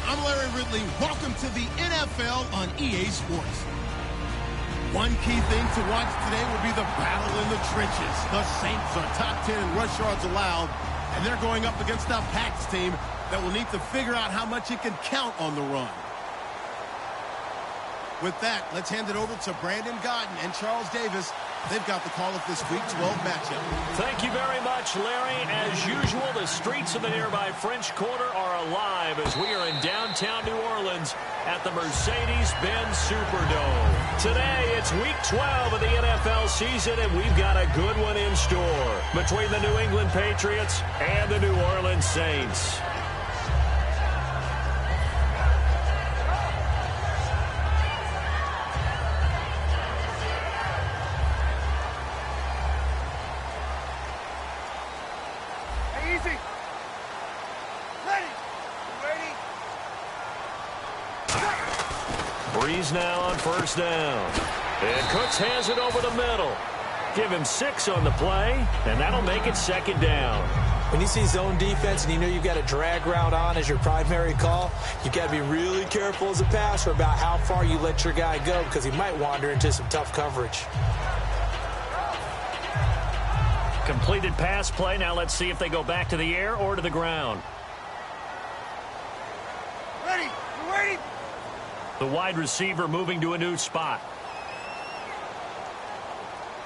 I'm Larry Ridley. Welcome to the NFL on EA Sports. One key thing to watch today will be the battle in the trenches. The Saints are top 10 in rush yards allowed, and they're going up against a Pats team that will need to figure out how much it can count on the run. With that, let's hand it over to Brandon Godden and Charles Davis. They've got the call of this Week 12 matchup. Thank you very much, Larry. As usual, the streets of the nearby French Quarter are alive as we are in downtown New Orleans at the Mercedes-Benz Superdome. Today, it's Week 12 of the NFL season, and we've got a good one in store between the New England Patriots and the New Orleans Saints. Breeze now on first down. And Cooks has it over the middle. Give him 6 on the play, and that'll make it second down. When you see zone defense and you know you've got a drag route on as your primary call, you've got to be really careful as a passer about how far you let your guy go because he might wander into some tough coverage. Completed pass play. Now let's see if they go back to the air or to the ground. Ready. We're waiting. The wide receiver moving to a new spot.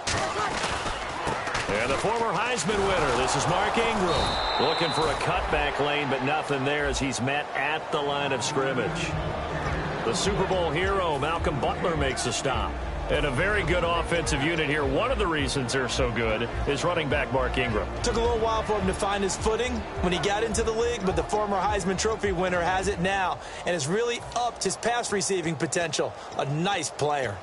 And the former Heisman winner, this is Mark Ingram. Looking for a cutback lane, but nothing there as he's met at the line of scrimmage. The Super Bowl hero, Malcolm Butler, makes a stop. And a very good offensive unit here. One of the reasons they're so good is running back Mark Ingram. Took a little while for him to find his footing when he got into the league, but the former Heisman Trophy winner has it now and has really upped his pass receiving potential. A nice player.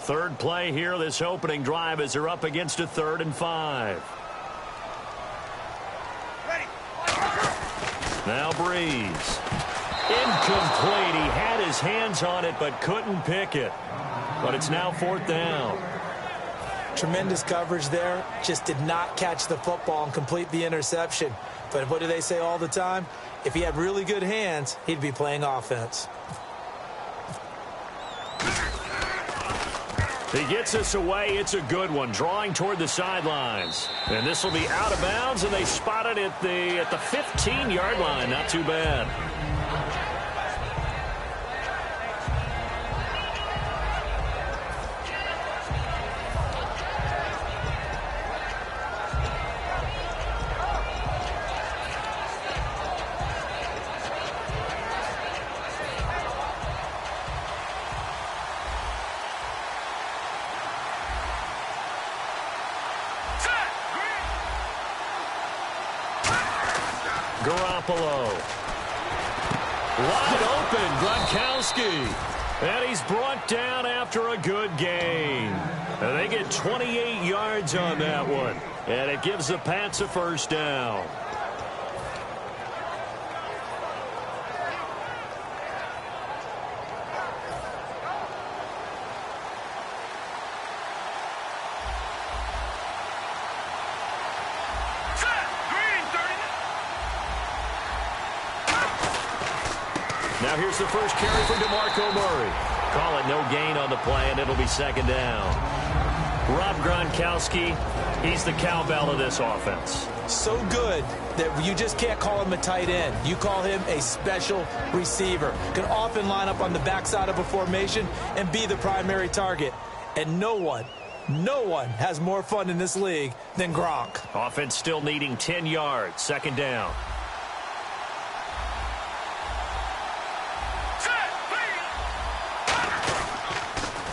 Third play here, this opening drive as they're up against a 3rd and 5. Now Breeze. Incomplete. He had his hands on it but couldn't pick it. But it's now 4th down. Tremendous coverage there. Just did not catch the football and complete the interception. But what do they say all the time? If he had really good hands, he'd be playing offense. He gets this away. It's a good one. Drawing toward the sidelines. And this will be out of bounds, and they spot it at the 15-yard line. Not too bad. Wide open, Gronkowski. And he's brought down after a good gain. And they get 28 yards on that one. And it gives the Pats a first down. Now here's the first carry for DeMarco Murray. Call it no gain on the play, and it'll be second down. Rob Gronkowski, he's the cowbell of this offense. So good that you just can't call him a tight end. You call him a special receiver. Can often line up on the backside of a formation and be the primary target. And no one has more fun in this league than Gronk. Offense still needing 10 yards. Second down.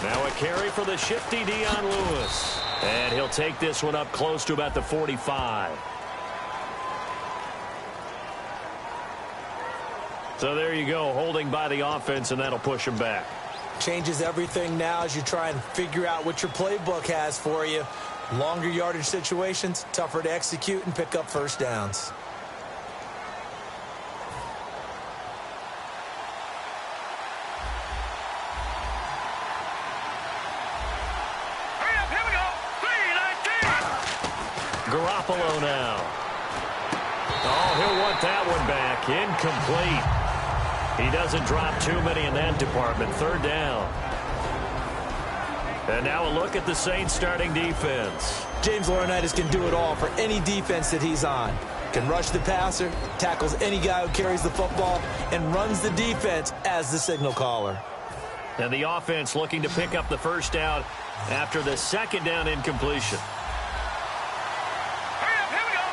Now a carry for the shifty Dion Lewis. And he'll take this one up close to about the 45. So there you go, holding by the offense, and that'll push him back. Changes everything now as you try and figure out what your playbook has for you. Longer yardage situations, tougher to execute and pick up first downs. Hurry up, here we go. 3, Garoppolo now. Oh, he'll want that one back. Incomplete. He doesn't drop too many in that department. Third down. And now a look at the Saints starting defense. James Laurinaitis can do it all for any defense that he's on. Can rush the passer, tackles any guy who carries the football, and runs the defense as the signal caller. And the offense looking to pick up the first down after the second down incompletion. Hurry up, here we go.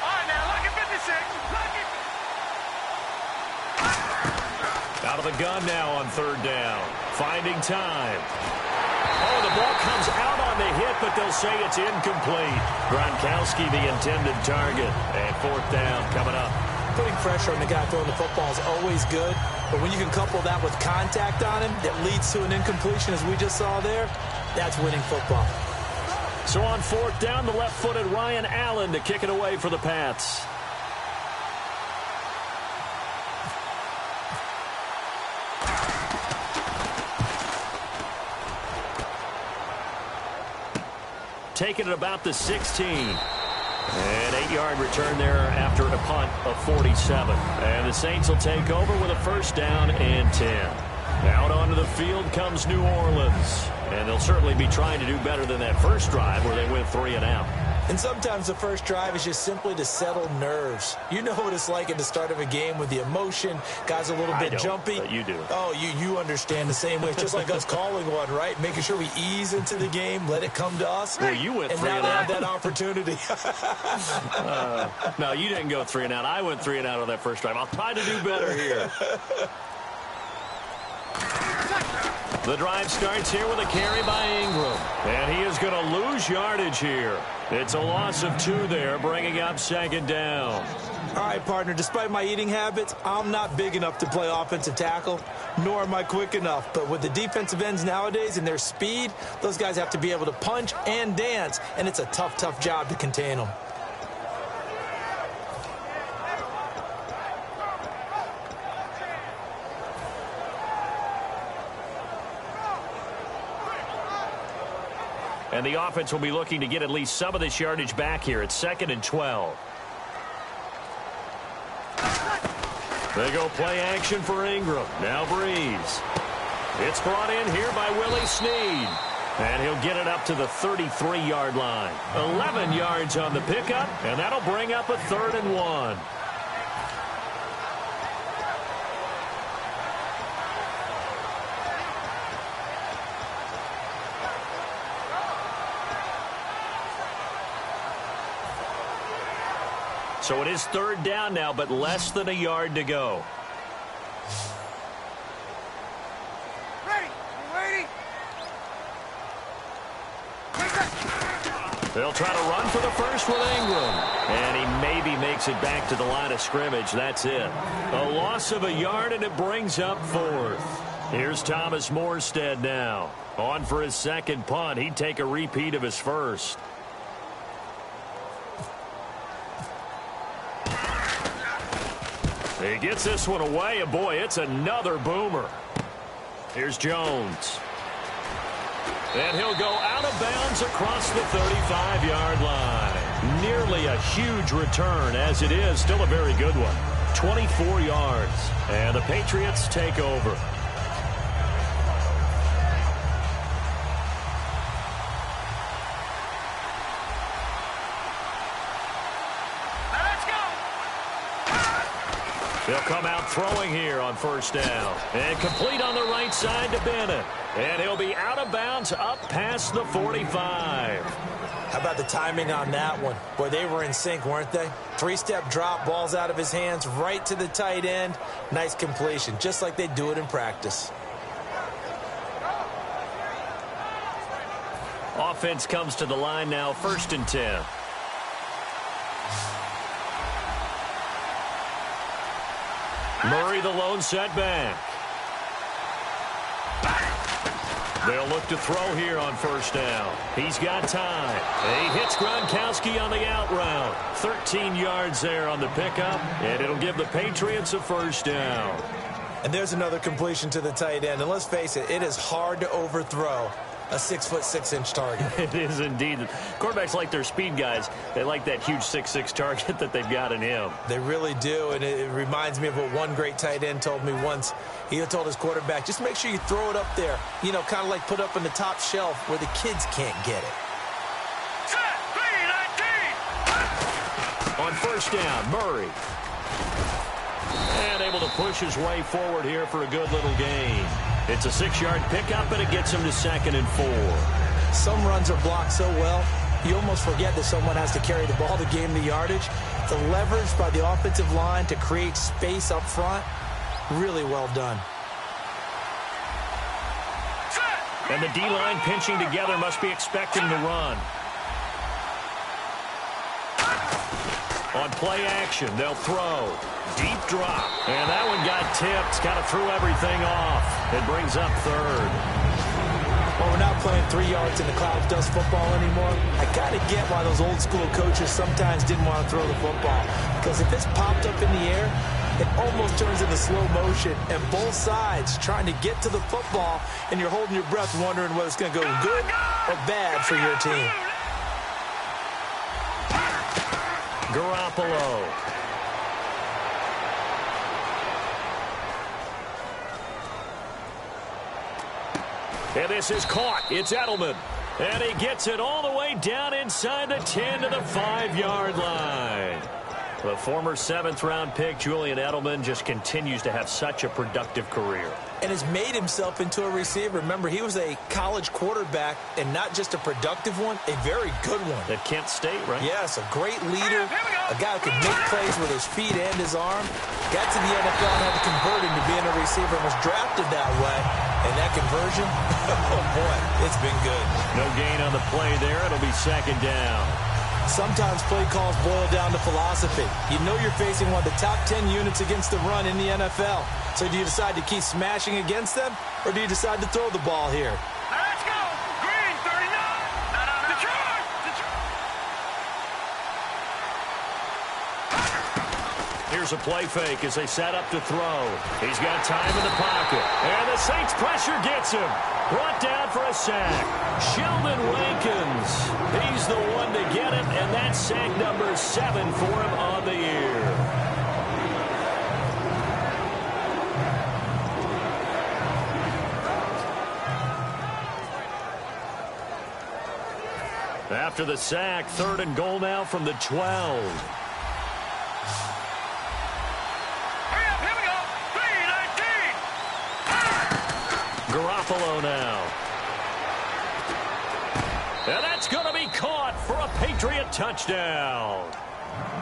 All right, now, lock it 56. Lock it. Out of the gun now on third down. Finding time. Oh, the ball comes out on the hit, but they'll say it's incomplete. Gronkowski, the intended target. And fourth down coming up. Putting pressure on the guy throwing the football is always good, but when you can couple that with contact on him that leads to an incompletion, as we just saw there, that's winning football. So on fourth down, the left-footed Ryan Allen to kick it away for the Pats. Taking it about the 16. An 8-yard return there after a punt of 47. And the Saints will take over with a first down and 10. Out onto the field comes New Orleans. And they'll certainly be trying to do better than that first drive where they went 3 and out. And sometimes the first drive is just simply to settle nerves. You know what it's like at the start of a game with the emotion. Guys a little bit jumpy. But you do. Oh, you understand the same way. It's just like us calling one, right? Making sure we ease into the game, let it come to us. Well, you went 3 and out. And now they have that opportunity. No, you didn't go 3 and out. I went 3 and out on that first drive. I'll try to do better here. The drive starts here with a carry by Ingram. And he is going to lose yardage here. It's a loss of 2 there, bringing up second down. All right, partner, despite my eating habits, I'm not big enough to play offensive tackle, nor am I quick enough. But with the defensive ends nowadays and their speed, those guys have to be able to punch and dance, and it's a tough, tough job to contain them. And the offense will be looking to get at least some of this yardage back here. It's 2nd and 12. They go play action for Ingram. Now Breeze. It's brought in here by Willie Snead. And he'll get it up to the 33-yard line. 11 yards on the pickup, and that'll bring up a 3rd and 1. So it is 3rd down now, but less than a yard to go. Ready. You ready? They'll try to run for the first with Ingram. And he maybe makes it back to the line of scrimmage. That's it. A loss of a yard, and it brings up 4th. Here's Thomas Morstead now. On for his second punt. He'd take a repeat of his first. He gets this one away, and boy, it's another boomer. Here's Jones. And he'll go out of bounds across the 35-yard line. Nearly a huge return, as it is still a very good one. 24 yards, and the Patriots take over. They'll come out throwing here on first down. And complete on the right side to Bennett. And he'll be out of bounds up past the 45. How about the timing on that one? Boy, they were in sync, weren't they? 3-step drop, balls out of his hands, right to the tight end. Nice completion, just like they do it in practice. Offense comes to the line now, 1st and 10. Murray the lone setback. They'll look to throw here on first down. He's got time. He hits Gronkowski on the out route. 13 yards there on the pickup, and it'll give the Patriots a first down. And there's another completion to the tight end. And let's face it, it is hard to overthrow. a 6'6" target. It is indeed. Quarterbacks like their speed guys. They like that huge 6'6" target that they've got in him. They really do, and it reminds me of what one great tight end told me once. He told his quarterback, just make sure you throw it up there, you know, kind of like put up on the top shelf where the kids can't get it. Set, 3-19. On first down, Murray. And able to push his way forward here for a good little gain. It's a 6-yard pickup, and it gets him to 2nd and 4. Some runs are blocked so well, you almost forget that someone has to carry the ball to gain the yardage. The leverage by the offensive line to create space up front, really well done. And the D-line pinching together must be expecting the run. On play action, they'll throw. Deep drop. And that one got tipped. Kind of threw everything off. It brings up 3rd. Well, we're not playing 3 yards in the cloud of dust football anymore. I kind of get why those old school coaches sometimes didn't want to throw the football. Because if it's popped up in the air, it almost turns into slow motion. And both sides trying to get to the football, and you're holding your breath wondering whether it's going to go good or bad for your team. Garoppolo. And this is caught. It's Edelman. And he gets it all the way down inside the 10 to the 5-yard line. The former 7th-round pick, Julian Edelman, just continues to have such a productive career. And has made himself into a receiver. Remember, he was a college quarterback, and not just a productive one, a very good one. At Kent State, right? Yes, a great leader, a guy who could make plays with his feet and his arm. Got to the NFL and had to convert into being a receiver and was drafted that way. And that conversion, oh boy, it's been good. No gain on the play there. It'll be 2nd down. Sometimes play calls boil down to philosophy. You know you're facing one of the top 10 units against the run in the NFL. So do you decide to keep smashing against them, or do you decide to throw the ball here? Let's go. Green, 39. Detroit. Here's a play fake as they set up to throw. He's got time in the pocket. And the Saints pressure gets him. Brought down for a sack. Sheldon Rankins. He's the one to get it, and that's sack number 7 for him on the year. After the sack, 3rd and goal now from the 12. Garoppolo now. And that's going to be caught for a Patriot touchdown.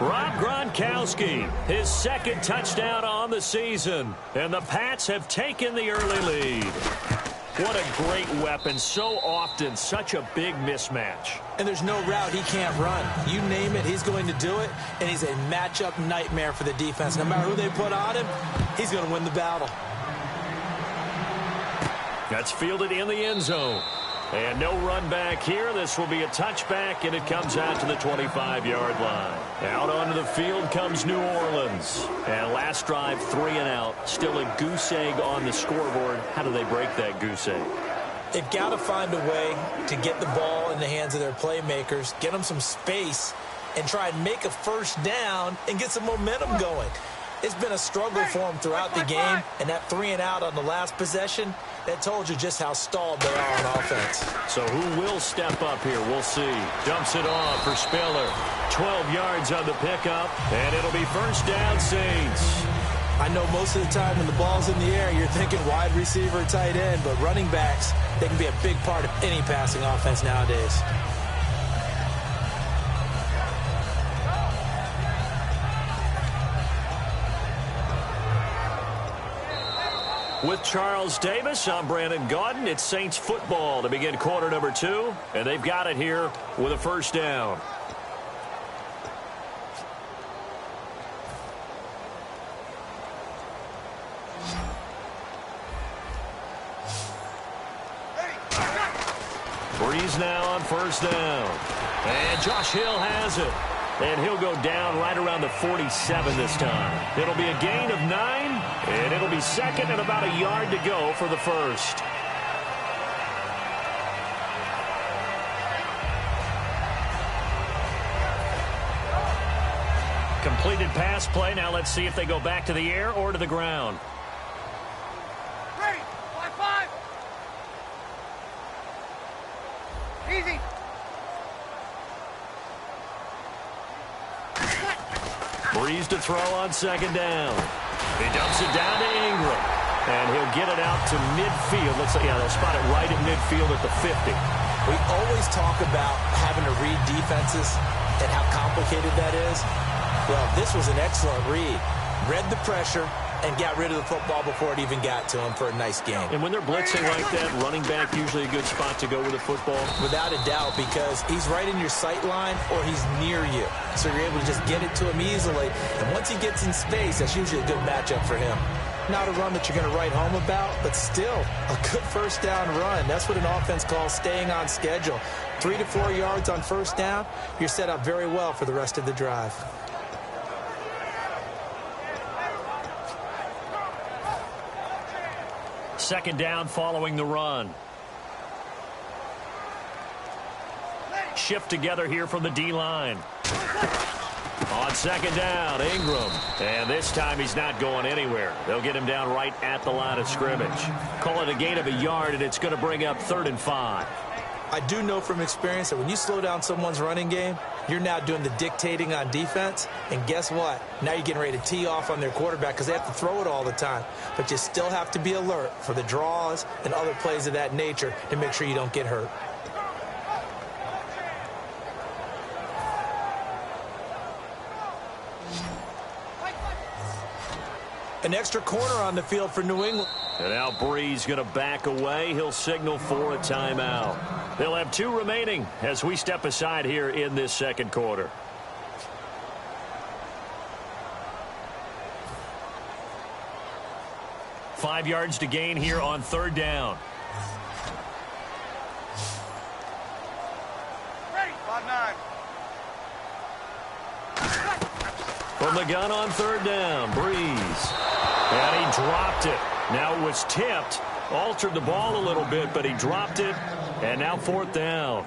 Rob Gronkowski, his 2nd touchdown on the season. And the Pats have taken the early lead. What a great weapon. So often, such a big mismatch. And there's no route he can't run. You name it, he's going to do it. And he's a matchup nightmare for the defense. No matter who they put on him, he's going to win the battle. That's fielded in the end zone. And no run back here. This will be a touchback, and it comes out to the 25-yard line. Out onto the field comes New Orleans. And last drive, 3 and out. Still a goose egg on the scoreboard. How do they break that goose egg? They've got to find a way to get the ball in the hands of their playmakers, get them some space, and try and make a first down and get some momentum going. It's been a struggle for them throughout the game, and that 3 and out on the last possession, that told you just how stalled they are on offense. So who will step up here? We'll see. Dumps it off for Spiller. 12 yards on the pickup, and it'll be first down, Saints. I know most of the time when the ball's in the air, you're thinking wide receiver, tight end, but running backs, they can be a big part of any passing offense nowadays. With Charles Davis, I'm Brandon Gaudin. It's Saints football to begin quarter number 2, and they've got it here with a first down. Breeze now on first down. And Josh Hill has it. And he'll go down right around the 47 this time. It'll be a gain of 9, and it'll be second and about a yard to go for the first. Completed pass play. Now let's see if they go back to the air or to the ground. 3, 5, 5. Easy. Breeze to throw on second down. He dumps it down to Ingram. And he'll get it out to midfield. Looks like, yeah, they'll spot it right at midfield at the 50. We always talk about having to read defenses and how complicated that is. Well, this was an excellent read. Read the pressure and got rid of the football before it even got to him for a nice game. And when they're blitzing like that, running back usually a good spot to go with the football? Without a doubt, because he's right in your sight line or he's near you. So you're able to just get it to him easily. And once he gets in space, that's usually a good matchup for him. Not a run that you're going to write home about, but still a good first down run. That's what an offense calls staying on schedule. 3 to 4 yards on first down, you're set up very well for the rest of the drive. Second down following the run. Shift together here from the D-line. On second down, Ingram. And this time he's not going anywhere. They'll get him down right at the line of scrimmage. Call it a gain of a yard, and it's going to bring up 3rd and 5. I do know from experience that when you slow down someone's running game, you're now doing the dictating on defense. And guess what? Now you're getting ready to tee off on their quarterback because they have to throw it all the time. But you still have to be alert for the draws and other plays of that nature to make sure you don't get hurt. An extra corner on the field for New England. And now Breeze going to back away. He'll signal for a timeout. They'll have 2 remaining as we step aside here in this second quarter. Five yards to gain here on third down. Ready. 5-9. From the gun on third down, Breeze. And he dropped it. Now it was tipped. Altered the ball a little bit, but he dropped it. And now 4th down.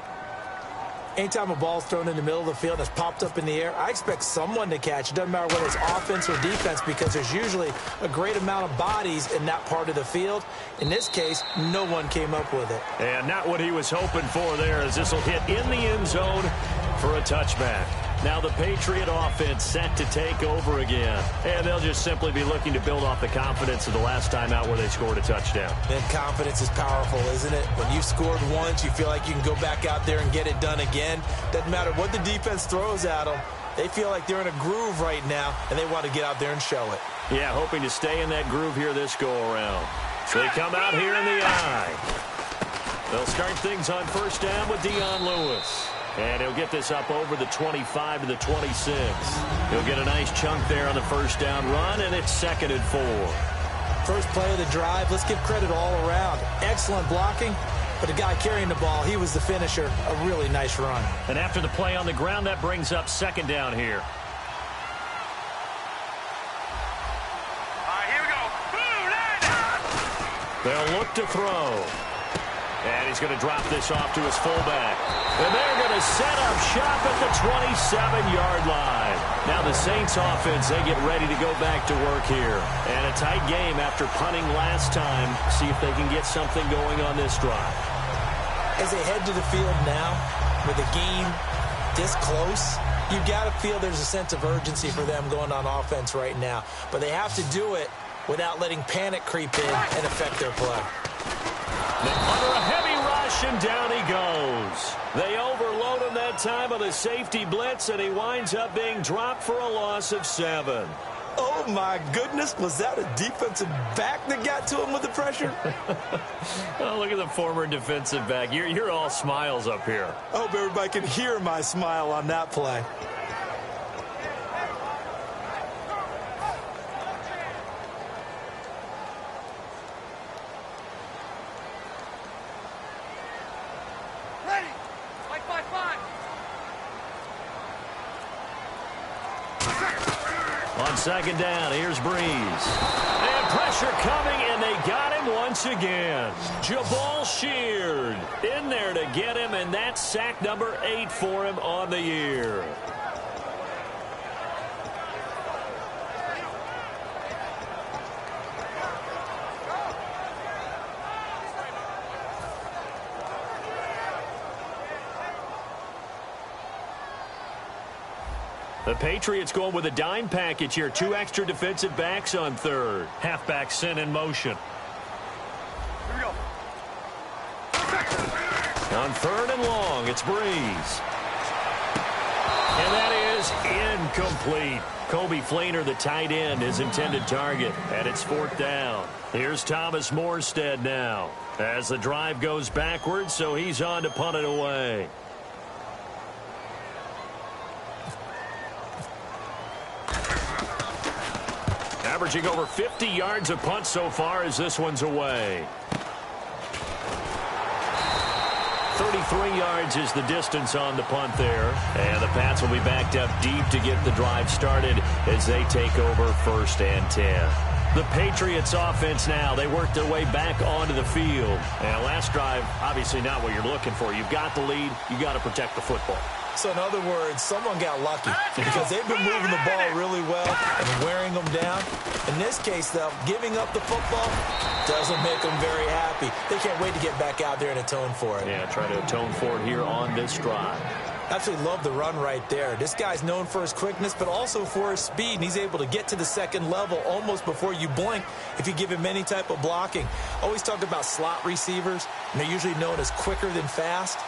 Anytime a ball's thrown in the middle of the field that's popped up in the air, I expect someone to catch. It doesn't matter whether it's offense or defense because there's usually a great amount of bodies in that part of the field. In this case, no one came up with it. And not what he was hoping for there, as this will hit in the end zone for a touchback. Now the Patriot offense set to take over again. And they'll just simply be looking to build off the confidence of the last time out where they scored a touchdown. And confidence is powerful, isn't it? When you've scored once, you feel like you can go back out there and get it done again. Doesn't matter what the defense throws at them. They feel like they're in a groove right now, and they want to get out there and show it. Yeah, hoping to stay in that groove here this go-around. So they come out here in the I. They'll start things on first down with Dion Lewis. And he'll get this up over the 25 to the 26. He'll get a nice chunk there on the first down run, and it's 2nd and 4. First play of the drive, let's give credit all around. Excellent blocking, but the guy carrying the ball, he was the finisher. A really nice run. And after the play on the ground, that brings up 2nd down here. All right, here we go. They'll look to throw. And he's going to drop this off to his fullback. And they're going to set up shop at the 27-yard line. Now the Saints offense, they get ready to go back to work here. And a tight game after punting last time. See if they can get something going on this drive. As they head to the field now, with the game this close, you've got to feel there's a sense of urgency for them going on offense right now. But they have to do it without letting panic creep in and affect their play. Under a heavy rush, and down he goes. They overload him that time with a safety blitz, and he winds up being dropped for a loss of 7. Oh, my goodness. Was that a defensive back that got to him with the pressure? Oh, look at the former defensive back. You're all smiles up here. I hope everybody can hear my smile on that play. Ready. 5-5-5. On second down, here's Breeze. And pressure coming, and they got him once again. Jabal Sheard in there to get him, and that's sack number 8 for him on the year. The Patriots going with a dime package here. 2 extra defensive backs on third. Halfback sent in motion. Here we go. On third and long, it's Breeze. And that is incomplete. Kobe Flainer, the tight end, his intended target. And it's 4th down. Here's Thomas Morstead now. As the drive goes backwards, so he's on to punt it away. Averaging over 50 yards a punt so far as this one's away. 33 yards is the distance on the punt there. And the Pats will be backed up deep to get the drive started as they take over 1st and 10. The Patriots offense now, they work their way back onto the field. And last drive, obviously not what you're looking for. You've got the lead. You've got to protect the football. So in other words, someone got lucky because they've been moving the ball really well and wearing them down. In this case, though, giving up the football doesn't make them very happy. They can't wait to get back out there and atone for it. Yeah, try to atone for it here on this drive. Absolutely love the run right there. This guy's known for his quickness, but also for his speed. And he's able to get to the second level almost before you blink if you give him any type of blocking. Always talk about slot receivers, and they're usually known as quicker than fast.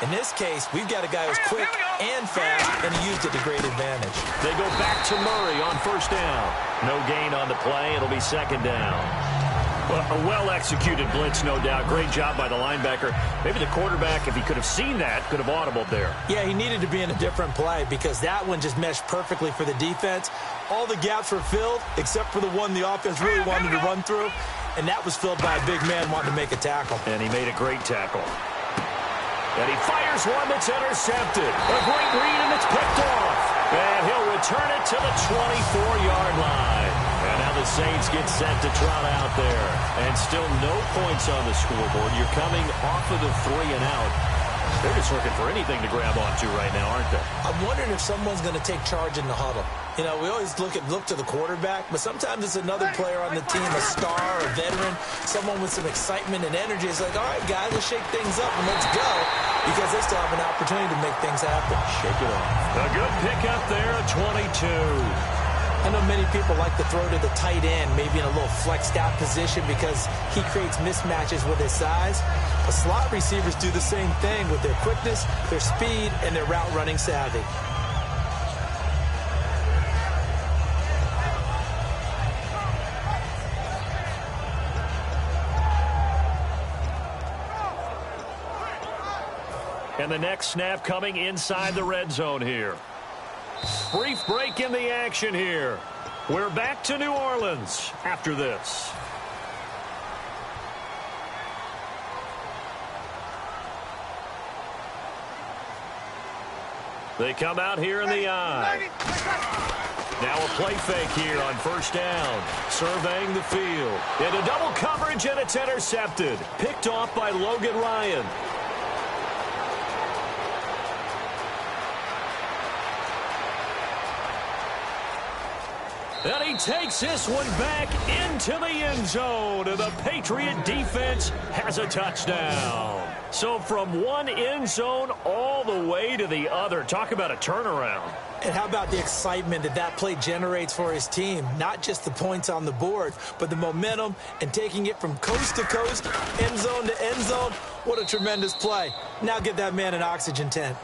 In this case, we've got a guy who's quick and fast, and he used it to great advantage. They go back to Murray on 1st down. No gain on the play. It'll be 2nd down. Well, a well-executed blitz, no doubt. Great job by the linebacker. Maybe the quarterback, if he could have seen that, could have audibled there. Yeah, he needed to be in a different play because that one just meshed perfectly for the defense. All the gaps were filled except for the one the offense really wanted to run through, and that was filled by a big man wanting to make a tackle. And he made a great tackle. And he fires one that's intercepted. A great read, and it's picked off. And he'll return it to the 24-yard line. And now the Saints get set to trot out there. And still no points on the scoreboard. You're coming off of the 3 and out. They're just looking for anything to grab onto right now, aren't they? I'm wondering if someone's going to take charge in the huddle. You know, we always look to the quarterback, but sometimes it's another player on the team, a star, a veteran, someone with some excitement and energy. It's like, all right, guys, let's shake things up and let's go, because they still have an opportunity to make things happen. Shake it off. A good pickup there at 22. I know many people like to throw to the tight end, maybe in a little flexed out position because he creates mismatches with his size. But slot receivers do the same thing with their quickness, their speed, and their route running savvy. And the next snap coming inside the red zone here. Brief break in the action here. We're back to New Orleans after this. They come out here in the eye. Now a play fake here on 1st down. Surveying the field. Into double coverage, and it's intercepted. Picked off by Logan Ryan. And he takes this one back into the end zone. And the Patriot defense has a touchdown. So from one end zone all the way to the other. Talk about a turnaround. And how about the excitement that play generates for his team? Not just the points on the board, but the momentum and taking it from coast to coast, end zone to end zone. What a tremendous play. Now get that man an oxygen tent.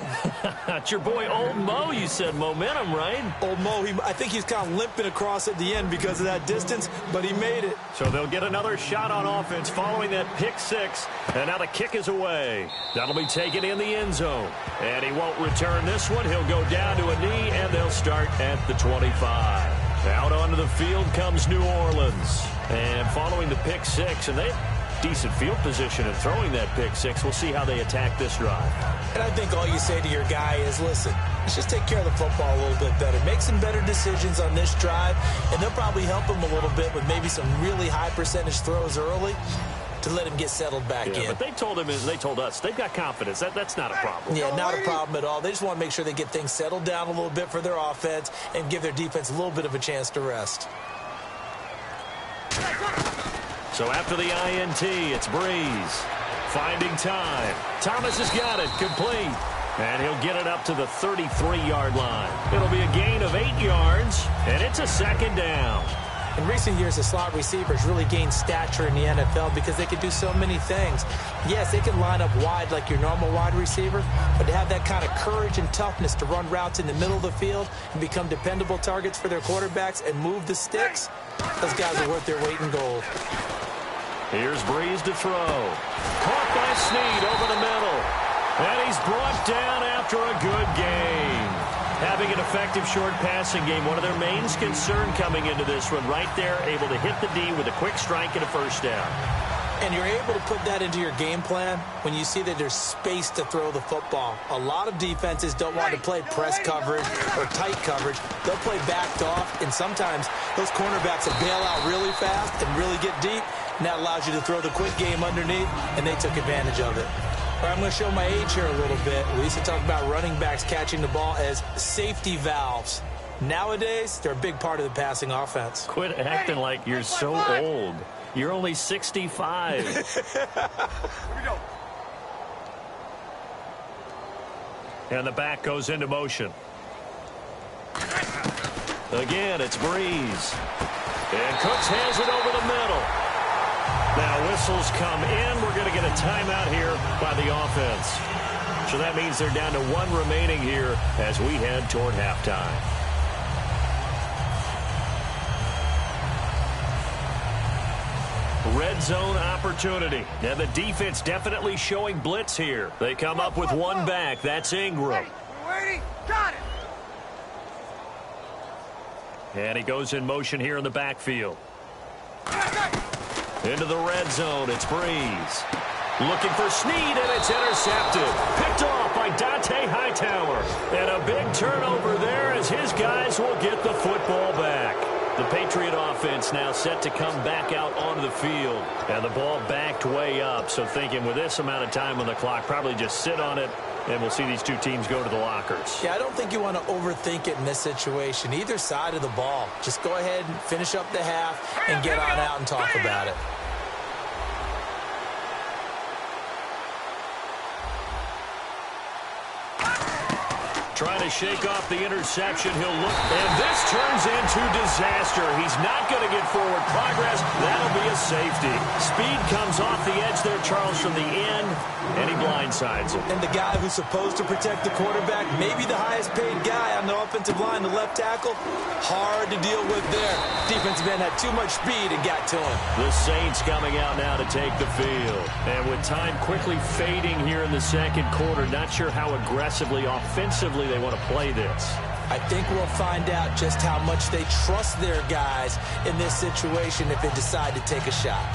It's your boy Old Mo, you said. Momentum, right? Old Mo, I think he's kind of limping across at the end because of that distance, but he made it. So they'll get another shot on offense following that pick six. And now the kick is away. That'll be taken in the end zone. And he won't return this one. He'll go down to a knee, and they'll start at the 25. Out onto the field comes New Orleans. And following the pick six, and they decent field position and throwing that pick six. We'll see how they attack this drive. And I think all you say to your guy is, listen, let's just take care of the football a little bit better. Make some better decisions on this drive, and they'll probably help him a little bit with maybe some really high percentage throws early to let him get settled back in. But they told him, they told us, they've got confidence. That's not a problem. Yeah, not a problem at all. They just want to make sure they get things settled down a little bit for their offense and give their defense a little bit of a chance to rest. So after the INT, it's Breeze. Finding time. Thomas has got it. Complete. And he'll get it up to the 33-yard line. It'll be a gain of 8 yards, and it's a second down. In recent years, the slot receivers really gained stature in the NFL because they can do so many things. Yes, they can line up wide like your normal wide receiver, but to have that kind of courage and toughness to run routes in the middle of the field and become dependable targets for their quarterbacks and move the sticks, those guys are worth their weight in gold. Here's Breeze to throw. Caught by Snead over the middle. And he's brought down after a good game. Having an effective short passing game, one of their main concern coming into this one, right there, able to hit the D with a quick strike and a first down. And you're able to put that into your game plan when you see that there's space to throw the football. A lot of defenses don't want to play press coverage or tight coverage. They'll play backed off, and sometimes those cornerbacks will bail out really fast and really get deep, and that allows you to throw the quick game underneath, and they took advantage of it. All right, I'm going to show my age here a little bit. We used to talk about running backs catching the ball as safety valves. Nowadays, they're a big part of the passing offense. Quit acting like you're so old. You're only 65. Here we go. And the back goes into motion. Again, it's Breeze. And Cooks has it over the middle. Now whistles come in. We're going to get a timeout here by the offense. So that means they're down to 1 remaining here as we head toward halftime. Red zone opportunity. Now the defense definitely showing blitz here. They come up with one back. That's Ingram. Ready? Got it. And he goes in motion here in the backfield. Into the red zone, it's Breeze. Looking for Snead, and it's intercepted. Picked off by Dante Hightower. And a big turnover there as his guys will get the football back. The Patriot offense now set to come back out onto the field. And the ball backed way up, so thinking with this amount of time on the clock, probably just sit on it, and we'll see these two teams go to the lockers. Yeah, I don't think you want to overthink it in this situation. Either side of the ball. Just go ahead and finish up the half and get on out and talk about it. Trying to shake off the interception. He'll look, and this turns into disaster. He's not going to get forward progress. That'll be a safety. Speed comes off the edge there, Charles, from the end, and he blindsides him. And the guy who's supposed to protect the quarterback, maybe the highest paid guy on the offensive line, the left tackle, hard to deal with there. Defensive end had too much speed and got to him. The Saints coming out now to take the field. And with time quickly fading here in the second quarter, not sure how aggressively, offensively they want to play this. I think we'll find out just how much they trust their guys in this situation if they decide to take a shot.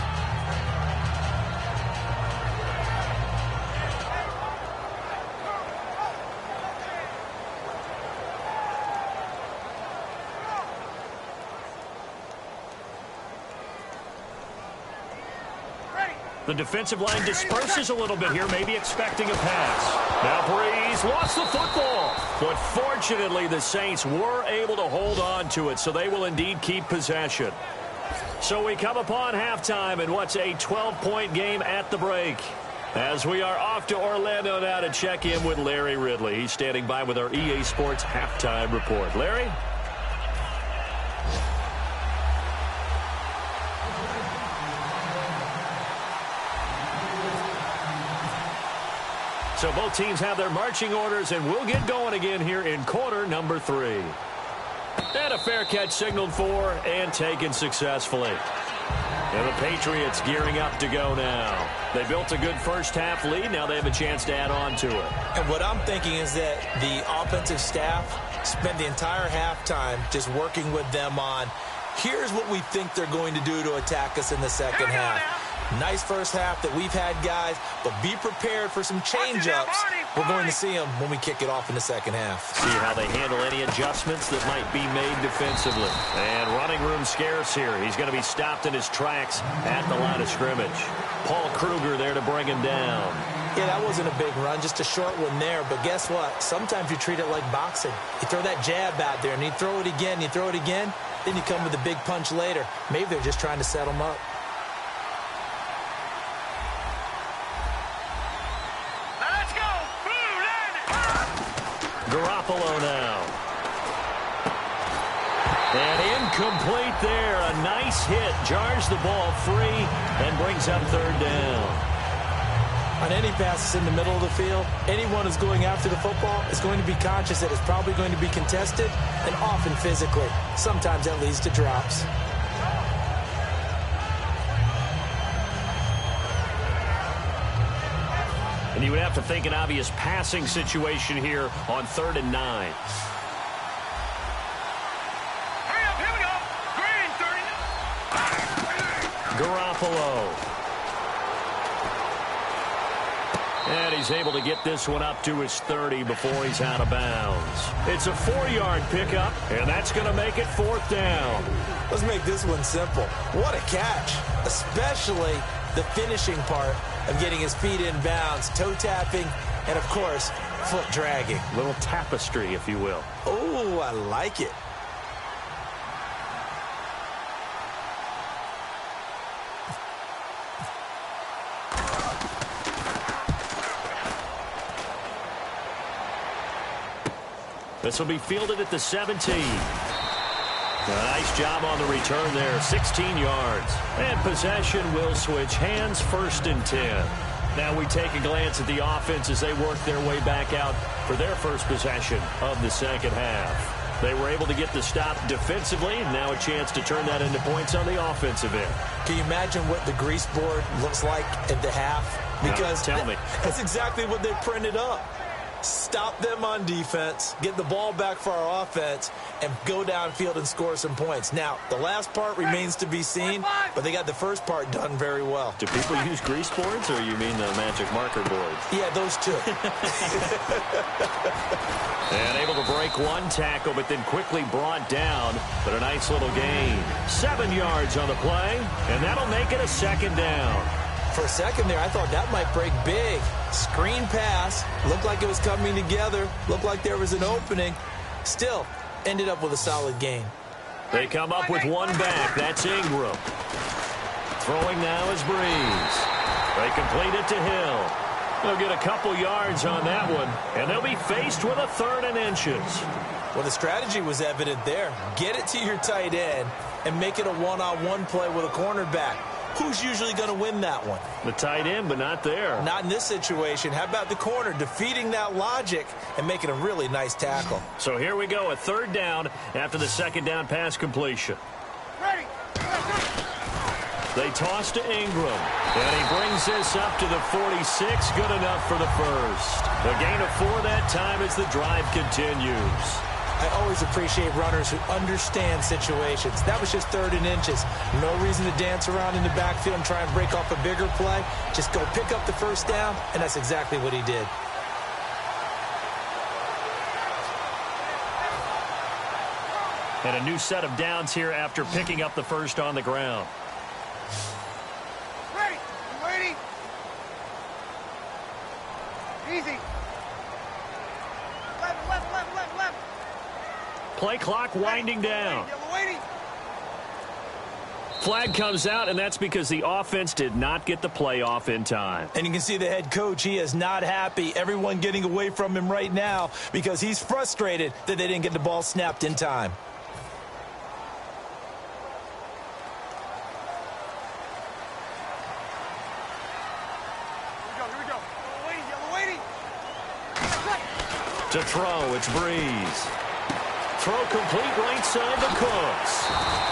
The defensive line disperses a little bit here, maybe expecting a pass. Now Breeze lost the football. But fortunately, the Saints were able to hold on to it, so they will indeed keep possession. So we come upon halftime in what's a 12-point game at the break. As we are off to Orlando now to check in with Larry Ridley. He's standing by with our EA Sports halftime report. Larry? So both teams have their marching orders, and we'll get going again here in quarter number 3. And a fair catch signaled for and taken successfully. And the Patriots gearing up to go now. They built a good first-half lead. Now they have a chance to add on to it. And what I'm thinking is that the offensive staff spent the entire halftime just working with them on, here's what we think they're going to do to attack us in the second half. Nice first half that we've had, guys, but be prepared for some change-ups. We're going to see them when we kick it off in the second half. See how they handle any adjustments that might be made defensively. And running room scarce here. He's going to be stopped in his tracks at the line of scrimmage. Paul Kruger there to bring him down. Yeah, that wasn't a big run, just a short one there. But guess what? Sometimes you treat it like boxing. You throw that jab out there, and you throw it again, you throw it again, then you come with a big punch later. Maybe they're just trying to set them up. Garoppolo now. And incomplete there. A nice hit. Jars the ball free and brings up third down. On any passes in the middle of the field, anyone who's going after the football is going to be conscious that it's probably going to be contested and often physically. Sometimes that leads to drops. And you would have to think an obvious passing situation here on 3rd and 9. Hurry up, here we go. Green, 30. Garoppolo. And he's able to get this one up to his 30 before he's out of bounds. It's a 4-yard pickup, and that's going to make it 4th down. Let's make this one simple. What a catch, especially the finishing part of getting his feet in bounds, toe tapping, and, of course, foot dragging. Little tapestry, if you will. Oh, I like it. This will be fielded at the 17. Nice job on the return there, 16 yards. And possession will switch hands, 1st and 10. Now we take a glance at the offense as they work their way back out for their first possession of the second half. They were able to get the stop defensively, and now a chance to turn that into points on the offensive end. Can you imagine what the grease board looks like at the half? Because tell me. That's exactly what they printed up. Stop them on defense, get the ball back for our offense, and go downfield and score some points. Now, the last part remains to be seen, but they got the first part done very well. Do people use grease boards, or you mean the magic marker boards? Yeah, those two. And able to break one tackle, but then quickly brought down, but a nice little gain. 7 yards on the play, and that'll make it a 2nd down. For a second there, I thought that might break big. Screen pass. Looked like it was coming together. Looked like there was an opening. Still, ended up with a solid gain. They come up with one back. That's Ingram. Throwing now is Breeze. They complete it to Hill. They'll get a couple yards on that one, and they'll be faced with a 3rd and inches. Well, the strategy was evident there. Get it to your tight end and make it a one-on-one play with a cornerback. Who's usually going to win that one? The tight end, but not there. Not in this situation. How about the corner defeating that logic and making a really nice tackle? So here we go, a 3rd down after the 2nd down pass completion. Ready. They toss to Ingram, and he brings this up to the 46. Good enough for the first. A gain of 4 that time as the drive continues. I always appreciate runners who understand situations. That was just 3rd and inches. No reason to dance around in the backfield and try and break off a bigger play. Just go pick up the first down, and that's exactly what he did. And a new set of downs here after picking up the first on the ground. Ready. You ready? Easy. Left. Play clock winding down. Flag comes out, and that's because the offense did not get the play off in time. And you can see the head coach, he is not happy. Everyone getting away from him right now because he's frustrated that they didn't get the ball snapped in time. Here we go. Yellow waiting. To throw, it's Breeze. Throw complete right side to Cooks.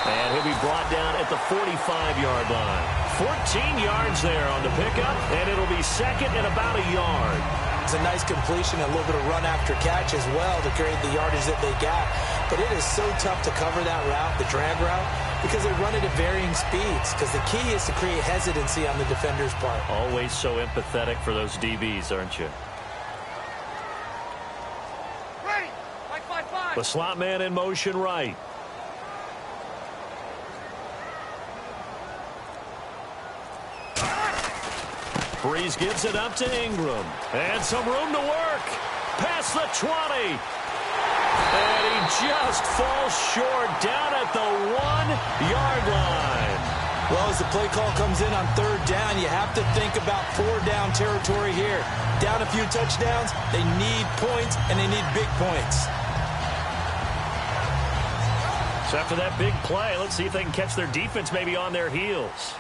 And he'll be brought down at the 45-yard line. 14 yards there on the pickup, and it'll be 2nd and about a yard. It's a nice completion, a little bit of run after catch as well to create the yardage that they got. But it is so tough to cover that route, the drag route, because they run it at varying speeds. Because the key is to create hesitancy on the defender's part. Always so empathetic for those DBs, aren't you? Ready. Like 5-5. The slot man in motion right. Breeze gives it up to Ingram. And some room to work. Past the 20. And he just falls short down at the 1-yard line. Well, as the play call comes in on third down, you have to think about four-down territory here. Down a few touchdowns, they need points, and they need big points. So after that big play, let's see if they can catch their defense maybe on their heels.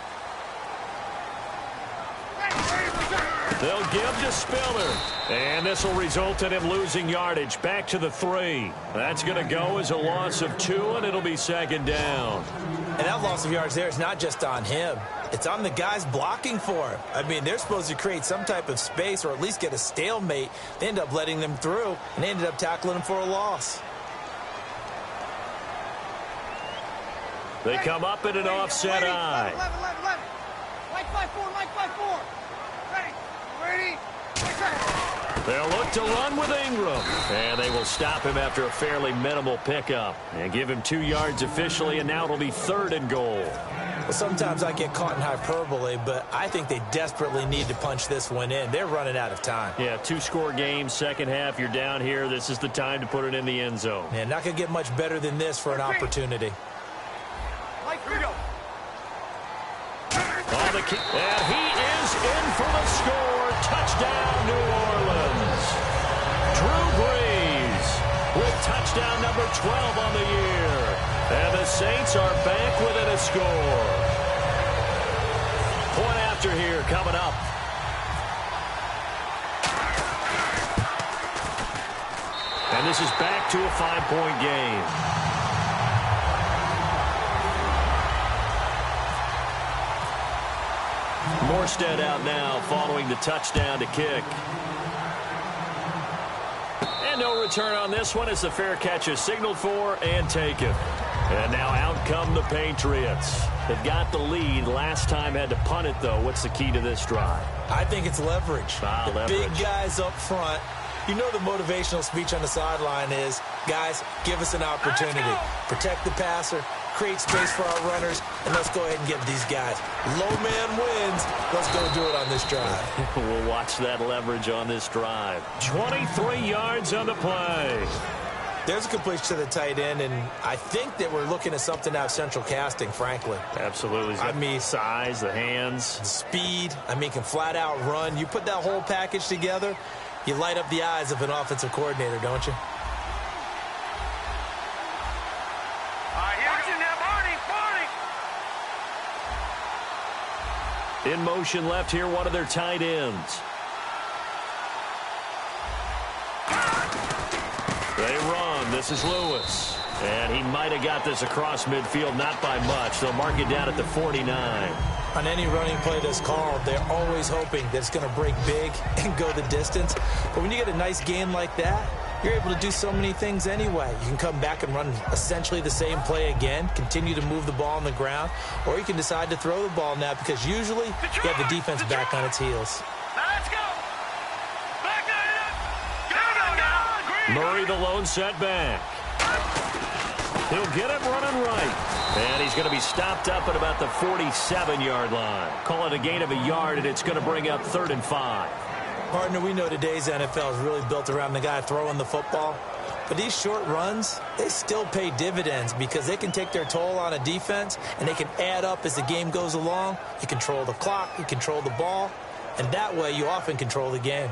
They'll give to Spiller. And this will result in him losing yardage. Back to the 3. That's going to go as a loss of 2, and it'll be second down. And that loss of yards there is not just on him. It's on the guys blocking for him. I mean, they're supposed to create some type of space or at least get a stalemate. They end up letting them through, and they ended up tackling him for a loss. They come up in an offset eye. 11. Like 5-4, like 5-4. Ready? They'll look to run with Ingram. And they will stop him after a fairly minimal pickup. And give him 2 yards officially, and now it'll be 3rd and goal. Well, sometimes I get caught in hyperbole, but I think they desperately need to punch this one in. They're running out of time. Yeah, 2-score game, second half, you're down here. This is the time to put it in the end zone. Yeah, not going to get much better than this for an opportunity. Here we go. On the kick, and he is in for the score. Touchdown, New Orleans. Drew Brees with touchdown number 12 on the year. And the Saints are back within a score. Point after here coming up. And this is back to a 5-point game. Morstead out now following the touchdown to kick. And no return on this one as the fair catch is signaled for and taken. And now out come the Patriots. They've got the lead. Last time had to punt it, though. What's the key to this drive? I think it's leverage. Leverage. Big guys up front. You know the motivational speech on the sideline is, guys, give us an opportunity. Protect the passer, create space for our runners, and let's go ahead and get these guys. Low man wins. Let's go do it on this drive. We'll watch that leverage on this drive. 23 yards on the play. There's a completion to the tight end, and I think that we're looking at something out of central casting, frankly. Absolutely. I mean, size, the hands. Speed. I mean, can flat out run. You put that whole package together, you light up the eyes of an offensive coordinator, don't you? In motion left here, one of their tight ends. They run. This is Lewis. And he might have got this across midfield, not by much. They'll mark it down at the 49. On any running play that's called, they're always hoping that it's going to break big and go the distance. But when you get a nice gain like that, you're able to do so many things anyway. You can come back and run essentially the same play again, continue to move the ball on the ground, or you can decide to throw the ball now because usually you have the defense back on its heels. Now let's go. Back on it. Go. Murray the lone setback. He'll get it running right. And he's going to be stopped up at about the 47-yard line. Call it a gain of a yard, and it's going to bring up 3rd and 5. Partner, we know today's NFL is really built around the guy throwing the football. But these short runs, they still pay dividends because they can take their toll on a defense, and they can add up as the game goes along. You control the clock, you control the ball, and that way you often control the game.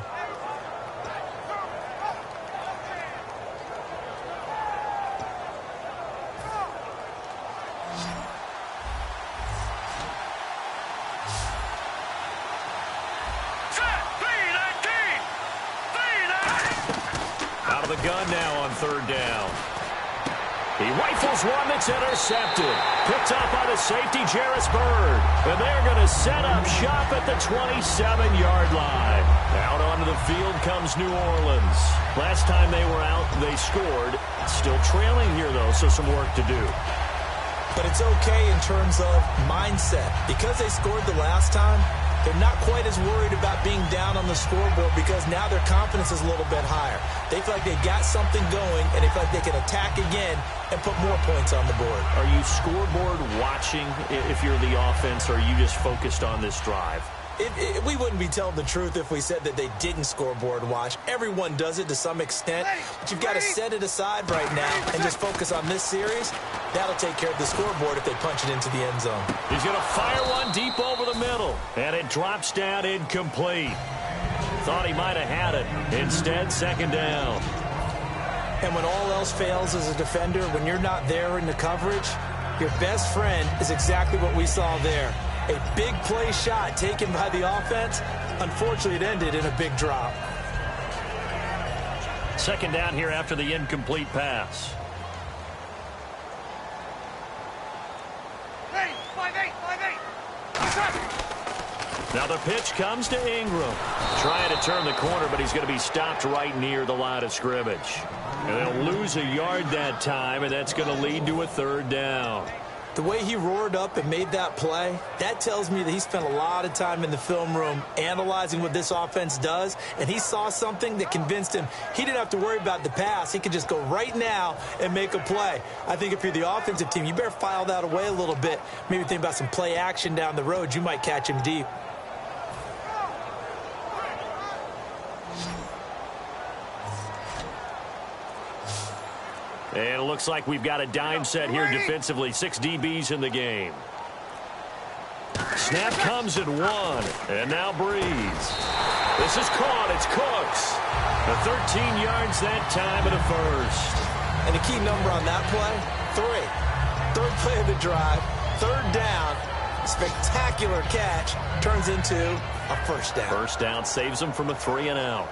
Gun now on 3rd down. He rifles one that's intercepted. Picked up by the safety, Jarris Byrd. And they're going to set up shop at the 27-yard line. Out onto the field comes New Orleans. Last time they were out, they scored. Still trailing here, though, so some work to do. But it's okay in terms of mindset. Because they scored the last time, they're not quite as worried about being down on the scoreboard because now their confidence is a little bit higher. They feel like they've got something going, and they feel like they can attack again and put more points on the board. Are you scoreboard watching if you're the offense, or are you just focused on this drive? We wouldn't be telling the truth if we said that they didn't scoreboard watch. Everyone does it to some extent, but you've got to set it aside right now and just focus on this series. That'll take care of the scoreboard if they punch it into the end zone. He's going to fire one deep over the middle, and it drops down incomplete. Thought he might have had it. Instead, second down. And when all else fails as a defender, when you're not there in the coverage, your best friend is exactly what we saw there. A big play shot taken by the offense. Unfortunately, it ended in a big drop. Second down here after the incomplete pass. Ready, 5-8, 5-8. Now the pitch comes to Ingram. Trying to turn the corner, but he's going to be stopped right near the line of scrimmage. And they'll lose a yard that time, and that's going to lead to a third down. The way he roared up and made that play, that tells me that he spent a lot of time in the film room analyzing what this offense does, and he saw something that convinced him he didn't have to worry about the pass. He could just go right now and make a play. I think if you're the offensive team, you better file that away a little bit. Maybe think about some play action down the road. You might catch him deep. And it looks like we've got a dime set here defensively. 6 DBs in the game. Snap comes at 1. And now Breeze. This is caught. It's Cooks. The 13 yards that time and a first. And the key number on that play, 3. Third play of the drive. Third down. Spectacular catch. Turns into a first down. First down saves them from a 3-and-out.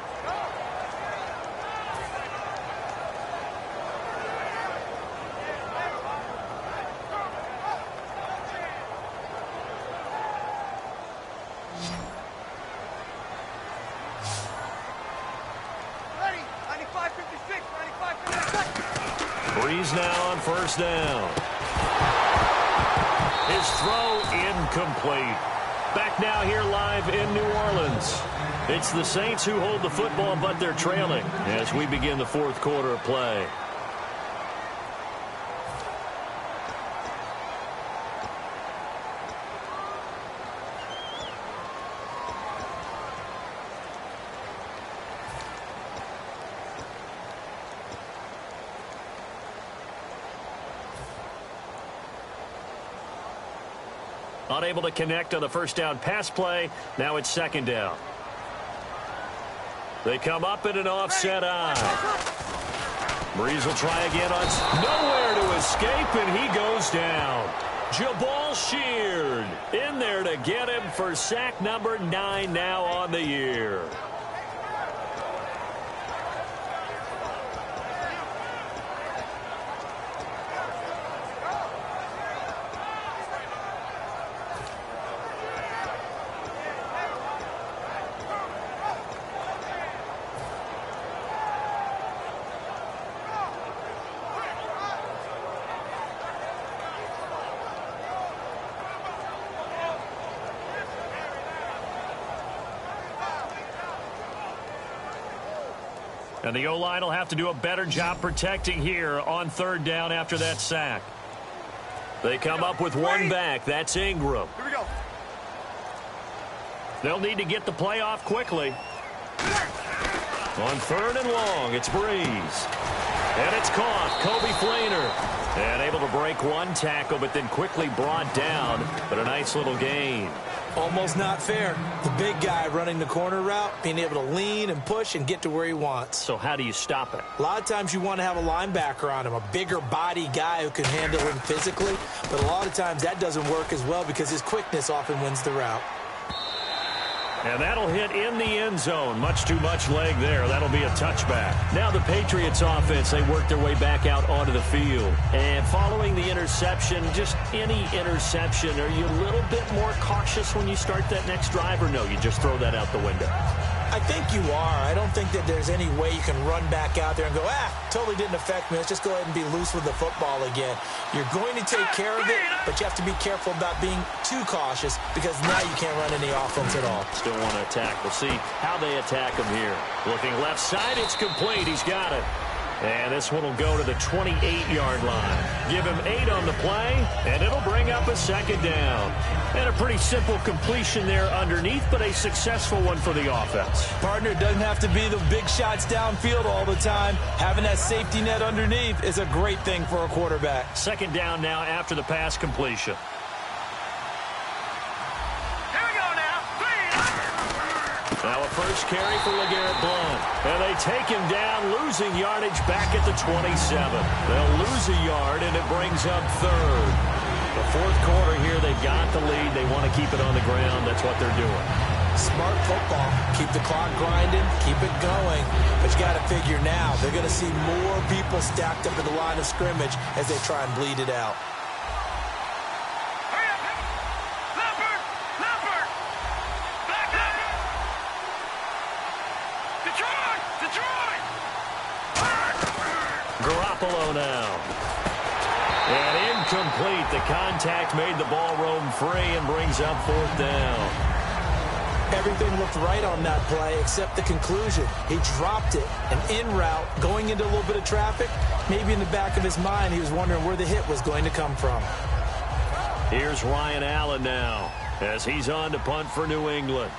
Breeze now on first down. His throw incomplete. Back now here live in New Orleans. It's the Saints who hold the football, but they're trailing as we begin the fourth quarter of play. Unable to connect on the first down pass play. Now it's second down. They come up in an offset eye. Breeze will try again on nowhere to escape, and he goes down. Jabal Sheard in there to get him for sack number 9 now on the year. And the O-line will have to do a better job protecting here on third down after that sack. They come up with one back. That's Ingram. Here we go. They'll need to get the play off quickly. On third and long, it's Breeze. And it's caught. Kobe Flainer. And able to break one tackle, but then quickly brought down. But a nice little gain. Almost not fair. The big guy running the corner route, being able to lean and push and get to where he wants. So how do you stop it? A lot of times you want to have a linebacker on him, a bigger body guy who can handle him physically. But a lot of times that doesn't work as well because his quickness often wins the route. And that'll hit in the end zone. Much too much leg there. That'll be a touchback. Now the Patriots offense, they work their way back out onto the field. And following the interception, just any interception, are you a little bit more cautious when you start that next drive, or no, you just throw that out the window? I think you are. I don't think that there's any way you can run back out there and go, totally didn't affect me. Let's just go ahead and be loose with the football again. You're going to take care of it, but you have to be careful about being too cautious because now you can't run any offense at all. Still want to attack. We'll see how they attack him here. Looking left side, it's complete. He's got it. And this one will go to the 28-yard line. Give him 8 on the play, and it'll bring up a second down. And a pretty simple completion there underneath, but a successful one for the offense. Partner, doesn't have to be the big shots downfield all the time. Having that safety net underneath is a great thing for a quarterback. Second down now after the pass completion. Now a first carry for LeGarrette Blount. And they take him down, losing yardage back at the 27. They'll lose a yard, and it brings up third. The fourth quarter here, they've got the lead. They want to keep it on the ground. That's what they're doing. Smart football. Keep the clock grinding. Keep it going. But you got to figure now, they're going to see more people stacked up at the line of scrimmage as they try and bleed it out. Garoppolo now. And incomplete. The contact made the ball roam free and brings up fourth down. Everything looked right on that play except the conclusion. He dropped it. An in route, going into a little bit of traffic. Maybe in the back of his mind, he was wondering where the hit was going to come from. Here's Ryan Allen now as he's on to punt for New England.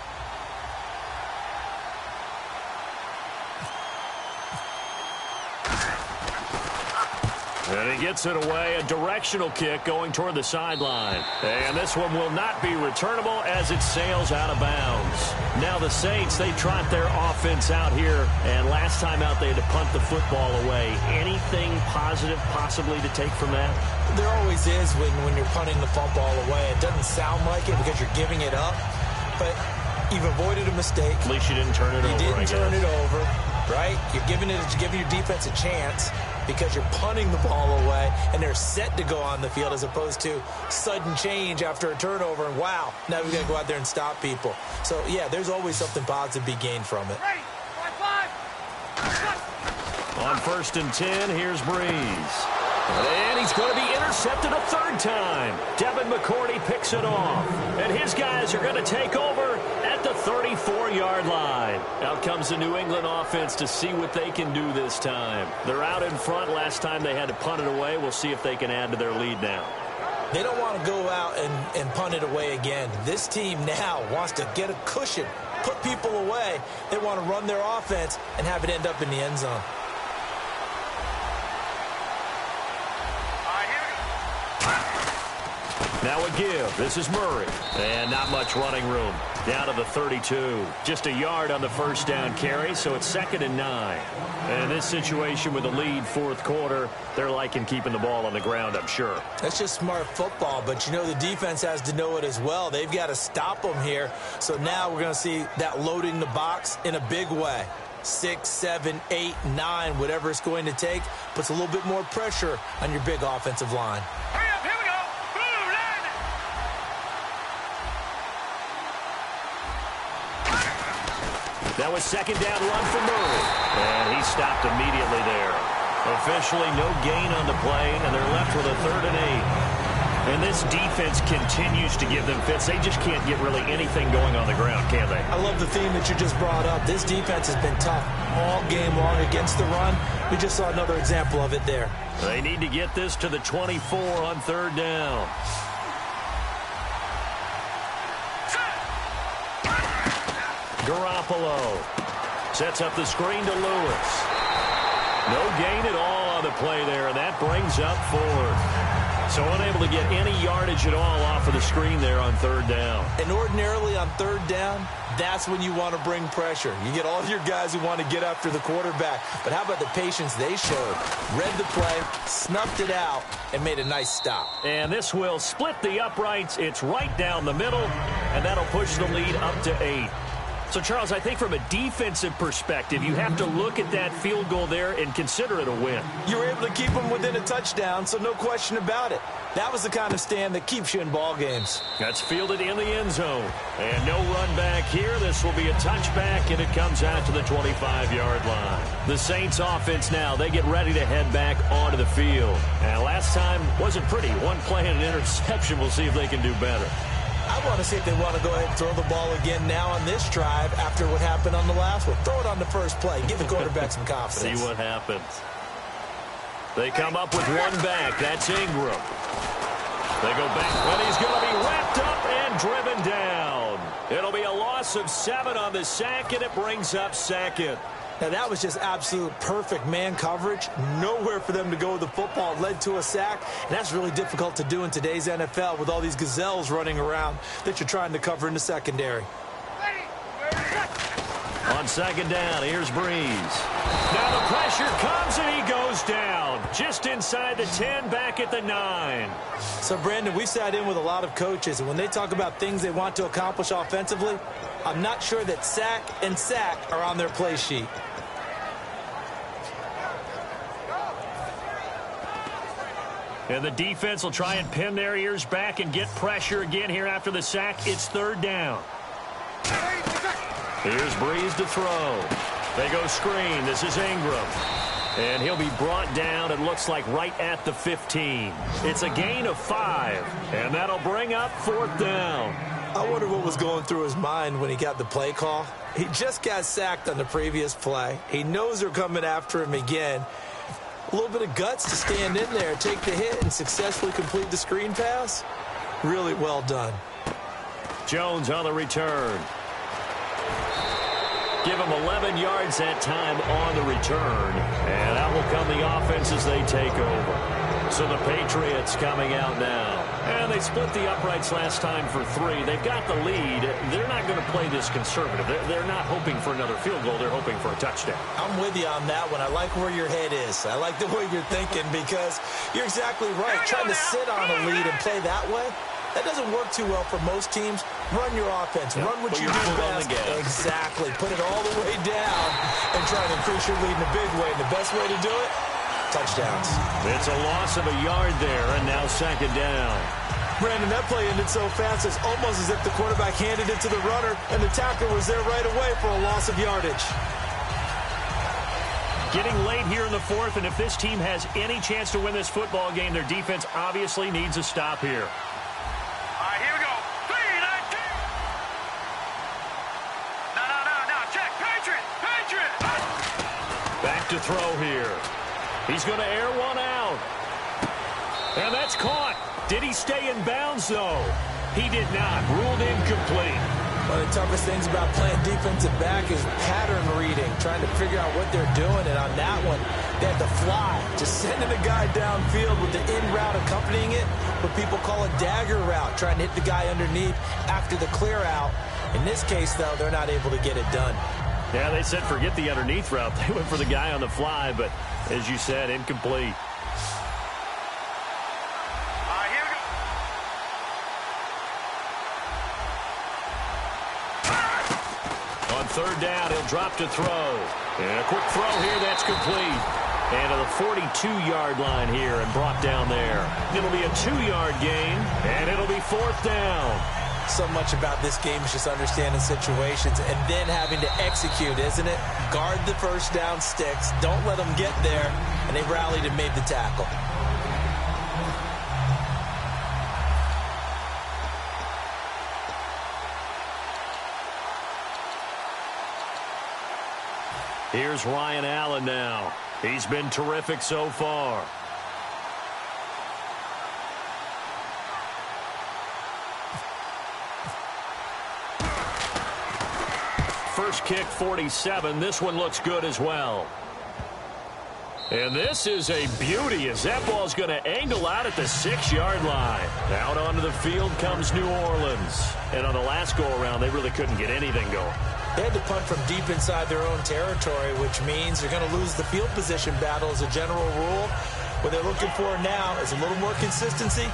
And he gets it away, a directional kick going toward the sideline. And this one will not be returnable as it sails out of bounds. Now the Saints, they trot their offense out here. And last time out, they had to punt the football away. Anything positive possibly to take from that? There always is when you're punting the football away. It doesn't sound like it because you're giving it up. But you've avoided a mistake. At least you didn't turn it over, You didn't turn it over, right? You're giving your defense a chance because you're punting the ball away, and they're set to go on the field as opposed to sudden change after a turnover, and wow, now we've got to go out there and stop people. So, yeah, there's always something positive to be gained from it. On 1st and 10, here's Breeze. And he's going to be intercepted a third time. Devin McCourty picks it off. And his guys are going to take over at the 34-yard line. Out comes the New England offense to see what they can do this time. They're out in front. Last time they had to punt it away. We'll see if they can add to their lead now. They don't want to go out and punt it away again. This team now wants to get a cushion, put people away. They want to run their offense and have it end up in the end zone. Now a give. This is Murray. And not much running room. Down to the 32. Just a yard on the first down carry, so it's 2nd and 9. And in this situation with a lead fourth quarter, they're liking keeping the ball on the ground, I'm sure. That's just smart football, but you know the defense has to know it as well. They've got to stop them here. So now we're going to see that loading the box in a big way. 6, 7, 8, 9, whatever it's going to take, puts a little bit more pressure on your big offensive line. That was 2nd down run for Murray. And he stopped immediately there. Officially no gain on the play, and they're left with a 3rd and 8. And this defense continues to give them fits. They just can't get really anything going on the ground, can they? I love the theme that you just brought up. This defense has been tough all game long against the run. We just saw another example of it there. They need to get this to the 24 on 3rd down. Garoppolo sets up the screen to Lewis. No gain at all on the play there, and that brings up 4th. So unable to get any yardage at all off of the screen there on 3rd down. And ordinarily on 3rd down, that's when you want to bring pressure. You get all of your guys who want to get after the quarterback. But how about the patience they showed? Read the play, snuffed it out, and made a nice stop. And this will split the uprights. It's right down the middle, and that'll push the lead up to 8. So, Charles, I think from a defensive perspective, you have to look at that field goal there and consider it a win. You were able to keep them within a touchdown, so no question about it. That was the kind of stand that keeps you in ball games. That's fielded in the end zone. And no run back here. This will be a touchback, and it comes out to the 25-yard line. The Saints offense now, they get ready to head back onto the field. And last time wasn't pretty. One play and an interception. We'll see if they can do better. I want to see if they want to go ahead and throw the ball again now on this drive after what happened on the last one. Throw it on the first play. Give the quarterback some confidence. See what happens. They come up with one back. That's Ingram. They go back, and he's going to be wrapped up and driven down. It'll be a loss of 7 on the sack, and it brings up second. Now, that was just absolute perfect man coverage. Nowhere for them to go with the football. Led to a sack, and that's really difficult to do in today's NFL with all these gazelles running around that you're trying to cover in the secondary. On second down, here's Breeze. Now the pressure comes, and he goes down. Just inside the 10, back at the 9. So, Brandon, we sat in with a lot of coaches, and when they talk about things they want to accomplish offensively, I'm not sure that sack and sack are on their play sheet. And the defense will try and pin their ears back and get pressure again here after the sack. It's third down. Here's Breeze to throw. They go screen. This is Ingram. And he'll be brought down, it looks like, right at the 15. It's a gain of 5. And that'll bring up fourth down. I wonder what was going through his mind when he got the play call. He just got sacked on the previous play. He knows they're coming after him again. A little bit of guts to stand in there, take the hit, and successfully complete the screen pass. Really well done. Jones on the return. Give him 11 yards that time on the return. And out will come the offense as they take over. So the Patriots coming out now. And they split the uprights last time for 3. They've got the lead. They're not going to play this conservative. They're not hoping for another field goal. They're hoping for a touchdown. I'm with you on that one. I like where your head is. I like the way you're thinking because you're exactly right. Trying to sit on a lead and play that way, that doesn't work too well for most teams. Run your offense. Run what you do best. Exactly. Put it all the way down and try to increase your lead in a big way. And the best way to do it, touchdowns. It's a loss of a yard there, and now second down. Brandon, that play ended so fast, it's almost as if the quarterback handed it to the runner, and the tackler was there right away for a loss of yardage. Getting late here in the fourth, and if this team has any chance to win this football game, their defense obviously needs a stop here. All right, here we go. 3-19. No. Check. Patriot. Back to throw here. He's going to air one out. And that's caught. Did he stay in bounds, though? He did not. Ruled incomplete. One of the toughest things about playing defensive back is pattern reading, trying to figure out what they're doing. And on that one, they had to fly, just sending a guy downfield with the in route accompanying it, what people call a dagger route, trying to hit the guy underneath after the clear out. In this case, though, they're not able to get it done. Yeah, they said forget the underneath route. They went for the guy on the fly, but as you said, incomplete. Third down, he'll drop to throw. And a quick throw here, that's complete. And to the 42-yard line here and brought down there. It'll be a 2-yard gain, and it'll be fourth down. So much about this game is just understanding situations and then having to execute, isn't it? Guard the first down sticks. Don't let them get there. And they rallied and made the tackle. Here's Ryan Allen now. He's been terrific so far. First kick, 47. This one looks good as well. And this is a beauty as that ball's going to angle out at the 6-yard line. Out onto the field comes New Orleans. And on the last go-around, they really couldn't get anything going. They had to punt from deep inside their own territory, which means they're going to lose the field position battle as a general rule. What they're looking for now is a little more consistency,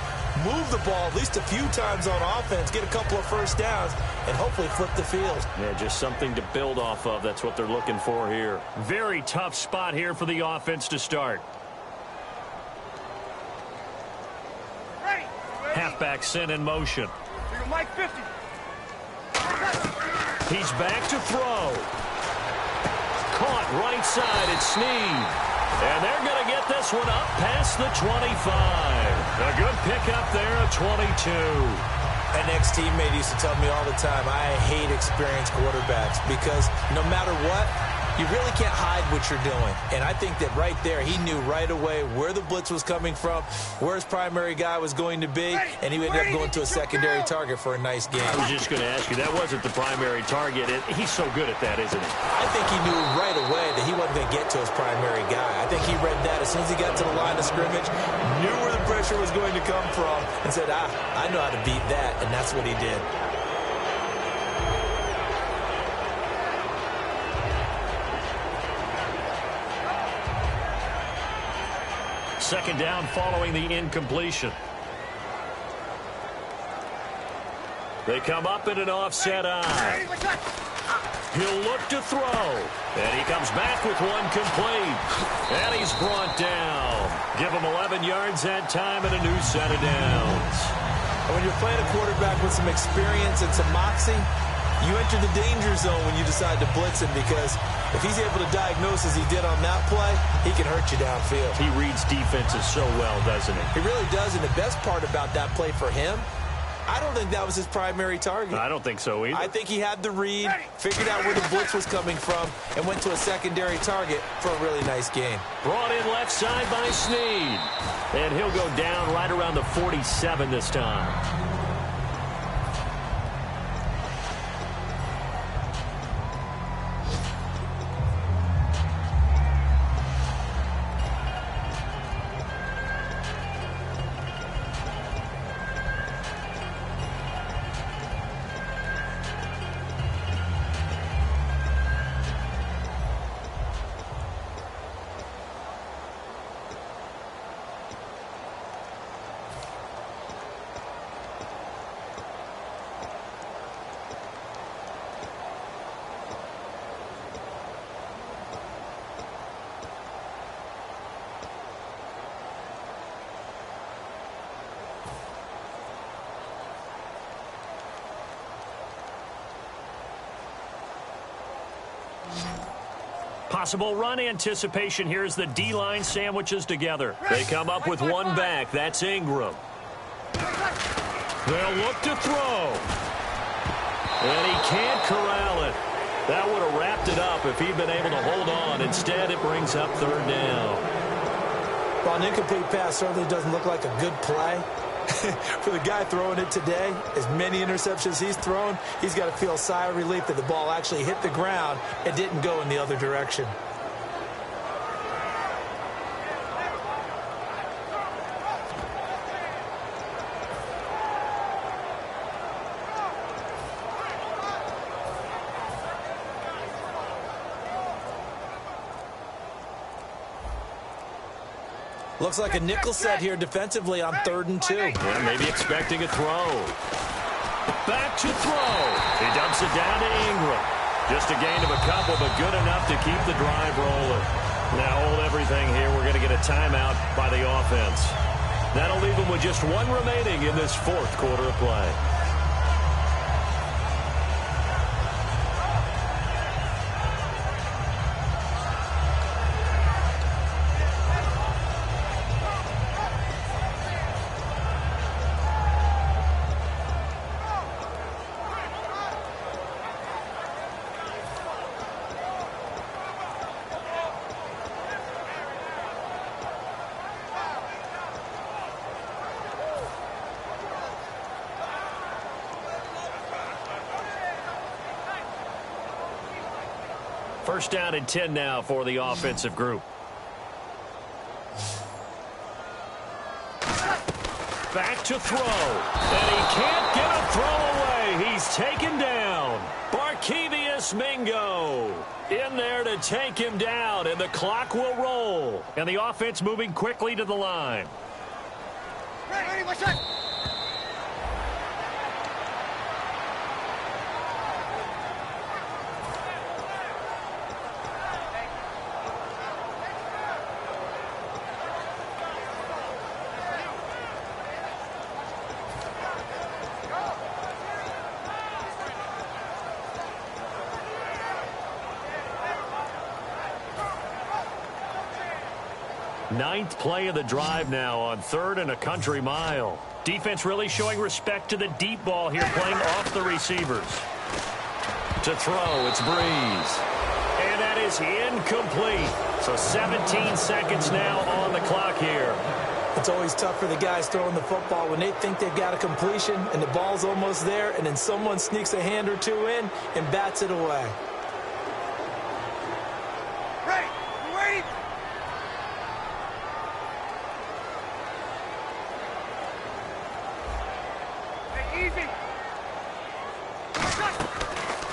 move the ball at least a few times on offense, get a couple of first downs, and hopefully flip the field. Yeah, just something to build off of. That's what they're looking for here. Very tough spot here for the offense to start. Ready. Halfback sent in motion. Mike 50. He's back to throw. Caught right side at Snead. And they're going to get this one up past the 25. A good pickup there at 22. An ex-teammate used to tell me all the time, I hate experienced quarterbacks because no matter what, You really can't hide what you're doing. And I think that right there, he knew right away where the blitz was coming from, where his primary guy was going to be, and he ended up going to a secondary target for a nice game. I was just going to ask you, that wasn't the primary target. He's so good at that, isn't he? I think he knew right away that he wasn't going to get to his primary guy. I think he read that as soon as he got to the line of scrimmage, knew where the pressure was going to come from, and said, I know how to beat that, and that's what he did. Second down following the incompletion. They come up in an offset eye. He'll look to throw. And he comes back with one complete. And he's brought down. Give him 11 yards that time and a new set of downs. And when you're playing a quarterback with some experience and some moxie, you enter the danger zone when you decide to blitz him, because if he's able to diagnose as he did on that play, he can hurt you downfield. He reads defenses so well, doesn't he? He really does, and the best part about that play for him, I don't think that was his primary target. I don't think so either. I think he had the read, figured out where the blitz was coming from, and went to a secondary target for a really nice game. Brought in left side by Snead. And he'll go down right around the 47 this time. Possible run anticipation here as the D-line sandwiches together. They come up with one back. That's Ingram. They'll look to throw. And he can't corral it. That would have wrapped it up if he'd been able to hold on. Instead, it brings up third down. Well, an incomplete pass certainly doesn't look like a good play. For the guy throwing it today, as many interceptions he's thrown, he's got to feel a sigh of relief that the ball actually hit the ground and didn't go in the other direction. Looks like a nickel set here defensively on 3rd and 2. Yeah, maybe expecting a throw. Back to throw. He dumps it down to Ingram. Just a gain of a couple, but good enough to keep the drive rolling. Now hold everything here. We're going to get a timeout by the offense. That'll leave them with just one remaining in this 4th quarter of play. First down and 10 now for the offensive group. Back to throw. And he can't get a throw away. He's taken down. Barkevious Mingo in there to take him down, and the clock will roll. And the offense moving quickly to the line. Ready, what's that? Ninth play of the drive now on 3rd and a country mile. Defense really showing respect to the deep ball here, playing off the receivers. To throw, it's Breeze. And And that is incomplete. So 17 seconds now on the clock here. It's always tough for the guys throwing the football when they think they've got a completion and the ball's almost there, and then someone sneaks a hand or two in and bats it away. Ready? You ready? Hey, easy.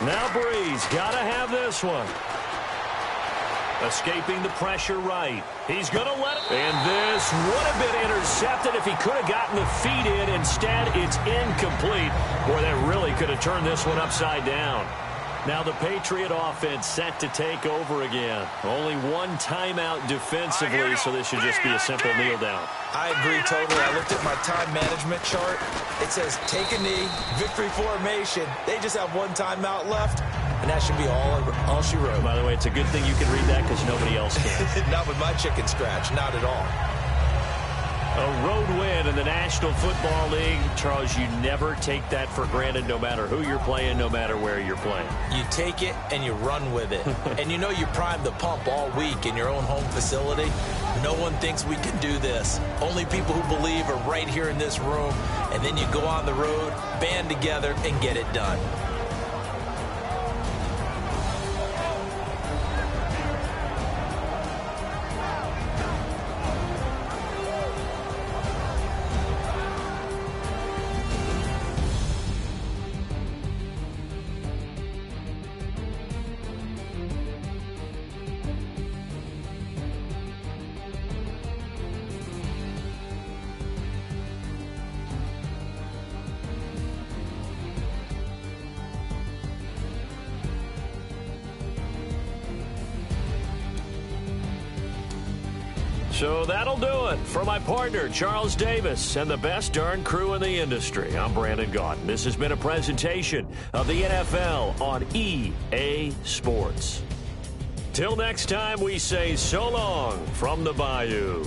Now Breeze got to have this one. Escaping the pressure right. He's going to let it. And this would have been intercepted if he could have gotten the feet in. Instead, it's incomplete. Boy, that really could have turned this one upside down. Now the Patriot offense set to take over again. Only one timeout defensively, so this should just be a simple kneel down. I agree totally. I looked at my time management chart. It says take a knee, victory formation. They just have one timeout left, and that should be all she wrote. By the way, it's a good thing you can read that because nobody else can. Not with my chicken scratch, not at all. A road win in the National Football League. Charles, you never take that for granted no matter who you're playing, no matter where you're playing. You take it and you run with it. And you know you primed the pump all week in your own home facility. No one thinks we can do this. Only people who believe are right here in this room. And then you go on the road, band together, and get it done. So that'll do it for my partner, Charles Davis, and the best darn crew in the industry. I'm Brandon Gaudin. This has been a presentation of the NFL on EA Sports. Till next time, we say so long from the Bayou.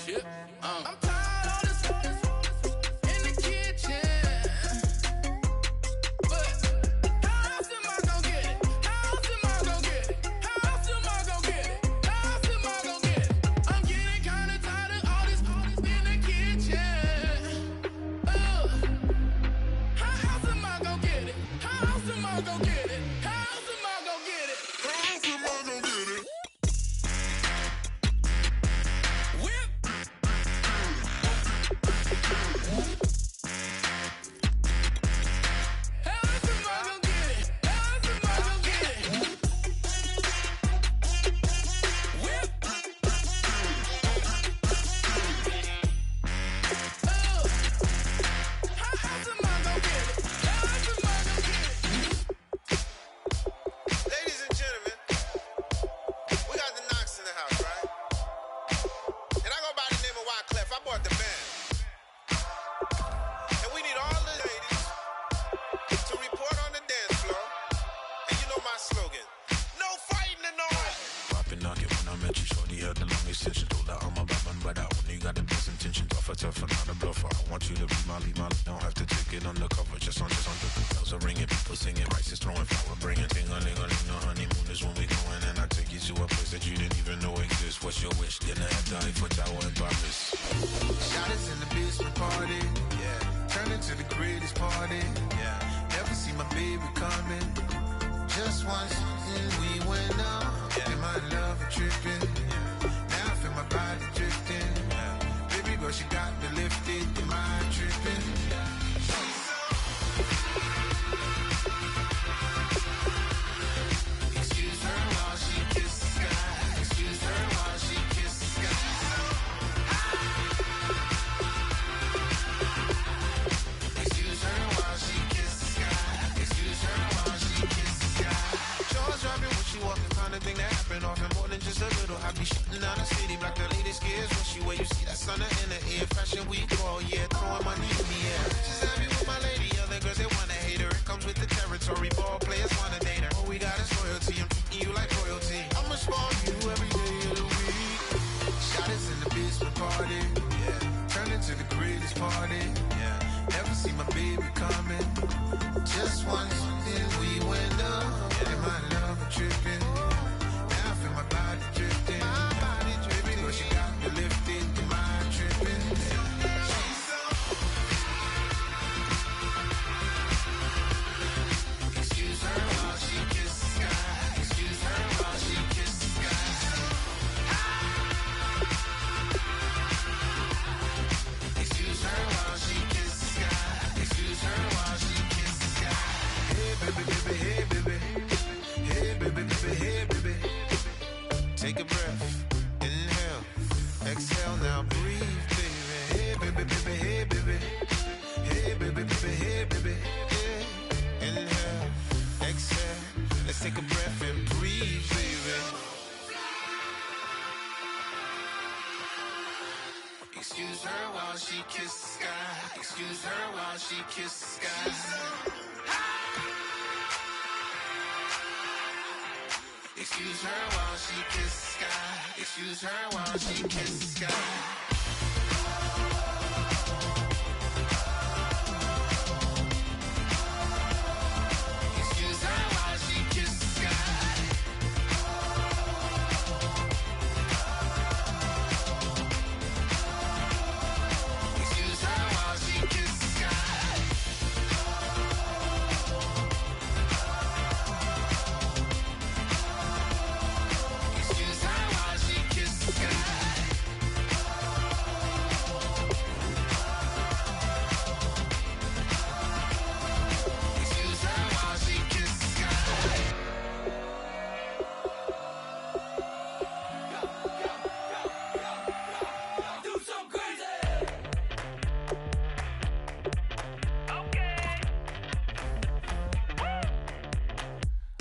Shit. I'm tired of this in the kitchen. But how else am I gonna get it? How else am I gonna get it? How else am I gonna get it? How else am I gonna get it? I'm getting kinda tired of all this in the kitchen. How else am I gonna get it? How else am I gonna get it? How else am I gonna get it? How else am I gonna get it? Whip. How else am I gonna get it? How else am I gonna get it? Whip. How else am I gonna get it? How else am I gonna get it? Ladies and gentlemen, we got the Knox in the house, right? And I go by the name of Wyclef. I bought the band. And we need all the ladies to report on the dance floor. And you know my slogan, no fighting and no fighting. Poppin' knock it when I met you, shorty had the long extension. Told her I'm a Batman, but I only got the best intentions. Tougher, not a bluffer. I want you to be Molly. Don't have to take it undercover. Just on the bells are ringing, people singing, rice is throwing, flower bringing. Ting-a-ling-a-ling, no honeymoon is when we going. And I take you to a place that you didn't even know exists. What's your wish? Dinner at the Eiffel Tower in Paris. Shot us in the basement party, yeah. Turn into the greatest party, yeah. Never see my baby coming. Just once, and we went up. Yeah. And my love a tripping, yeah. Now I feel my body drifting, yeah. Baby girl, she got me lifted. Am I tripping? Excuse her while she kisses the sky. Excuse her while she kisses the sky. Excuse her while she kisses the sky. Excuse her while she kisses the sky. Jaws dropping when she walking, kind of thing that happen often. More than just a little. I be shooting down the city, black the latest gears. When she wear, you see that sun in the air. Fashion week, oh yeah, throwing money in the air. Just happy with my lady, other girls they wanna hate her. It comes with the territory, ball players wanna date her. All we got is loyalty, I'm treating you like royalty. I'ma spoil you every day of the week. Shot us in the basement party, yeah. Turned into the greatest party, yeah. Never see my baby coming. Just once, then we went up. And my love a tripping. Now I feel my body drifting. Baby girl, she got me lifted. Am I tripping? Excuse her while she kisses the sky. Excuse her while she kisses the sky. Excuse her while she kisses the sky. Excuse her while she kisses the sky. Hey baby, baby, hey baby. Hey baby, baby, hey baby. Take a breath, inhale, exhale, now breathe, baby. Hey baby, baby, hey baby. Hey baby, baby, hey baby. Hey. Inhale, exhale, let's take a breath and breathe, baby. Excuse her while she kisses the sky. Excuse her while she kisses the sky. Excuse her while she kisses the sky. Excuse her while she kisses the sky. Excuse her while she kisses the sky. Excuse her while she kisses the sky. Excuse her while she kisses the sky. Excuse her while she kisses the sky. Do some crazy. Okay.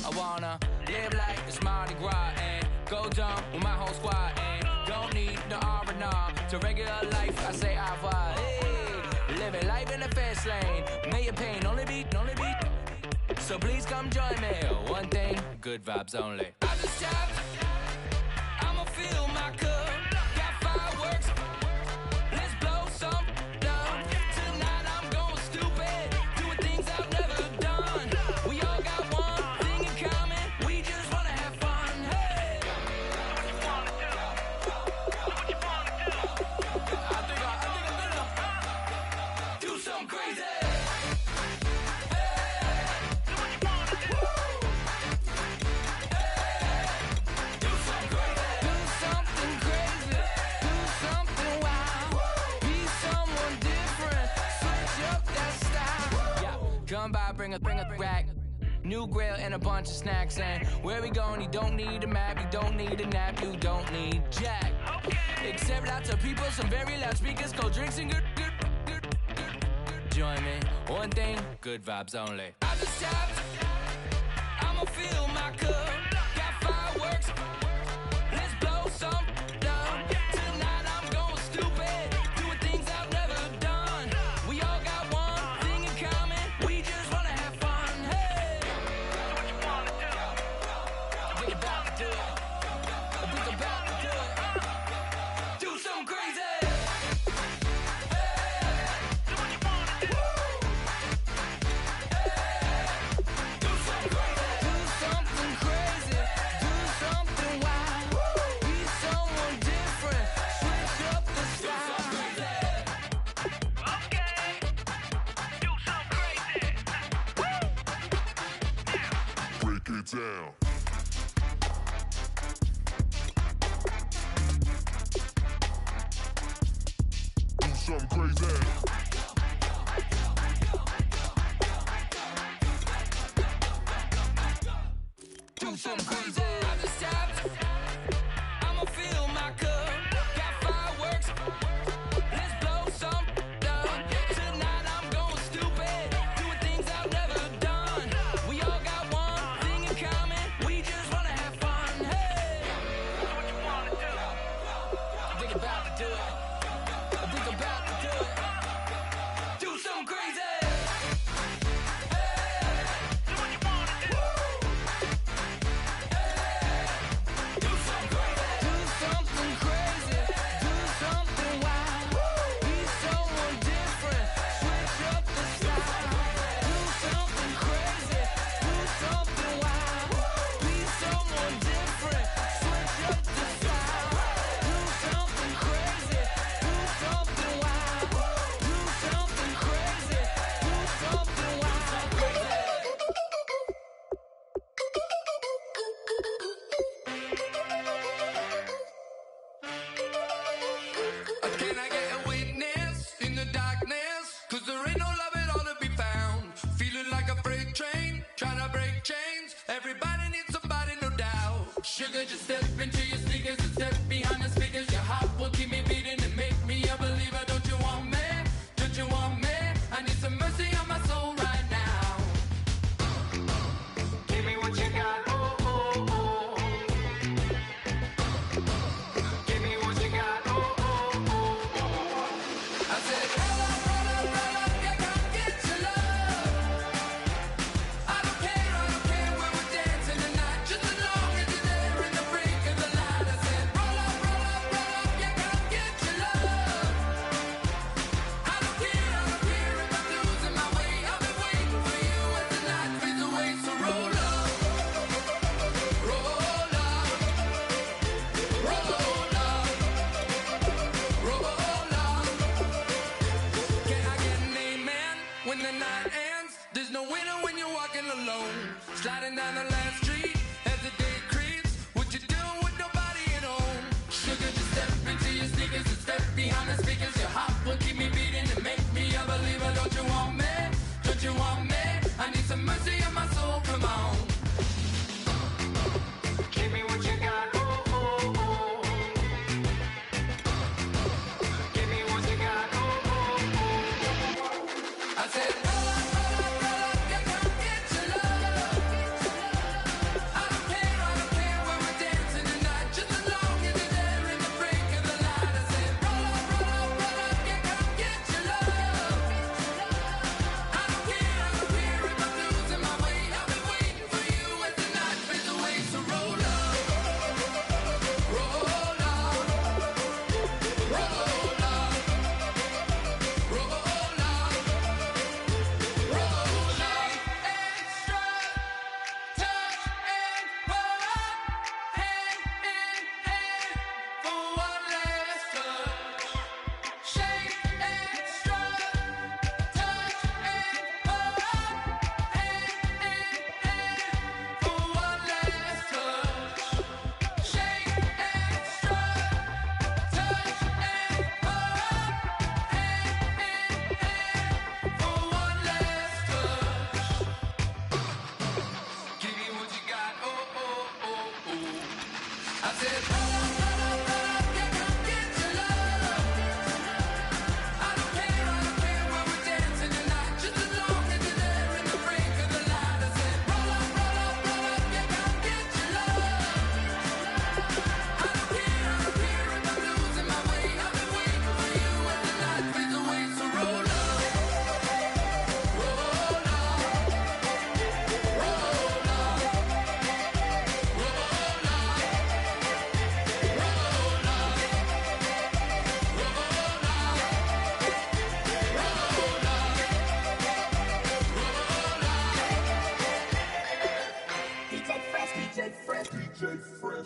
I wanna live like it's Mardi Gras and go dumb with my whole squad and don't need no R&R to regular life. I say au revoir. Hey, living life in the fast lane, million pain, only beat. So please come join me. One thing, good vibes only. I just tap, I'ma fill my cup. Got fireworks Come by, bring a rack. New grill and a bunch of snacks. And where we going, you don't need a map, you don't need a nap, you don't need jack. Except lots of people, some very loud speakers, cold drinks and good. Join me, one thing, good vibes only. I just tapped, I'ma fill my cup. Got fireworks, let's blow some down. Tonight I'm going stupid, doing things I've never done. We all got one thing in common, we just wanna have fun. Hey, what you wanna do? We about to do it. We about to do it. Do something crazy. Down. Do something crazy. Do something crazy. I just tapped, I'ma fill my cup. Got fireworks, let's blow some down. Tonight I'm going stupid, doing things I've never done. We all got one thing in common, we just wanna have fun. Hey, what you wanna do? Think about to do it. Think about to do it. Do something crazy. Can I get a witness in the darkness? 'Cause there ain't no love at all to be found. Feeling like a freight train, trying to break chains. Everybody needs somebody, no doubt. Sugar, just step into your sneakers and step behind the speakers. Your heart will keep me beating and make me a believer. Don't you want me? Don't you want me? I need some mercy on my soul right now. Give me what you got, oh, oh, oh. Give me what you got, oh, oh, oh, oh.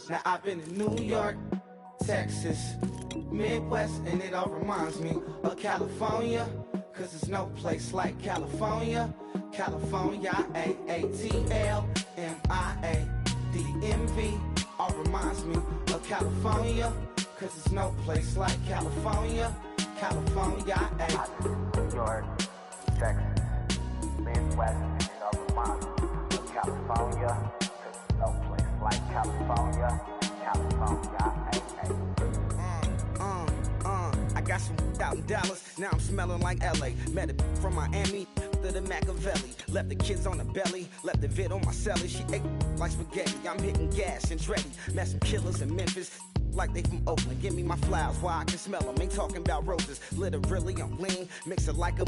Now I've been to New York, Texas, Midwest, and it all reminds me of California, cause there's no place like California. California, A-A-T-L-M-I-A-D-M-V, all reminds me of California, cause there's no place like California. California, New York, Texas, Midwest, and it all reminds me of California, cause there's no place like California. California, I got some out in Dallas, now I'm smelling like LA. Met it from Miami to the Machiavelli. Left the kids on the belly, left the vid on my celly. She ate like spaghetti, I'm hitting gas and Dreddy. Met some killers in Memphis, like they from Oakland. Give me my flowers while I can smell them. Ain't talking about roses, literally I'm lean. Mix it like a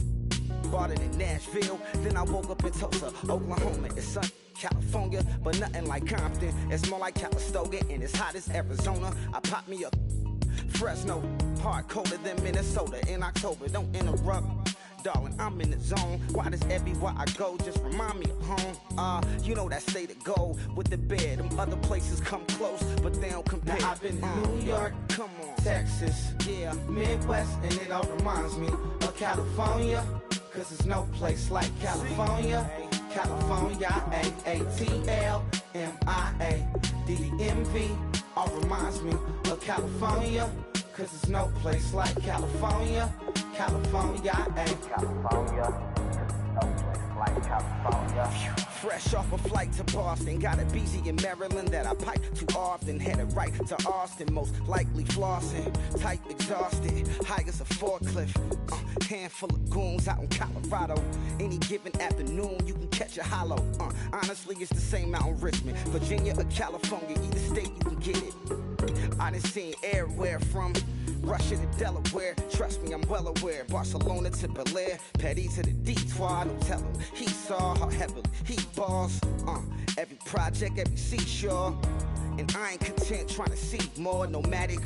bought it in Nashville. Then I woke up in Tulsa, Oklahoma. It's sun, California, but nothing like Compton. It's more like Calistoga, and it's hot as Arizona. I pop me up Fresno, hard colder than Minnesota in October. Don't interrupt, darling, I'm in the zone. Why does everywhere I go just remind me of home? You know that state of gold with the bed. Them other places come close, but they don't compare. Now I've been to New York, come on, Texas, yeah, Midwest, and it all reminds me of California, cause there's no place like California. California, A-A-T-L-M-I-A-D-M-V, all reminds me of California, cause there's no place like California. California, California, no place like California. Fresh off a flight to Boston, got a BZ in Maryland that I pipe too often. Headed right to Austin, most likely flossing. Tight, exhausted, high as a forklift. Handful of goons out in Colorado. Any given afternoon, you can catch a hollow. Honestly, it's the same out in Richmond, Virginia or California. Either state, you can get it. I done seen everywhere from Russia to Delaware, trust me, I'm well aware. Barcelona to Bel Air, Petty to the Detroit, don't tell him. He saw how heavily he balls. Every project, every seashore. And I ain't content trying to see more nomadic.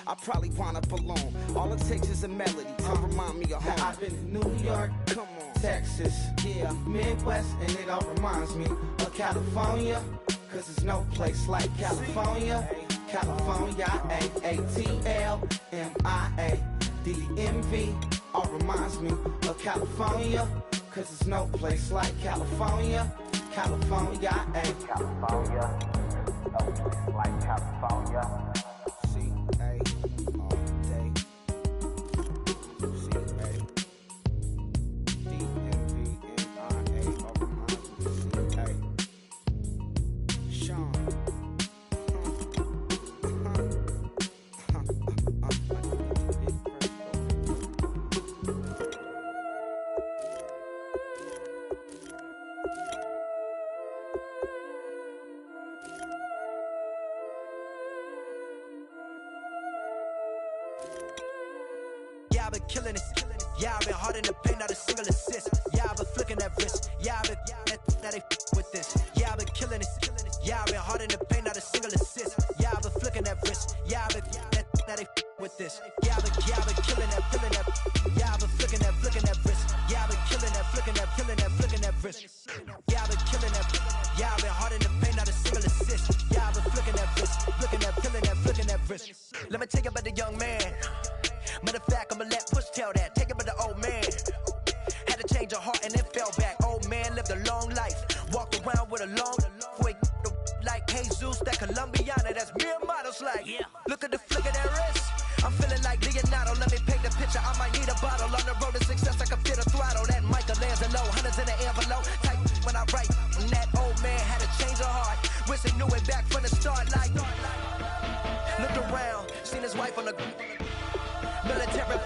I probably wind up alone. All it takes is a melody to remind me of home. Now I've been to New York, come on, Texas, yeah, Midwest, and it all reminds me of California, cause there's no place like California. California, A-A-T-L-M-I-A-D-M-V, all reminds me of California, cause there's no place like California. California, California, no place like California. C-A, all day. C-A, D-M-V-M-I-A, all reminds me of C-A. Sean. Yeah, I've been killing it. Yeah, I've been hard in the paint, not a single assist. Yeah, I've been flicking that wrist. Yeah, I've been that they with this. Yeah, I've been killing it. Yeah, I've been hard in the paint, not a single assist. Yeah, I've been flicking that wrist. Yeah, I've been that they with this. Yeah, I've been killing that. Yeah, I've been flicking that wrist. Yeah, I've been killing that, flicking that wrist. Yeah, I've been killing that. Yeah, I've been hard in the paint, not a single assist. Yeah, I've been flicking that wrist, flicking that wrist. Let me tell you about the young man. Matter of fact, I'ma let Push tell that. Take it about the old man. Had to change her heart and then fell back. Old man lived a long life. Walked around with a long quick like Jesus, that Colombiana. That's mere models like. Yeah. Look at the flick of that wrist. I'm feeling like Leonardo. Let me paint the picture. I might need a bottle. On the road to success, I can fit a throttle. That Michelangelo, hundreds in the envelope. Type when I write. And that old man had to change her heart. Wish he knew it back from the start. Like looked around, seen his wife on the military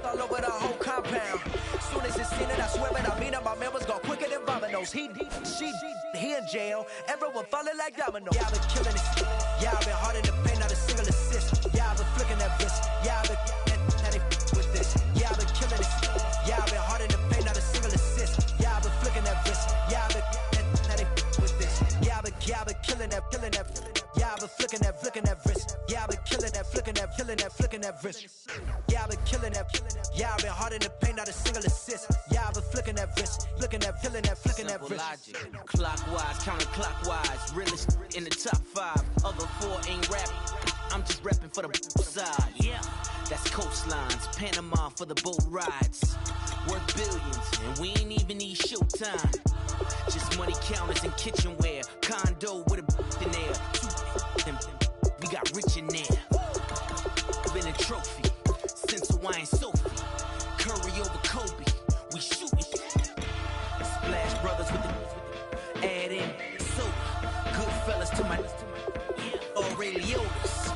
all over the whole compound. Soon as he seen it, I swear it, I mean it, my man was gone quicker than dominoes. He in jail, everyone falling like dominoes. Yeah, I've been killing it. Yeah, I've been hard in the paint, not a single assist. Yeah, I've been flicking that wrist. Yeah, I've been that they with this. Yeah, I've been killing it. Yeah, I've been hard in the paint, not a single assist. Yeah, I've been flicking that wrist. Yeah, I've been that they with this. Yeah, I've been killing that. Yeah, I've been flicking that wrist. Yeah, I've been killing that, flicking that wrist. Yeah, I've been killing that. Yeah, I've been hard in the paint, not a single assist. Yeah, I've been flicking that wrist, looking at, feeling that, flicking that wrist. Logic, clockwise, counterclockwise, realest in the top 5. Other 4 ain't rapping, I'm just repping for the side. Yeah, that's coastlines, Panama for the boat rides. Worth billions, and we ain't even need showtime. Just money counters and kitchenware, condo with a in there. We got rich in there. Been a trophy, since Hawaiian Sophie. Curry over Kobe, we shootin'. Splash Brothers with the add in soda. Good fellas to my Aureliotis.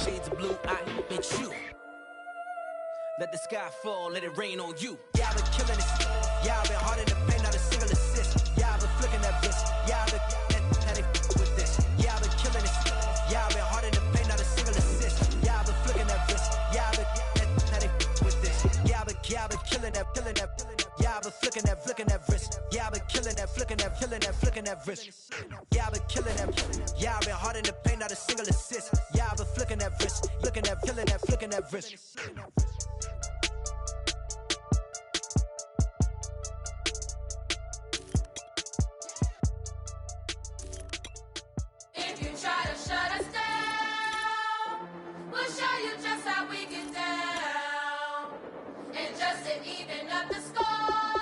Shades of blue, I bet you. Let the sky fall, let it rain on you. Yeah, I've been killing this. Yeah, I've been hard in the paint, not a single assist. Yeah, I've been flicking that wrist. Yeah, I've been with this. Yeah, I've been killing this. Yeah, I've been hard in the paint, not a single assist. Yeah, I've been flicking that wrist. Yeah, I've been with this. Yeah, I've been killing that, killing that. Yeah, I've been flicking that wrist. Yeah, I've been killing that, flicking that, flicking that wrist. Yeah, I've been killing that. Yeah, I've been hard in the paint, not a single assist. Yeah, I've been flicking that wrist, flicking that, killing that, flicking that wrist. If you try to shut us down, we'll show you just how we get down. And just to even up the score,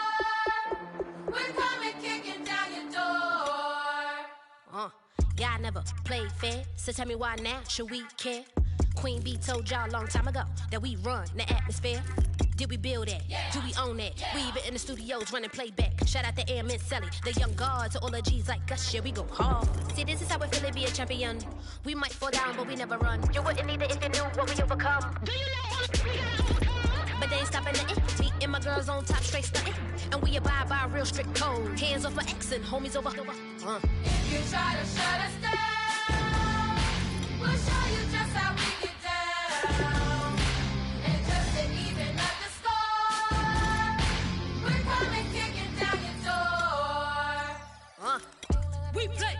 we're coming kicking down your door. God never played fair, so tell me why now should we care? Queen B told y'all a long time ago that we run the atmosphere. Did we build that? Yeah. Do we own that? Yeah. We even in the studios running playback. Shout out to Airman Sally, the young guards, to all the G's like us. Yeah, we go hard. See, this is how we feel to be a champion. We might fall down, but we never run. You wouldn't need it if you knew what we overcome. Do you know what we gotta overcome? But they ain't stopping nothing. Me and my girls on top straight stunting. And we abide by a real strict code. Hands off for X and homies over. If you try to shut us down, we'll show you just how we get down. And just to even up the score, we're coming kicking down your door. We play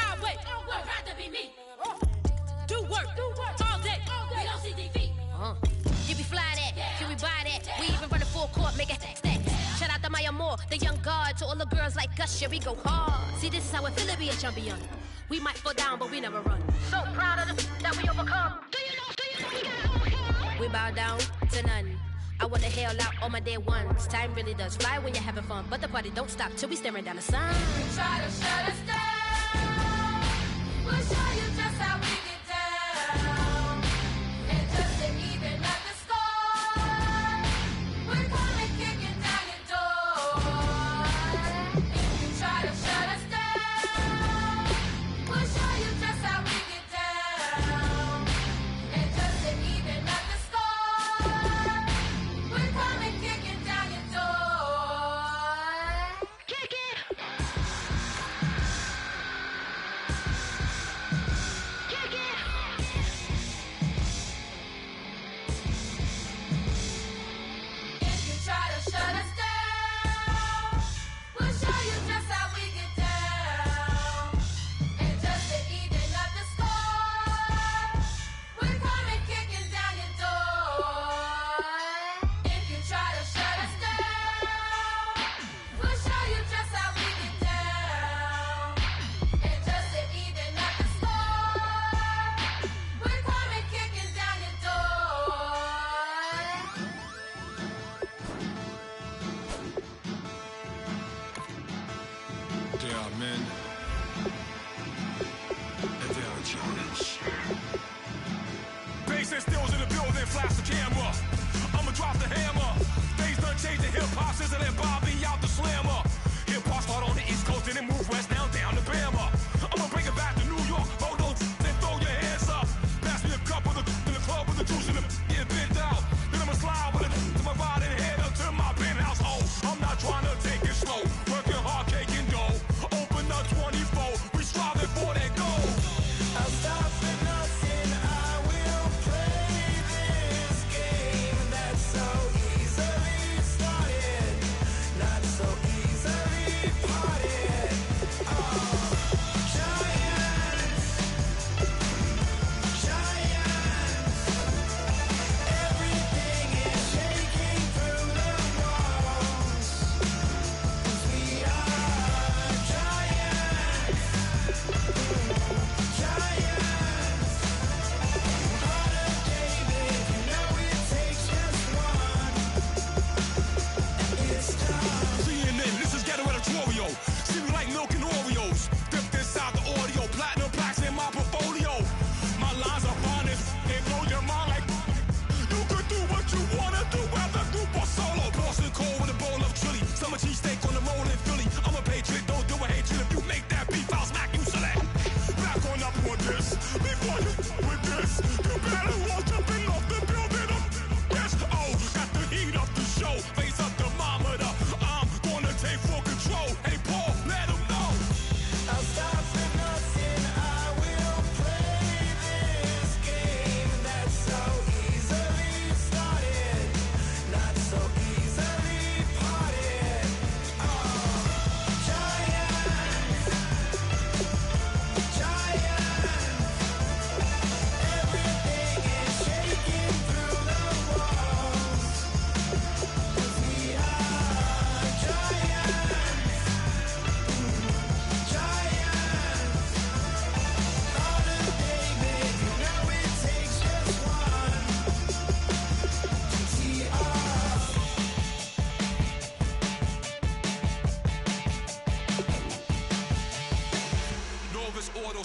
our way. I'd rather be me. Do work all day. We don't see defeat. Did we fly that? Can we buy that? We even run a full court, make it stack. Shout out to Maya Moore, the young guard, to all the girls like us. Yeah, we go hard. See, this is how it feel to be a champion. We might fall down, but we never run. So proud of the that we overcome. Do you know we gotta overcome? We bow down to none. I want to hail out all my day ones. Time really does fly when you're having fun, but the party don't stop till we staring down the sun. Try to shut us down, we'll show you just how we get down. And just to even up the score, we're coming kicking down your door. If you try to shut us down, we'll show you just how we get down. And just to even up the score, we're coming kicking down your door. Kick it! Kick it!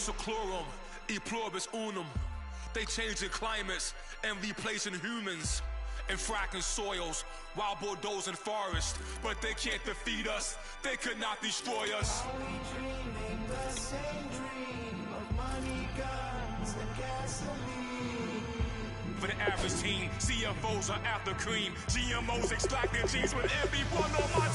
seclorum, e pluribus unum. They changing climates and replacing humans and fracking soils while bulldozing forests. But they can't defeat us, they could not destroy us. Are we dreaming the same dream of money, guns, and gasoline? For the average team, CFOs are after cream. GMOs extracting genes with everyone on my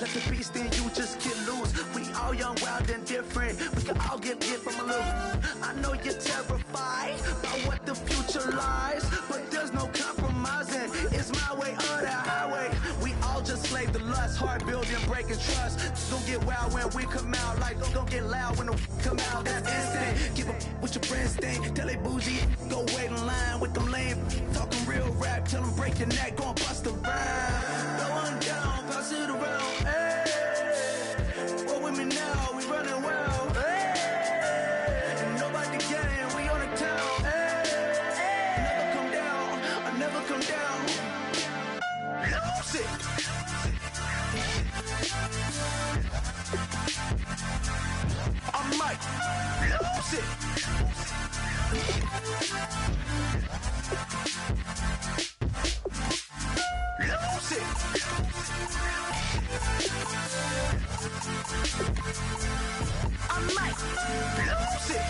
Let the beast in you just get loose. We all young, wild, and different. We can all get hit from a little. I know you're terrified by what the future lies, but there's no compromising. It's my way or the highway. We all just slave the lust, hard building, breaking trust. Don't get wild when we come out, like don't get loud when the come out. That's instant. Keep up with your friends thing. Tell they bougie, go wait in line with them lame. Talking real rap, tell them break your neck, go and bust a rhyme. Going down, pass it around. Now we running wild, and nobody can. We on the town. Never come down. I never come down. Lose it. I might lose it. Lose it. I might lose it.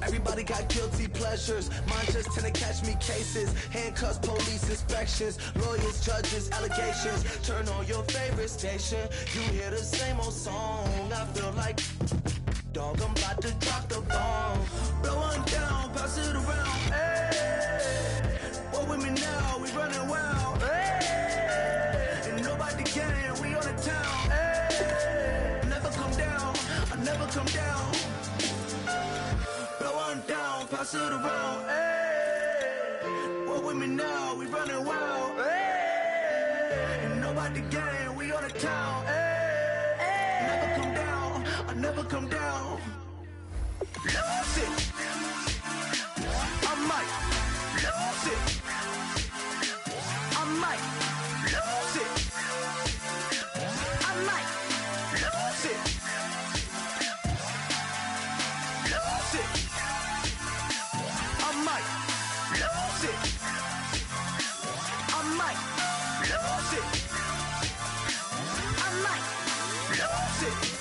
Everybody got guilty pleasures. Mine just tend to catch me cases. Handcuffs, police inspections, lawyers, judges, allegations. Turn on your favorite station. You hear the same old song. I feel like dog, I'm about to drop the bomb. Blow one down, pass it around. Hey, what with me now? We running wild. Hey, and nobody can. We on the town. Hey, never come down. I never come down. Blow one down, pass it around. Hey, what with me now? We running wild. Hey, and nobody can. We on the town. Hey, never come down. I never come down. Lose it. I might lose it. I might lose it. I might lose it. Lose it. I might lose it. I might lose it. I might lose it. I might lose it.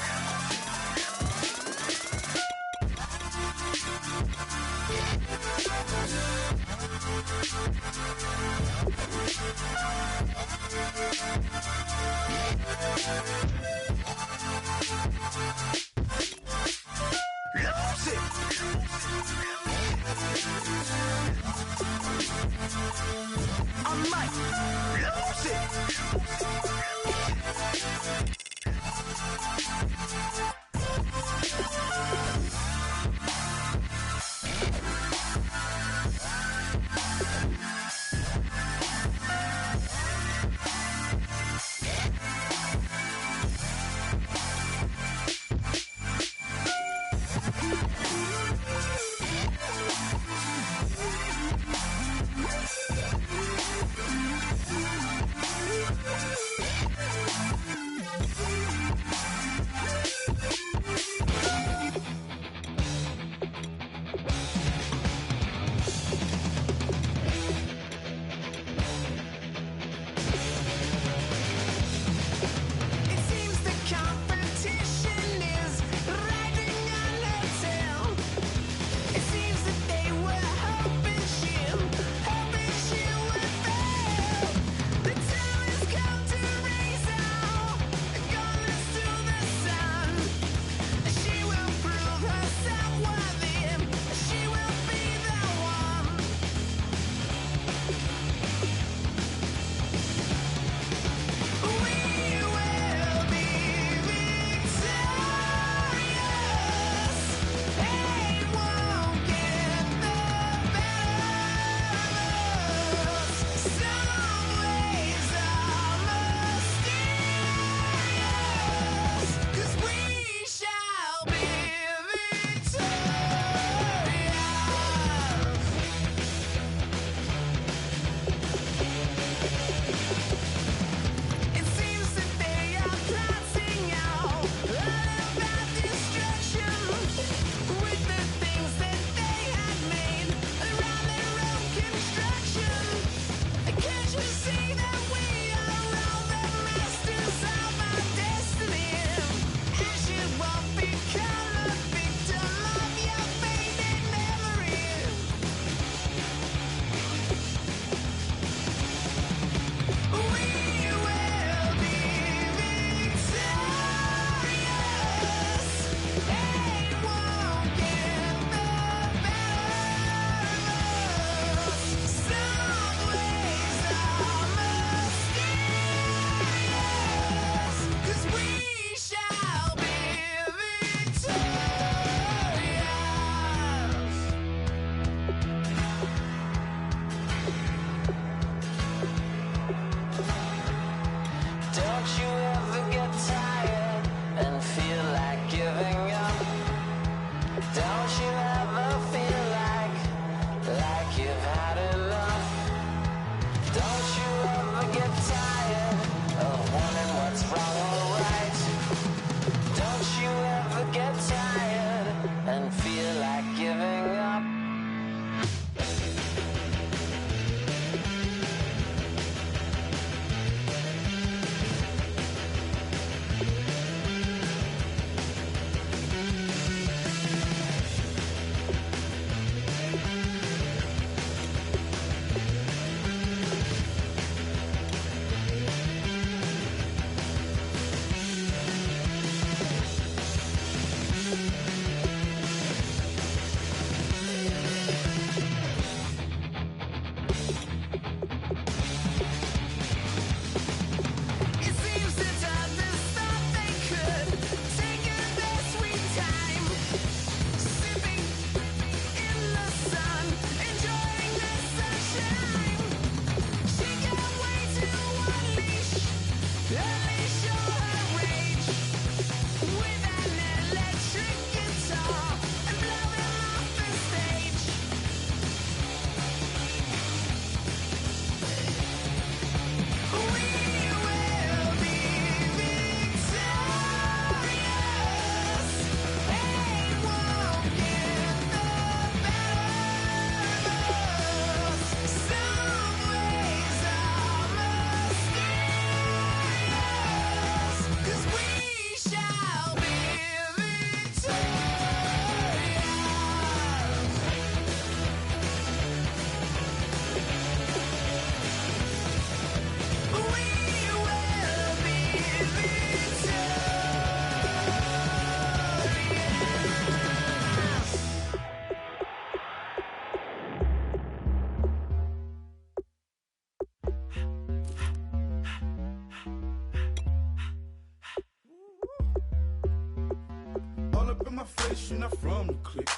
in my face, you're not from the clique.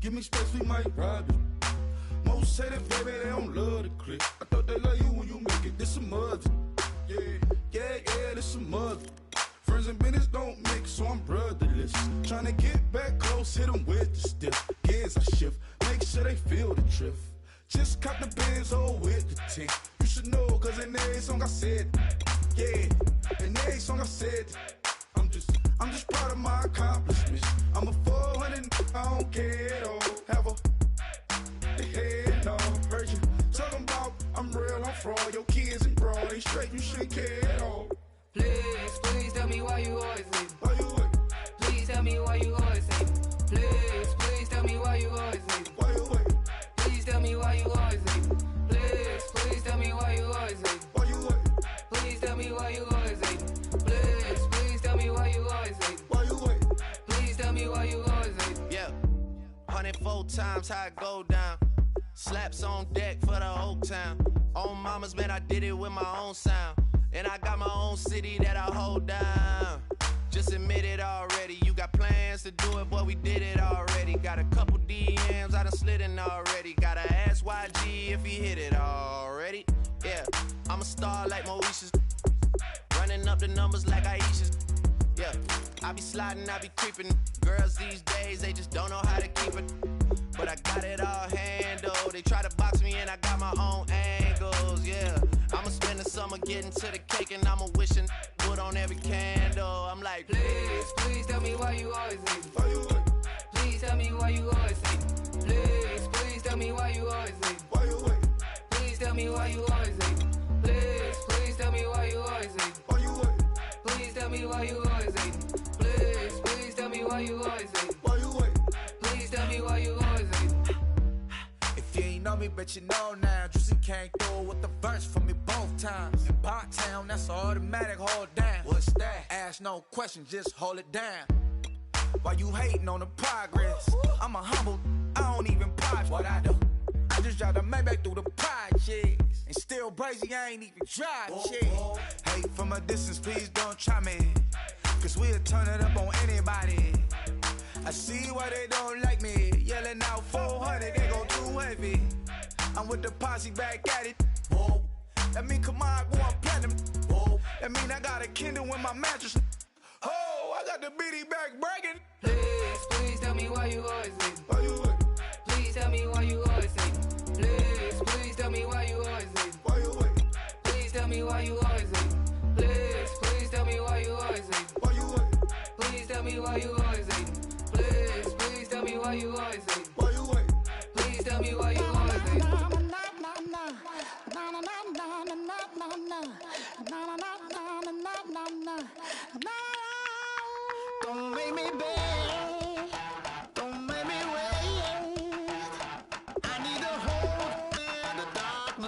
Give me space, we might rob it. Most say that, baby, they don't love the clique. I thought they love you when you make it. This some mother. Yeah, this some mother. Friends and business don't mix, so I'm brotherless. Tryna get back close, hit them with the stiff. Gears I shift, make sure they feel the drift. Just cop the Benz, hold with the tick. You should know, cause in every song I said, yeah, in every song I said, I'm just proud of my accomplishments. I'm a 400, I don't care at all. Have a head on. Heard you talking about I'm real, I'm fraud. Your kids and broad, they straight, you shouldn't care at all. Please tell me why you always leave. Why you wait? Please tell me why you always leave. Please tell me why you always leave. Why you wait? Please tell me why you always leave. Please tell me why you always leave. Why you wait? Please tell me why you always leave. Please tell me why you always leave. Why you wait? Please tell me why you always leave. Yeah, 104 times how it go down. Slaps on deck for the whole town. On mama's man, I did it with my own sound. And I got my own city that I hold down. Just admit it already. You got plans to do it, boy, we did it already. Got a couple DMs, I done slid in already. Gotta ask YG if he hit it already. Yeah, I'm a star like Moesha's. Running up the numbers like Aisha's. Yeah, I be sliding, I be creeping. Girls these days, they just don't know how to keep it. But I got it all handled. They try to box me and I got my own angles, yeah. I'ma spend the summer getting to the cake and I'ma wishing wood on every candle. I'm like, please tell me why you always leave. Why you wait? Please tell me why you always leave. Please tell me why you always leave. Why you wait? Please tell me why you always leave. Please tell me why you always leave. Why you wait? Please tell me why you always leave. Please tell me why you always leave. Why you wait? Please tell me why you always leave. If you ain't know me, bet you know now. Juicy came through with the verse for me both times. In Bot Town, that's automatic, hold down. What's that? Ask no question, just hold it down. Why you hating on the progress? I'm a humble, I don't even pop what I do. I just drive the Maybach through the projects. And still brazy, I ain't even drive shit. Hey, from a distance, please don't try me. Cause we'll turn it up on anybody. I see why they don't like me. Yelling out 400, they go too heavy. I'm with the posse back at it. Whoa. That mean come on, go on platinum. Whoa. That mean I got a Kindle in my mattress. Oh, I got the BD back breaking. Please tell me why you always leave. Why you wait? Please tell me why you always leave. Please tell me why you always leave. Why you wait? Please tell me why you always leave. Please tell me why you always leave. Why you wait? Please tell me why you always leave. Please tell me why you always leave. Why you wait? Please tell me why you always leave. Don't make me beg, don't make me wait. I need a hold in the darkness.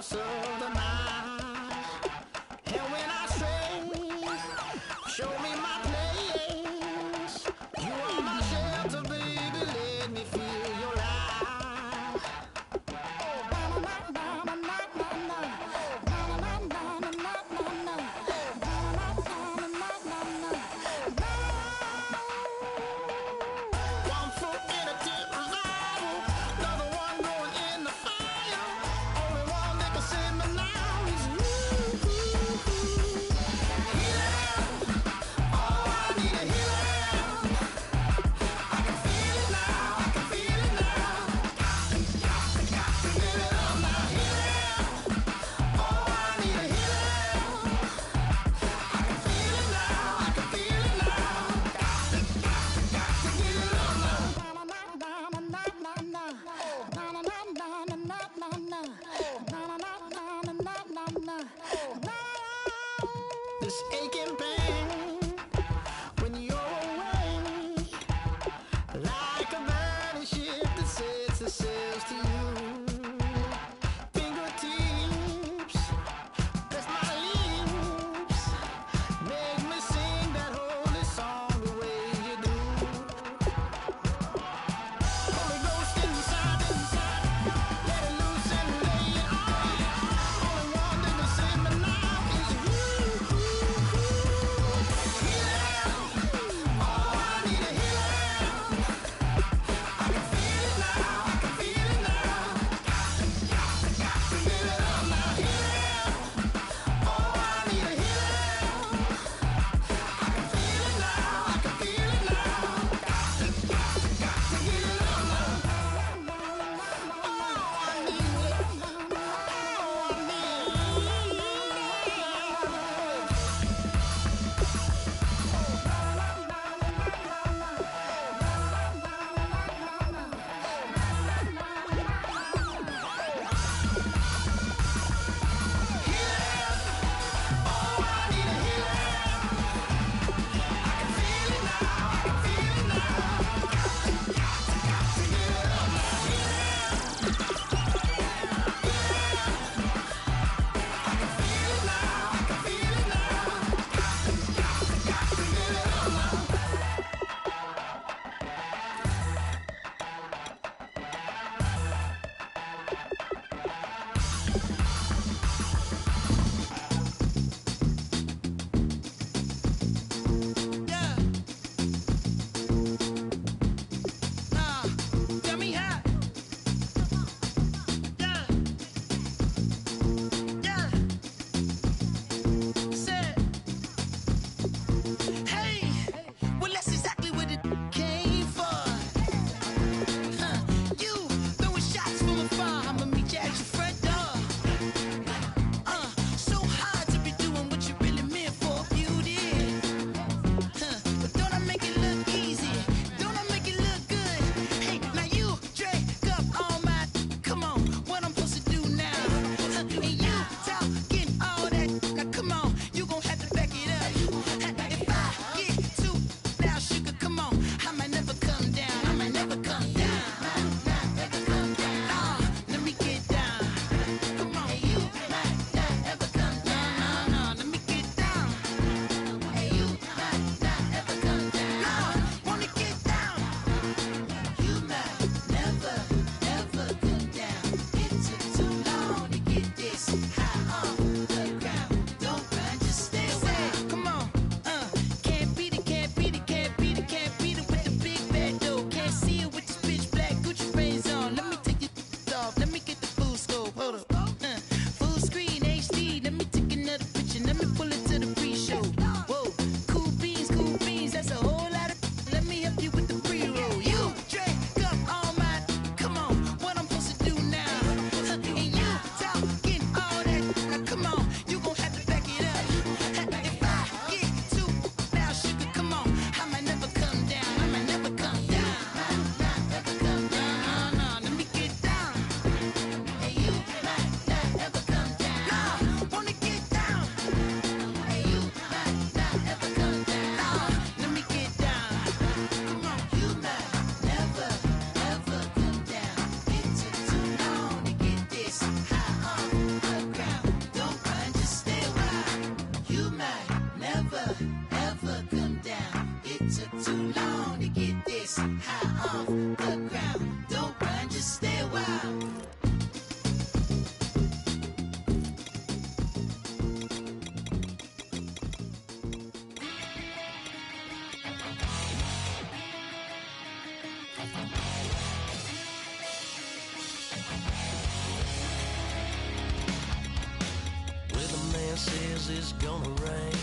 Well, the man says it's gonna rain,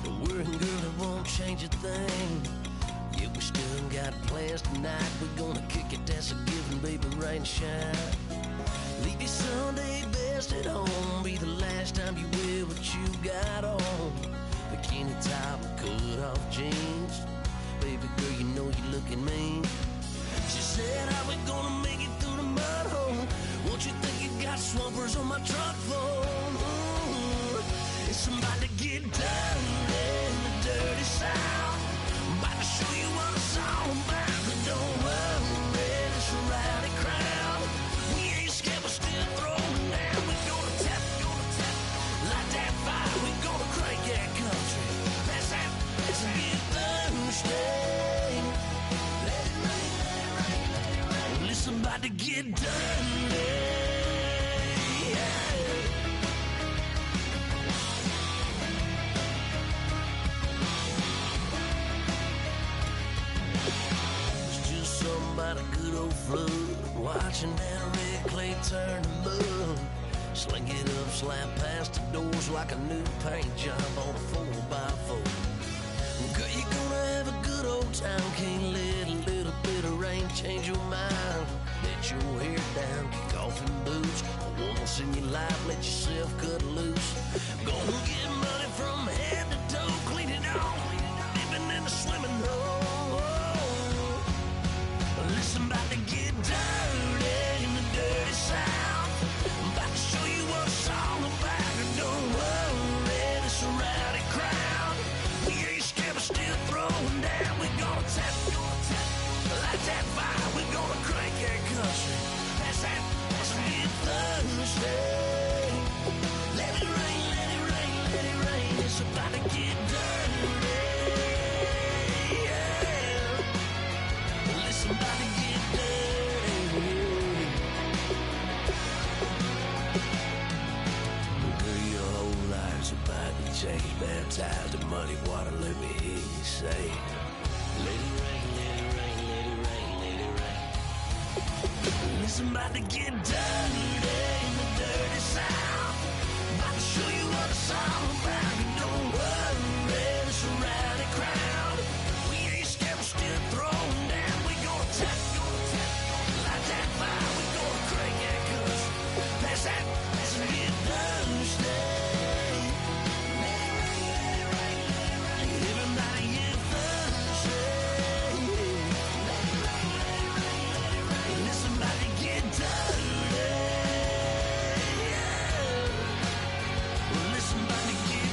but we're in girl, it won't change a thing. Yeah, we still got plans tonight. We're gonna kick it, that's a given, baby, rain shine. Leave your Sunday best at home, be the last time you wear what you got on. Bikini top and cut off jeans, baby girl, you know you're looking mean. She said, how we gonna make it through the mud hole? Won't you think you got swampers on my truck floor? It's about to get down in the dirty south. I'm about to show you what it's all about. But don't worry, it's a rowdy crowd. We ain't scared, but still throwing down. We're gonna tap, light that fire. We're gonna crank that country. Pass that, let's get Thursday. Let it rain, let it rain, let it rain. Well, it's about to get dirty. About a good old flood, watching that red clay turn to mud. Sling it up, slap past the doors like a new paint job on a 4x4. Girl, you're gonna have a good old time. Can't let a little bit of rain change your mind. Let your hair down, kick off your boots. Once in your life, let yourself cut loose. Gonna get money from head to toe, clean it all, living in a swimming hole. Listen, about to get dirty in the dirty south. I'm about to show you what it's all about. And don't worry, it's a rowdy crowd. We ain't scared, but still throwing down. We're gonna tap, light that fire. We're gonna crank that country. That's it, Thursday. Let it rain, let it rain, let it rain. It's about to get dirty. Yeah. Listen, about to get about to change, baptized in muddy water, let me hear you say, let it rain, let it rain, let it rain, let it rain. Listen, about to get dirty in the dirty south. About to show you what it's all about. And don't worry, it's a rowdy crowd. We ain't scared, we're still throwing down. We gonna tap, light that fire. We gonna crank that country. Pass that, let's get Thursday. Listen, about to get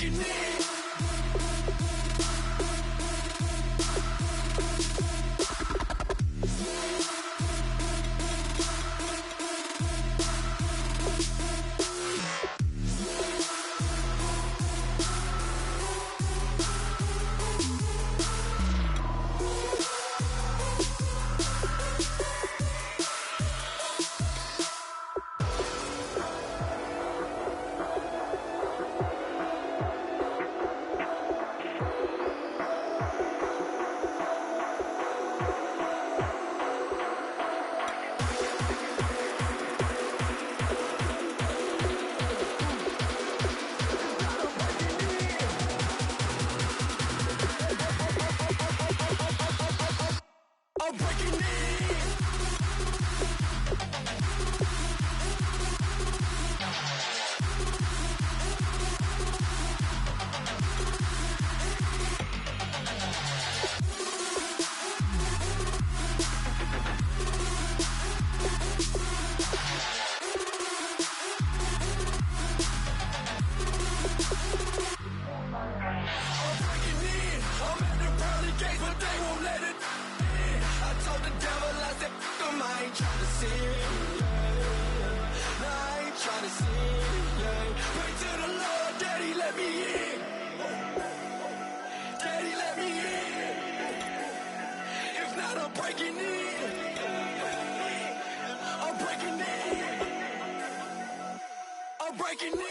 breaking in. I'm breaking in. I'm at the pearly gates, but they won't let it in. I told the devil I said, f*** him, I ain't tryna sin. Yeah. I ain't tryna sin. Yeah. Pray to the Lord, Daddy, let me in. Daddy, let me in. If not, I'm breaking in. I'm breaking in. I'm breaking in.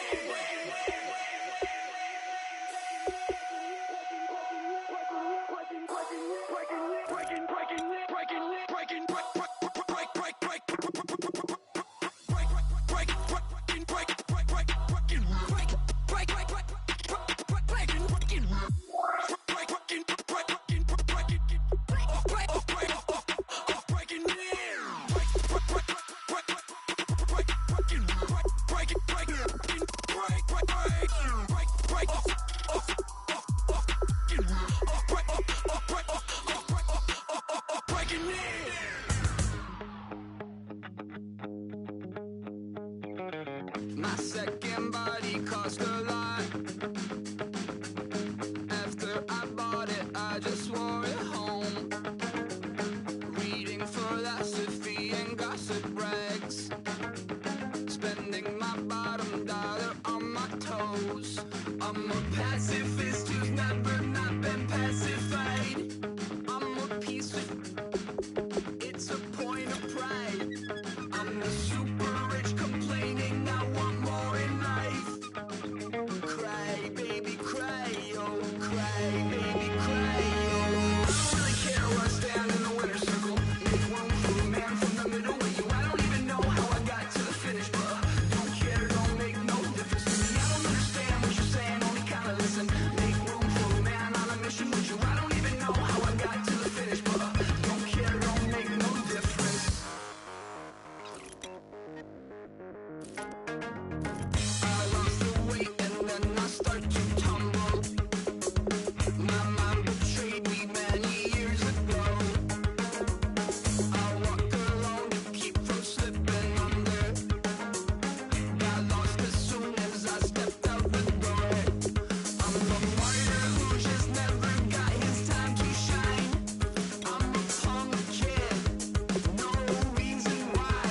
My second body cost a lot. After I bought it, I just wore it home. Reading philosophy and gossip rags. Spending my bottom dollar on my toes. I'm a pacifist who's never not been pacified. I'm a piece of... It's a point of pride. I'm the super rich complaining I want more in life. Cry, baby, cry, oh, cry, baby, cry, oh. I don't really care where I stand in the winner's circle. Make room for a man from the middle with you. I don't even know how I got to the finish, but don't care, don't make no difference to me. I don't understand what you're saying, only kinda listen. Make room for a man on a mission with you. I don't even know how I got to the finish, but don't care, don't make no difference. I lost the weight and then I start to tumble. My mind betrayed me many years ago. I walk alone to keep from slipping under. Got lost as soon as I stepped out the door. I'm a martyr who just never got his time to shine. I'm a punk kid, no reason why.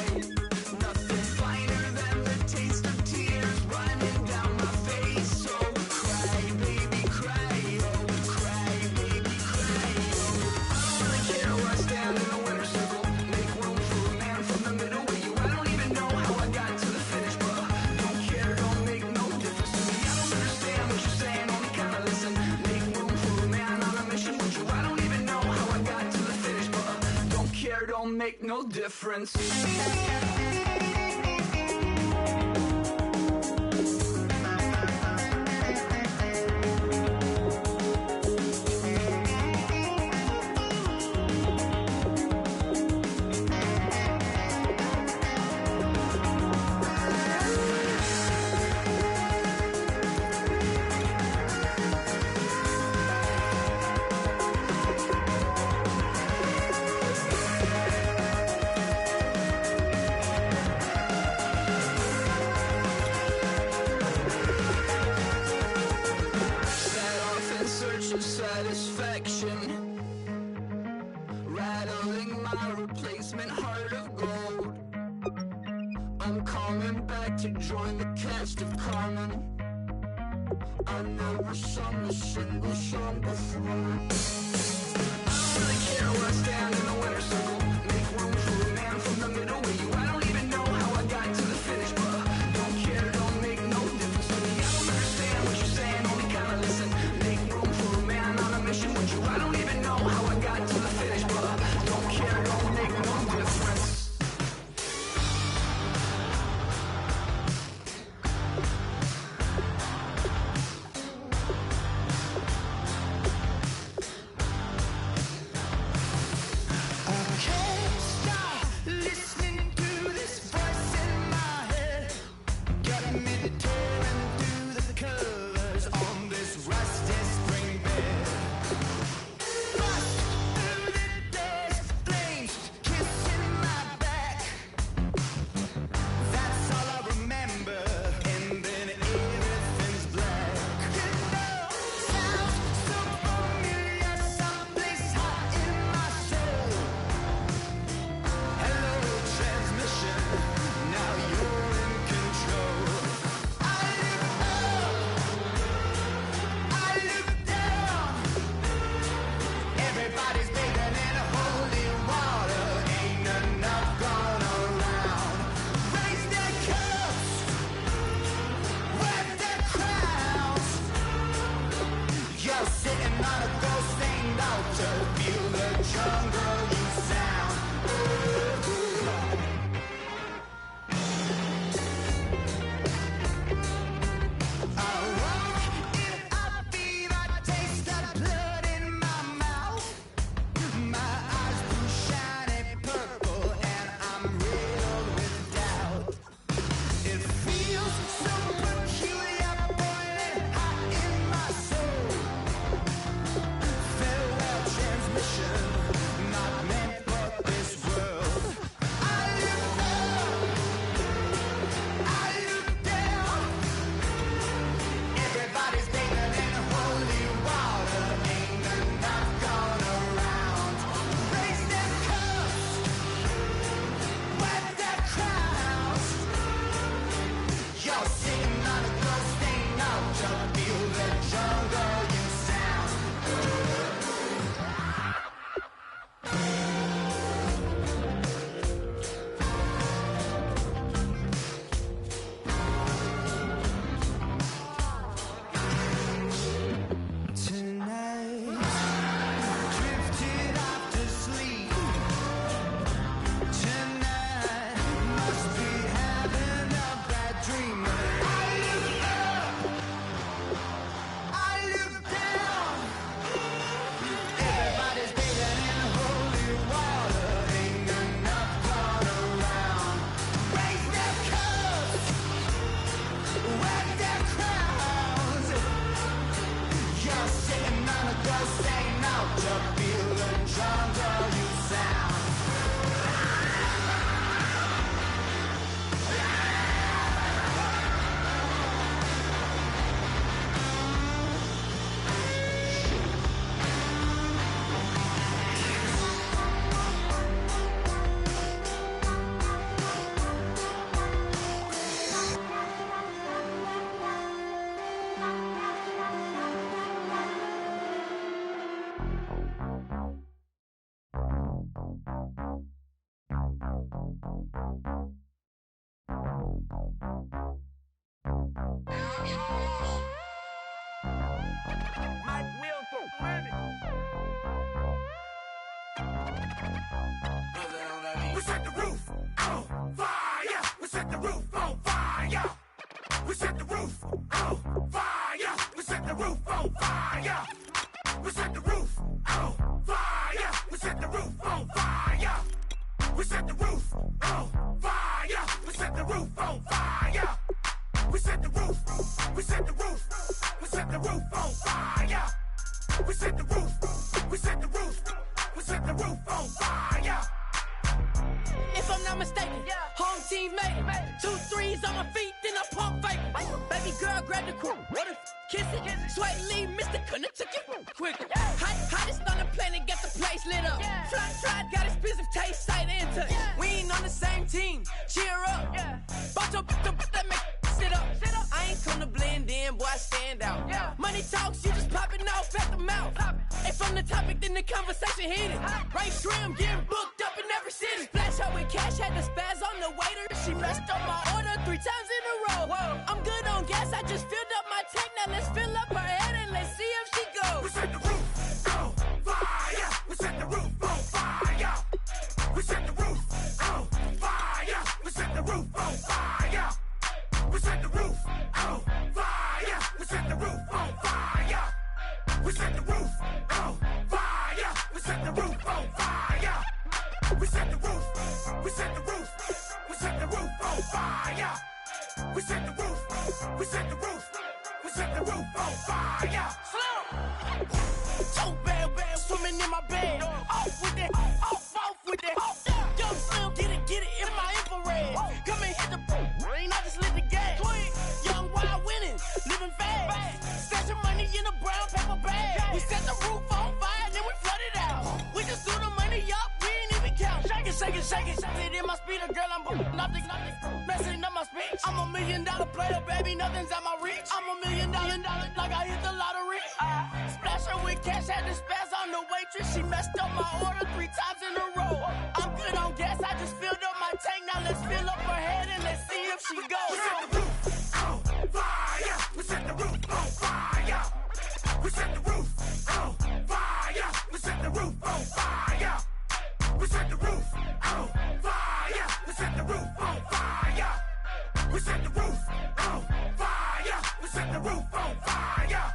Nothing finer than the taste of tears running down my face. So cry, baby, cry, oh, cry, baby, cry, oh. I don't really care where I stand in the winner's circle. Make room for a man from the middle with you. I don't even know how I got to the finish, but don't care, don't make no difference to me. I don't understand what you're saying, only kinda listen. Make room for a man on a mission with you. I don't even know how I got to the finish, but don't care, don't make no difference. I'm coming back to join the cast of Carmen. I never sung a single song before. I don't really care where I stand in the winner's circle. Make room for a man from the middle with you. I don't even know how I got to the finish, but don't care, don't make no difference to me. I don't understand what you're saying, only kinda listen. Make room for a man on a mission with you. I don't even know how I got to the finish, but don't care, don't make no difference. We set the roof on fire. We set the roof on fire. We set the roof on fire. We set the roof on fire. We set the roof on fire. We set the roof on fire. We set the roof on fire. We set the roof on fire. We set the roof. We set the roof. We set the roof on fire. We set the roof. We set the roof. We set the roof on fire. If I'm not mistaken, home team made it. 2 3s on my feet, then I pump fake. Baby girl, grab the crew. Kiss it, sweat leave, Mr. Couldn't took it quicker. Hottest on the planet, get the place lit up. Fly, got expensive taste, sight into. We ain't on the same team, cheer up. that make sit up. I ain't come to blend in, boy, I stand out. Yeah. Money talks, you just popping off at the mouth. And from the topic, then the conversation heated. Right shrimp, getting booked up in every city. Splash out with cash, had the spaz on the waiter. She messed up my order 3 times in a row. Whoa. I'm good on gas, I just filled up my tank. Now let's fill up her head and let's see if she goes. We set the roof on fire. We set the roof on fire. We set the roof on fire. We set the roof on fire. We set the roof on fire. We set the roof on fire. We set the roof on fire. We set the roof on fire. We set the roof. We set the roof. We set the roof on fire. We set the roof. We set the roof. We set the roof on fire. So bad, swimming in my bed. Off with it, off with it. Young Slim, get it in my infrared. Come and hit the rain, I just lit the gas. Young wild winning, living fast. Stashing money in a brown paper bag. We set the roof on fire, then we flood it out. We just threw the money up, we ain't even count. Shake it, shake it, shake it. Shake it in my speeder, girl, I'm nothing, messing up my speech. I'm $1 million player, baby, nothing's at my reach. I'm $1 million, like I hit the lottery. Splash her with cash, had the spaz on the waitress. She messed up my order 3 times in a row. I'm good on gas, I just filled up my tank. Now let's fill up her head and let's see if she goes. We set the roof on fire. We set the roof on fire. We set the roof on fire. We set the roof on fire. We set the roof on fire. We set the roof on fire. We set the roof on fire. We set the roof on fire.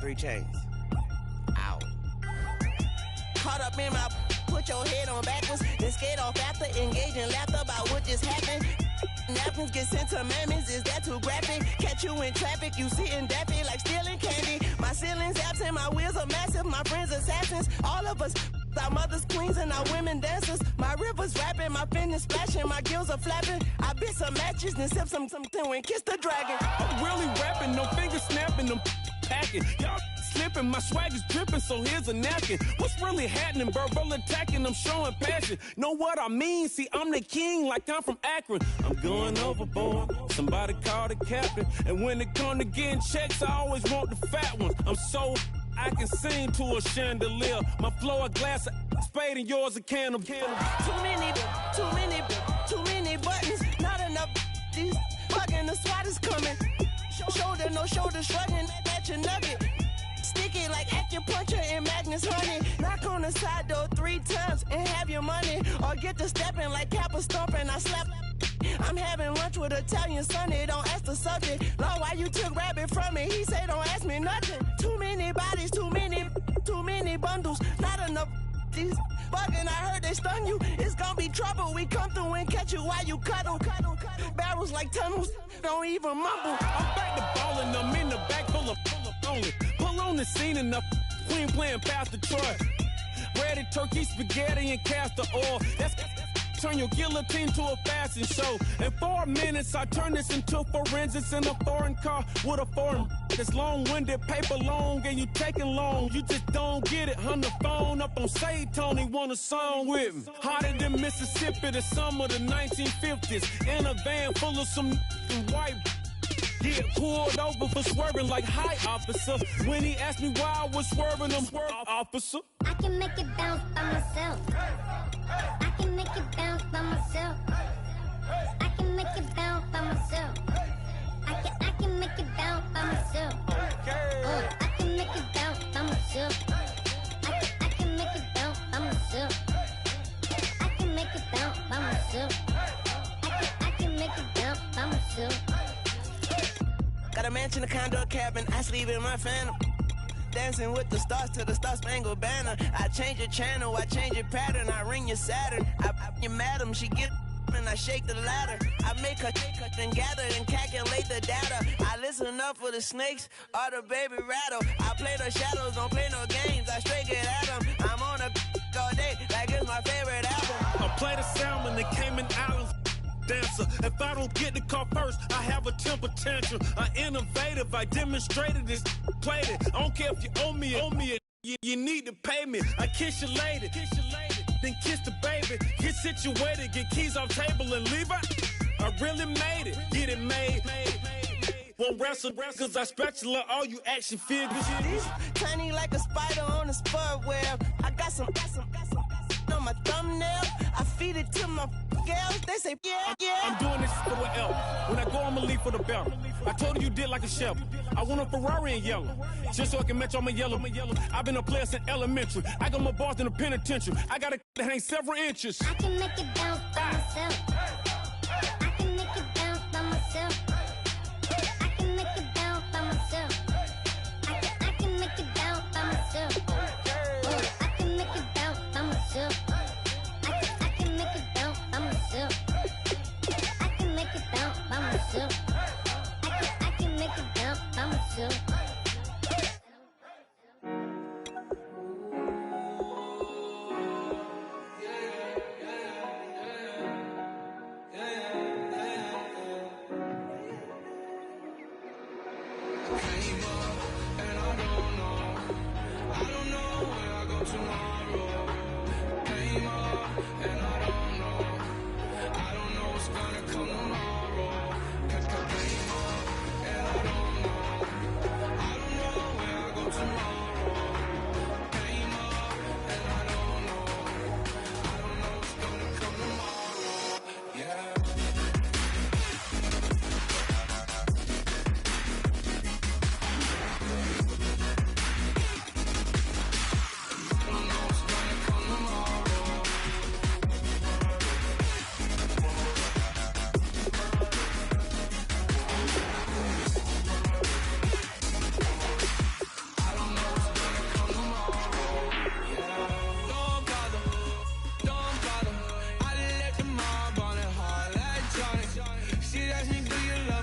3 chains. Ow. Caught up in my, put your head on backwards, then skate off after, engage in laughter about what just happened. Napkins get sent to mammies, is that too graphic? Catch you in traffic, you sitting daffy like stealing candy. My ceiling's absent, my wheels are massive, my friends assassins. All of us, our mothers queens and our women dancers. My rivers rapping, my fingers splashing, my gills are flapping. I bit some matches, then sip something and kiss the dragon. I'm really rapping, no fingers snapping, them packing. Y'all slipping, my swag is dripping, so here's a napkin. What's really happening? Verbal attacking, I'm showing passion. Know what I mean? See, I'm the king, like I'm from Akron. I'm going overboard. Somebody call the captain. And when it come to getting checks, I always want the fat ones. I'm so I can sing to a chandelier. My flow a glass of spade and yours a can of. Too many buttons, not enough. These fucking the SWAT is coming. Shoulder, no shoulder shrugging at your nugget. Sticky like acupuncture and Magnus honey. Knock on the side door 3 times and have your money. Or get to stepping like Kappa stomping. I slap. I'm having lunch with Italian Sonny. Don't ask the subject. Lord, why you took rabbit from me? He say don't ask me nothing. Too many bodies, too many bundles. Not enough. These bugging, I heard they stun you. It's gonna be trouble. We come through and catch you while you cuddle. Barrels like tunnels. Don't even mumble. I'm back to ballin'. I'm in the back full of only. Pull on the scene and the queen playing Pastor Troy. Ready turkey, spaghetti, and castor oil. That's turn your guillotine to a fashion show. In 4 minutes, I turn this into forensics in a foreign car with a foreign. It's long-winded, paper long, and you taking long. You just don't get it. On the phone up on Say Tony, want a song with me. Hotter than Mississippi, the summer of the 1950s. In a van full of some white. Get pulled over for swerving like hi, officer. When he asked me why I was swerving, I'm officer. I can make it bounce by myself. I can make it bounce by myself. I can make it bounce by myself. I can make it bounce by myself. I can make it bounce by myself. I can make it bounce by myself. I can make it bounce by myself. I can make it bounce by myself. Got a mansion, a condo, a cabin. I sleep in my phantom. Dancing with the stars to the Star-Spangled Banner. I change your channel, I change your pattern. I ring your Saturn. I you madam, she get and I shake the ladder. I make her and gather and calculate the data. I listen up for the snakes or the baby rattle. I play the shadows, don't play no games. I straight get at them. I'm on a all day like it's my favorite album. I play the salmon, the Cayman Islands. Dancer. If I don't get the car first, I have a temper tantrum. I innovative, I demonstrated this, played it. I don't care if you owe me it. You need to pay me. I kiss your lady, then kiss the baby. Get situated, get keys off table and leave her. I really made it, get it made. Won't wrestle, cause I spatula all you action figures. Tiny like a spider on a spud web. I got some on my thumbnail. I feed it to my girls. They say, yeah. I'm doing this for the L. When I go, I'ma leave for the belt. I told her you did like a chef. I want a Ferrari in yellow, just so I can match all my yellow. I've been a player since elementary. I got my bars in the penitentiary. I got to hang several inches. I can make it bounce by myself. I can make it bounce by myself. I can make it bounce by myself. I can make it bounce by myself. I can make it bounce by myself. I can make it bounce by myself. I can make it bounce by myself. I can make it bounce by myself.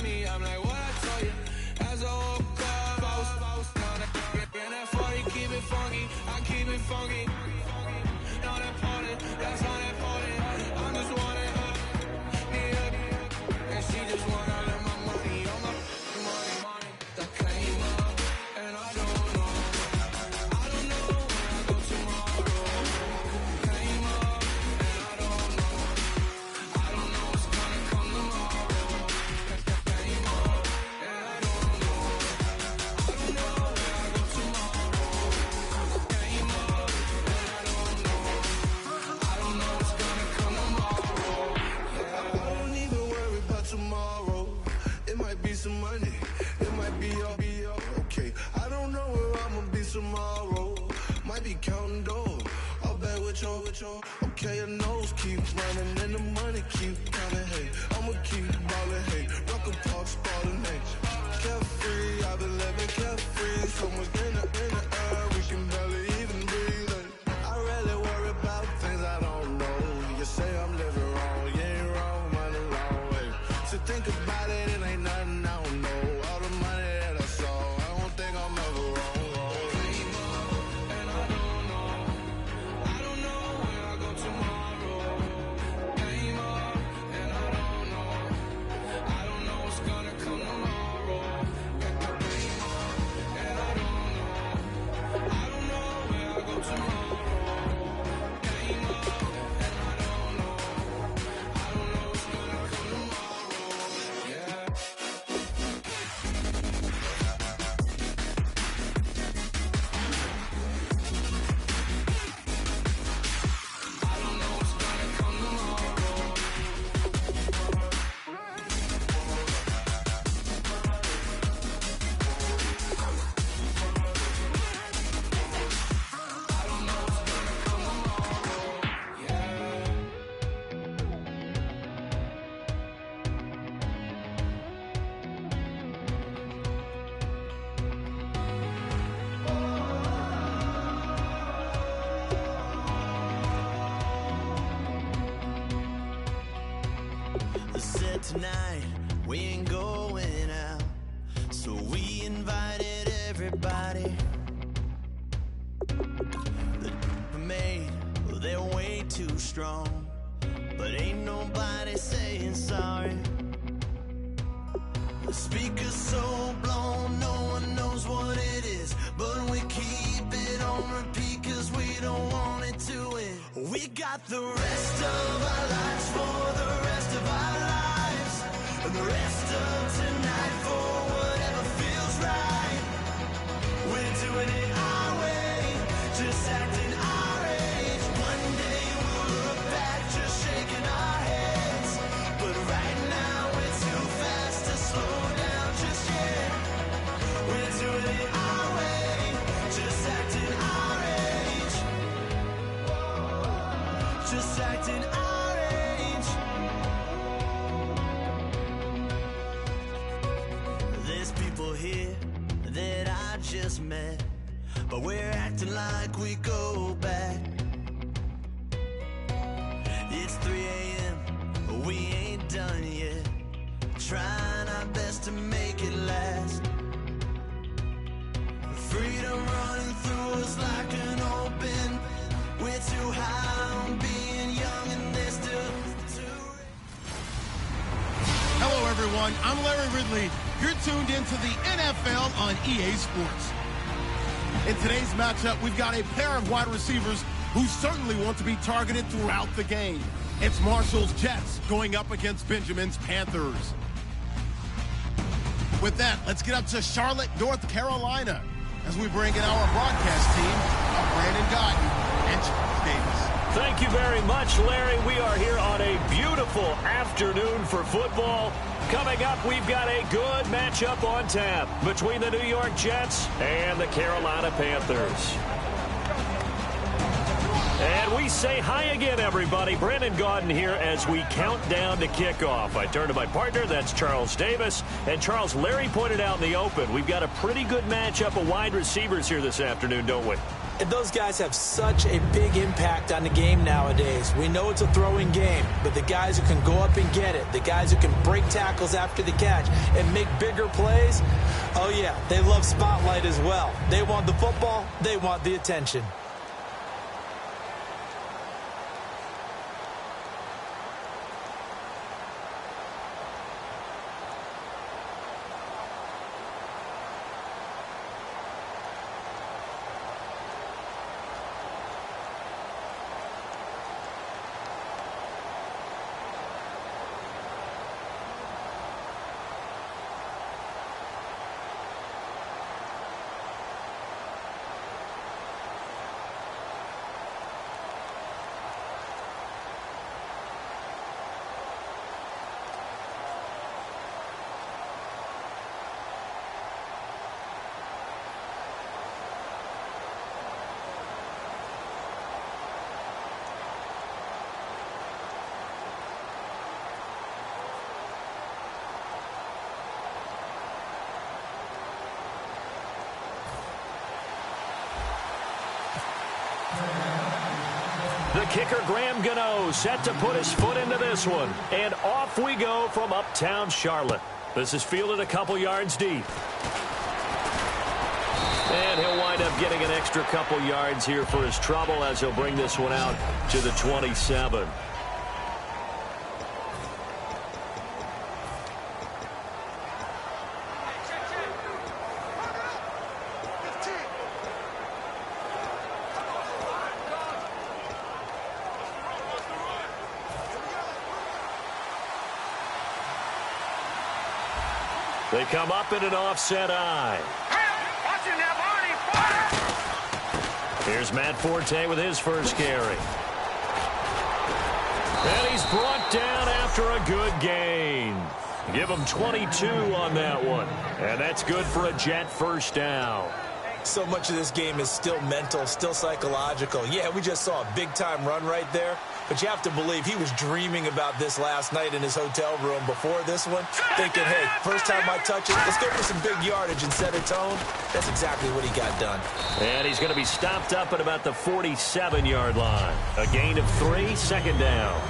me, I'm like, what I told you. As I woke up, I was on that 40, keep it funky, I keep it funky. Not important, that's not important. I'm just wanting her, and she just want all of my money, all my money. That came up, and I don't know where I go tomorrow. Came up, and I don't know what's gonna come tomorrow. Came up, and I don't know where I go tomorrow. Came up, and I don't know what's gonna come tomorrow. Yeah, I don't even worry about tomorrow. It might be some money, it might be all okay. I don't know where I'ma be tomorrow. Might be counting doors. I'll bet with your. Okay, your nose keep running and the money keep counting. Hey, I'ma keep ballin'. Hey, Rucker Park, Spalding. Hey, carefree, I've been living carefree. So much in the air, we can barely even breathe. Hey, I really worry about things I don't know. You say I'm living wrong, you ain't wrong, man, along way. So think about it, it ain't nothing I don't know. All the money that I saw, I don't think I'm ever wrong. Came up, and I don't know where I go tomorrow. Came up, and I don't know what's gonna come tomorrow. Came up, and I don't know where I go tomorrow. Came up, and I don't know what's gonna come tomorrow. Yeah. Said tonight we ain't going out, so we invited everybody. The made, well, they're way too strong, but ain't nobody saying sorry. The speaker's so blown, no one knows what it is, but we keep it on repeat cause we don't want it to end. We got the rest of our lives for the rest of our lives, and the rest of tonight for whatever feels right. We're doing it our way, just acting our age. One day we'll look back just shaking our heads, but right now we're too fast to slow down just yet. We're doing it our way, just acting our age. Just acting our age. There's people here that I just met, but we're acting like we go back. It's 3 a.m., but we ain't done yet, trying our best to make it last. Freedom running through us like an open. We're too high on being young and they're still too. Hello, everyone. I'm Larry Ridley. You're tuned into the NFL on EA Sports. In today's matchup, we've got a pair of wide receivers who certainly want to be targeted throughout the game. It's Marshall's Jets going up against Benjamin's Panthers. With that, let's get up to Charlotte, North Carolina, as we bring in our broadcast team of Brandon Guyton and Charles Davis. Thank you very much, Larry. We are here on a beautiful afternoon for football. Coming up, we've got a good matchup on tap between the New York Jets and the Carolina Panthers. And we say hi again, everybody. Brandon Guyton here as we count down to kickoff. I turn to my partner, that's Charles Davis. And Charles, Larry pointed out in the open, we've got a pretty good matchup of wide receivers here this afternoon, don't we? And those guys have such a big impact on the game nowadays. We know it's a throwing game, but the guys who can go up and get it, the guys who can break tackles after the catch and make bigger plays, oh yeah, they love spotlight as well. They want the football, they want the attention. The kicker, Graham Gano, set to put his foot into this one. And off we go from uptown Charlotte. This is fielded a couple yards deep. And he'll wind up getting an extra couple yards here for his trouble as he'll bring this one out to the 27. They come up in an offset eye. Here's Matt Forte with his first carry. And he's brought down after a good gain. Give him 22 on that one. And that's good for a Jet first down. So much of this game is still mental, still psychological. Yeah, we just saw a big-time run right there, but you have to believe he was dreaming about this last night in his hotel room before this one, thinking, hey, first time I touch it, let's go for some big yardage and set a tone. That's exactly what he got done. And he's going to be stopped up at about the 47-yard line. A gain of 3, second down.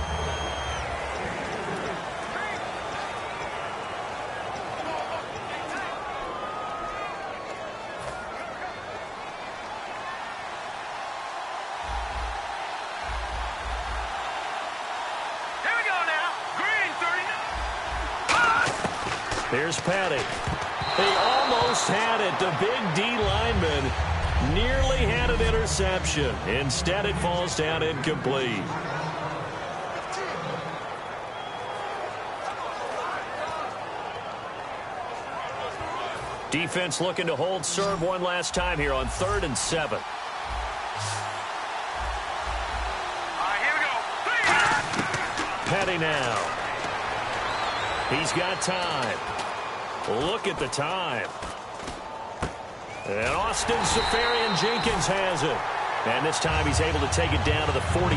Here's Patty. He almost had it. The big D lineman nearly had an interception. Instead, it falls down incomplete. Defense looking to hold serve one last time here on 3rd and 7. Here we go. Petty now. He's got time. Look at the time. And Austin Safarian-Jenkins has it. And this time he's able to take it down to the 42.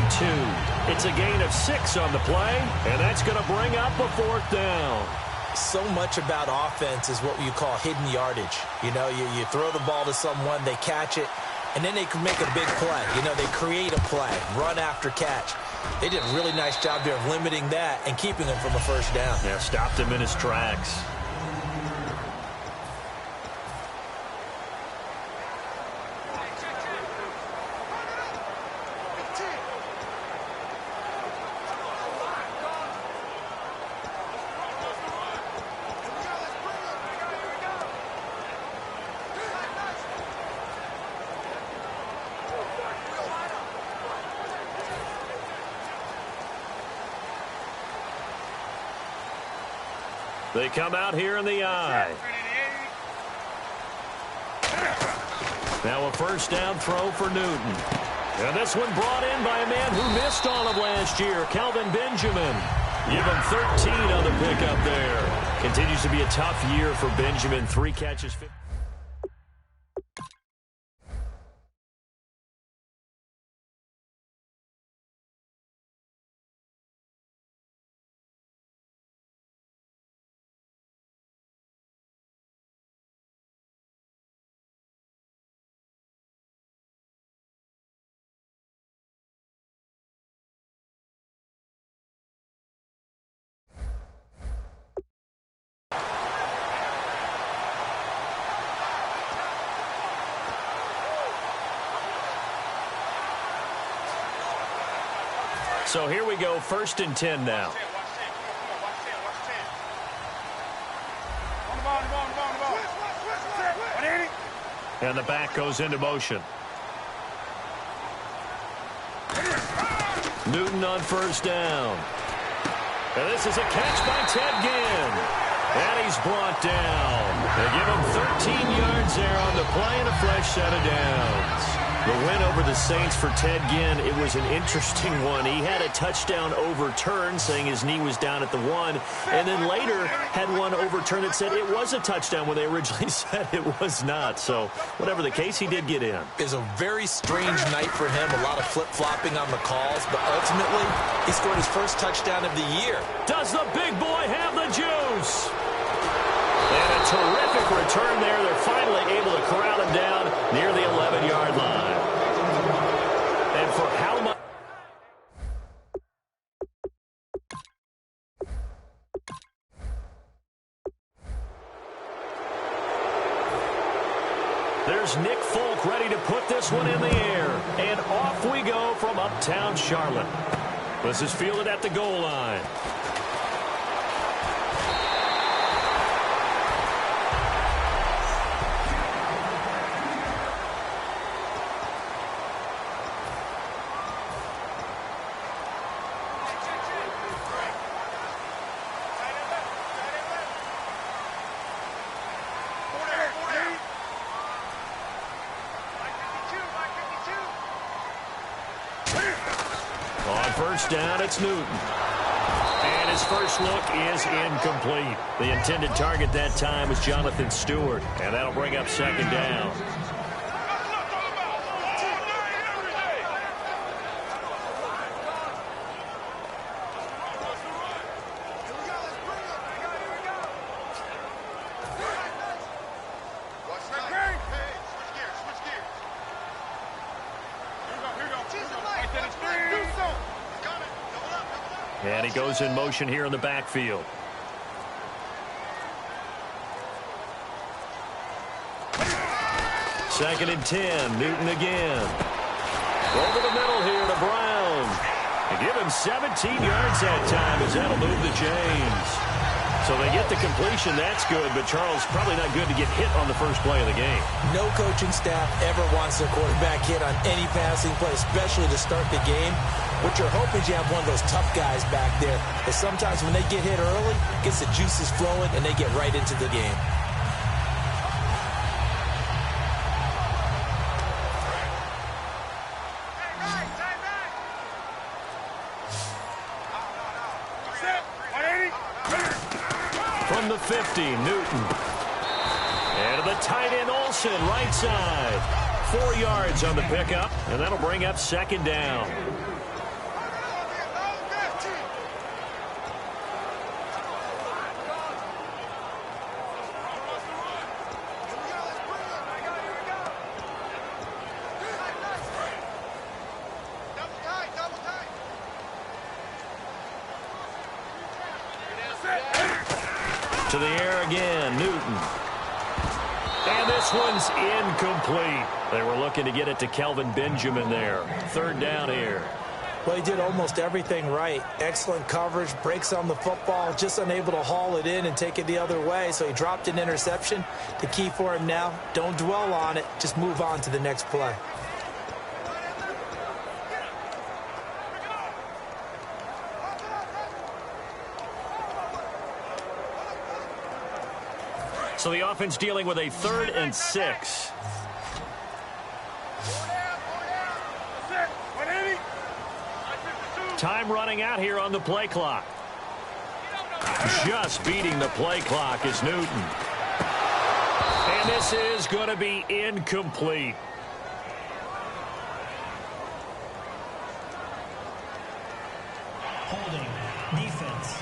It's a gain of 6 on the play, and that's going to bring up a 4th down. So much about offense is what you call hidden yardage. You know, you throw the ball to someone, they catch it, and then they can make a big play. You know, they create a play, run after catch. They did a really nice job there of limiting that and keeping him from a first down. Yeah, stopped him in his tracks. They come out here in the eye. Now a first down throw for Newton. And this one brought in by a man who missed all of last year, Kelvin Benjamin. Give him 13 on the pickup there. Continues to be a tough year for Benjamin. 3 catches. So here we go, 1st and 10 now. And the back goes into motion. Newton on 1st down. And this is a catch by Ted Ginn. And he's brought down. They give him 13 yards there on the play and a fresh set of downs. The win over the Saints for Ted Ginn, it was an interesting one. He had a touchdown overturned, saying his knee was down at the 1, and then later had one overturned that said it was a touchdown when they originally said it was not. So whatever the case, he did get in. It's a very strange night for him, a lot of flip-flopping on the calls, but ultimately he scored his first touchdown of the year. Does the big boy have the juice? And a terrific return there. They're finally able to corral him down near the 11-yard line. And for how much? There's Nick Folk ready to put this one in the air. And off we go from uptown Charlotte. This is fielded at the goal line. First down, it's Newton. And his first look is incomplete. The intended target that time was Jonathan Stewart. And that'll bring up 2nd down. And he goes in motion here in the backfield. Second and 10. Newton again. Over the middle here to Brown. They give him 17 yards that time as that'll move the chains. So they get the completion. That's good, but Charles, probably not good to get hit on the first play of the game. No coaching staff ever wants their quarterback hit on any passing play, especially to start the game. What you're hoping is you have one of those tough guys back there. But sometimes when they get hit early, it gets the juices flowing, and they get right into the game. From the 50, Newton. And to the tight end, Olsen, right side. 4 yards on the pickup, and that'll bring up 2nd down. To the air again, Newton. And this one's incomplete. They were looking to get it to Kelvin Benjamin there. 3rd down here. Well, he did almost everything right. Excellent coverage, breaks on the football, just unable to haul it in and take it the other way. So he dropped an interception. The key for him now, don't dwell on it. Just move on to the next play. So the offense dealing with a 3rd and 6. Time running out here on the play clock. Just beating the play clock is Newton. And this is going to be incomplete. Holding. Defense.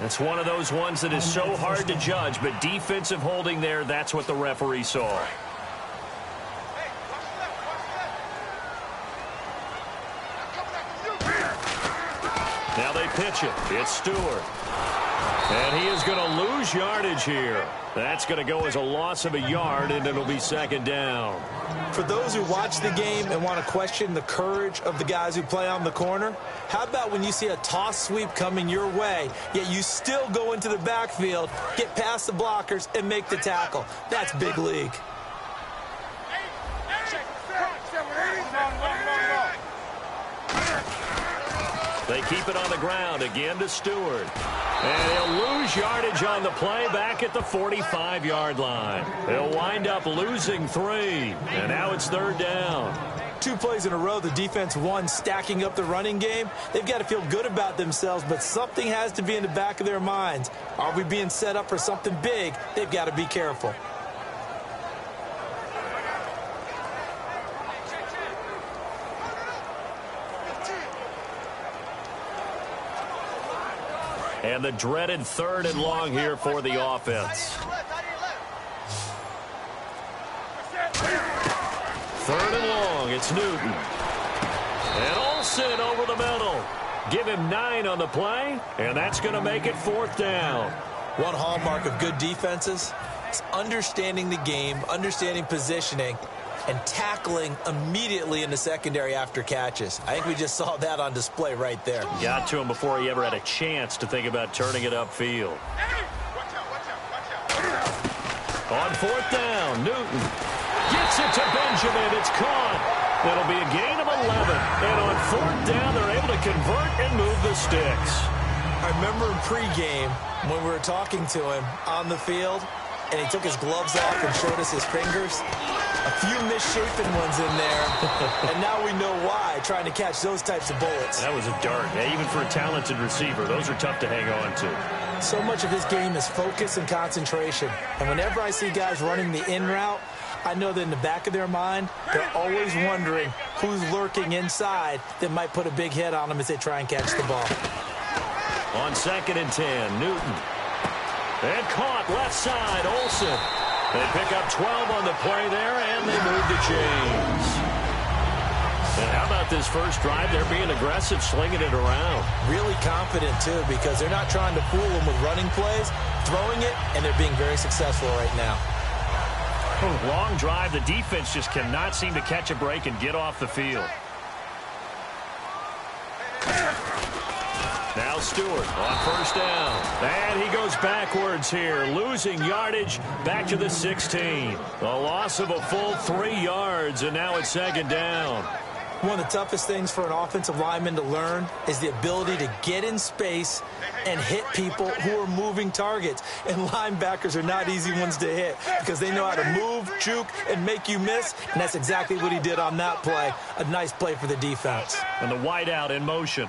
It's one of those ones that is so hard to judge, but defensive holding there, that's what the referee saw. Now they pitch it. It's Stewart. And he is going to lose yardage here. That's going to go as a loss of a yard, and it'll be second down. For those who watch the game and want to question the courage of the guys who play on the corner, how about when you see a toss sweep coming your way, yet you still go into the backfield, get past the blockers, and make the tackle? That's big league. They keep it on the ground again to Stewart. And he'll lose yardage on the play back at the 45-yard line. He'll wind up losing 3. And now it's third down. 2 plays in a row, the defense won, stacking up the running game. They've got to feel good about themselves, but something has to be in the back of their minds. Are we being set up for something big? They've got to be careful. And the dreaded 3rd and long here for the offense. 3rd and long, it's Newton. And Olsen over the middle. Give him 9 on the play, and that's going to make it 4th down. One hallmark of good defenses is understanding the game, understanding positioning, and tackling immediately in the secondary after catches. I think we just saw that on display right there. Got to him before he ever had a chance to think about turning it upfield. On 4th down, Newton gets it to Benjamin. It's caught. It'll be a gain of 11. And on 4th down, they're able to convert and move the sticks. I remember in pregame when we were talking to him on the field, and he took his gloves off and showed us his fingers. A few misshapen ones in there, and now we know why, trying to catch those types of bullets. That was a dart. Yeah, even for a talented receiver, those are tough to hang on to. So much of his game is focus and concentration. And whenever I see guys running the in route, I know that in the back of their mind, they're always wondering who's lurking inside that might put a big hit on them as they try and catch the ball. On 2nd and 10, Newton. And caught left side, Olsen. They pick up 12 on the play there, and they move the chains. And how about this first drive? They're being aggressive, slinging it around. Really confident, too, because they're not trying to fool them with running plays, throwing it, and they're being very successful right now. Long drive. The defense just cannot seem to catch a break and get off the field. Now Stewart on 1st down. And he goes backwards here, losing yardage back to the 16. A loss of a full 3 yards, and now it's 2nd down. One of the toughest things for an offensive lineman to learn is the ability to get in space and hit people who are moving targets. And linebackers are not easy ones to hit because they know how to move, juke, and make you miss. And that's exactly what he did on that play. A nice play for the defense. And the wideout in motion.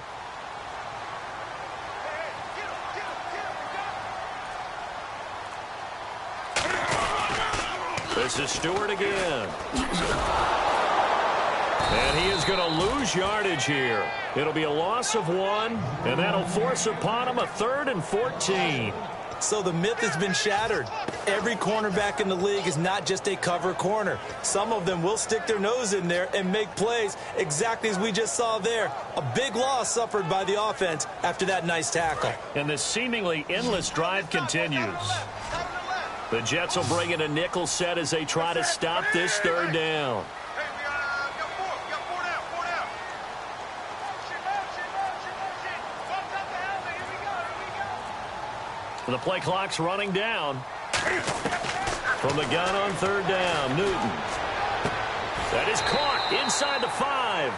This is Stewart again. And he is going to lose yardage here. It'll be a loss of 1, and that'll force upon him a 3rd and 14. So the myth has been shattered. Every cornerback in the league is not just a cover corner. Some of them will stick their nose in there and make plays exactly as we just saw there. A big loss suffered by the offense after that nice tackle. And this seemingly endless drive continues. The Jets will bring in a nickel set as they try to stop this 3rd down. The play clock's running down. From the gun on 3rd down, Newton. That is caught inside the 5.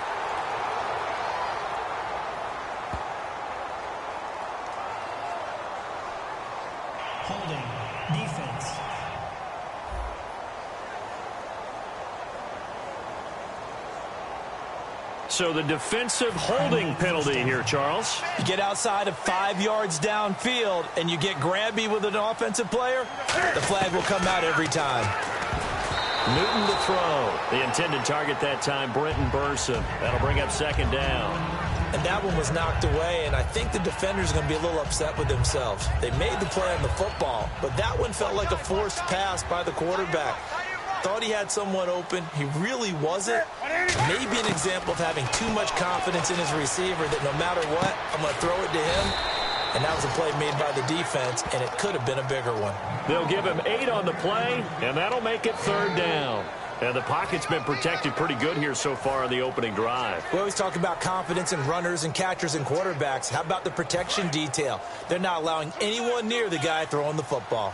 Holding. Defense. So the defensive holding penalty here, Charles. You get outside of 5 yards downfield and you get grabby with an offensive player, the flag will come out every time. Newton to throw. The intended target that time, Brenton Burson. That'll bring up 2nd down. And that one was knocked away, and I think the defenders are going to be a little upset with themselves. They made the play on the football, but that one felt like a forced pass by the quarterback. Thought he had someone open. He really wasn't. Maybe an example of having too much confidence in his receiver that no matter what, I'm going to throw it to him. And that was a play made by the defense, and it could have been a bigger one. They'll give him 8 on the play, and that'll make it third down. And the pocket's been protected pretty good here so far on the opening drive. We always talk about confidence in runners and catchers and quarterbacks. How about the protection detail? They're not allowing anyone near the guy throwing the football.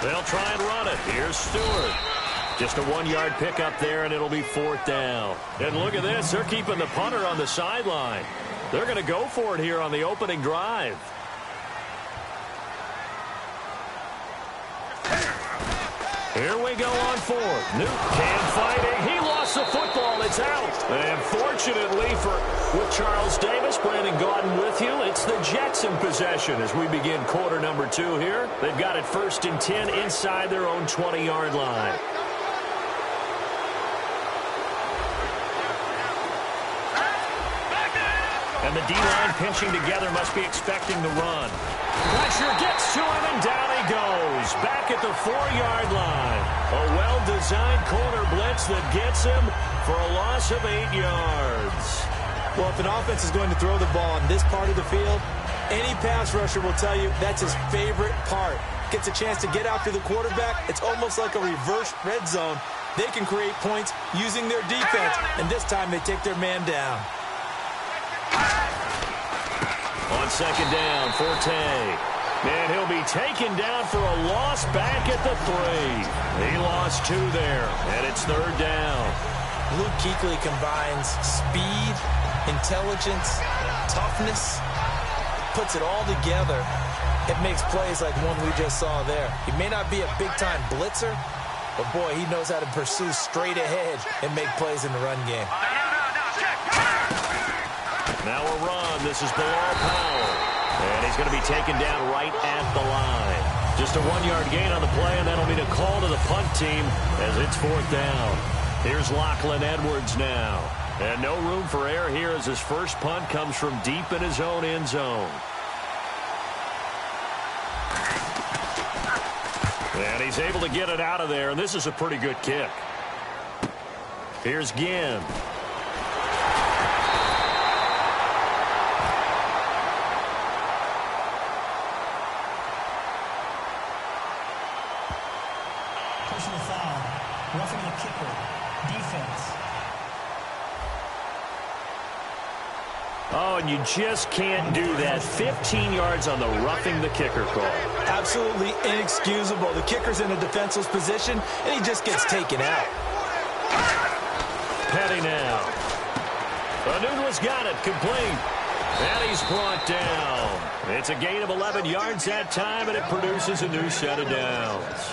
They'll try and run it. Here's Stewart. Just a 1-yard pickup there, and it'll be fourth down. And look at this. They're keeping the punter on the sideline. They're going to go for it here on the opening drive. Here we go on fourth. Nuke can fighting. He lost the football. It's out. And fortunately with Charles Davis, Brandon Gaudin with you, it's the Jets in possession as we begin quarter number 2 here. They've got it 1st and 10 inside their own 20-yard line. And the D-line pinching together must be expecting the run. Pressure gets to him, and down he goes. Back at the 4-yard line. A well-designed corner blitz that gets him for a loss of 8 yards. Well, if an offense is going to throw the ball on this part of the field, any pass rusher will tell you that's his favorite part. Gets a chance to get after the quarterback. It's almost like a reverse red zone. They can create points using their defense, and this time they take their man down. On second down, Forte. And he'll be taken down for a loss back at the 3. He lost 2 there, and it's third down. Luke Kuechly combines speed, intelligence, toughness, puts it all together. It makes plays like one we just saw there. He may not be a big-time blitzer, but, boy, he knows how to pursue straight ahead and make plays in the run game. Now a run. This is Bilal Powell. And he's going to be taken down right at the line. Just a 1-yard gain on the play, and that'll be a call to the punt team as it's fourth down. Here's Lachlan Edwards now. And no room for error here as his first punt comes from deep in his own end zone. And he's able to get it out of there, and this is a pretty good kick. Here's Ginn. Personal foul. Roughing the kicker. Defense. Oh, and you just can't do that. 15 yards on the roughing the kicker call. Absolutely inexcusable. The kicker's in a defenseless position, and he just gets taken out. Petty now. Anunwa's got it. Complete. And he's brought down. It's a gain of 11 yards that time, and it produces a new set of downs.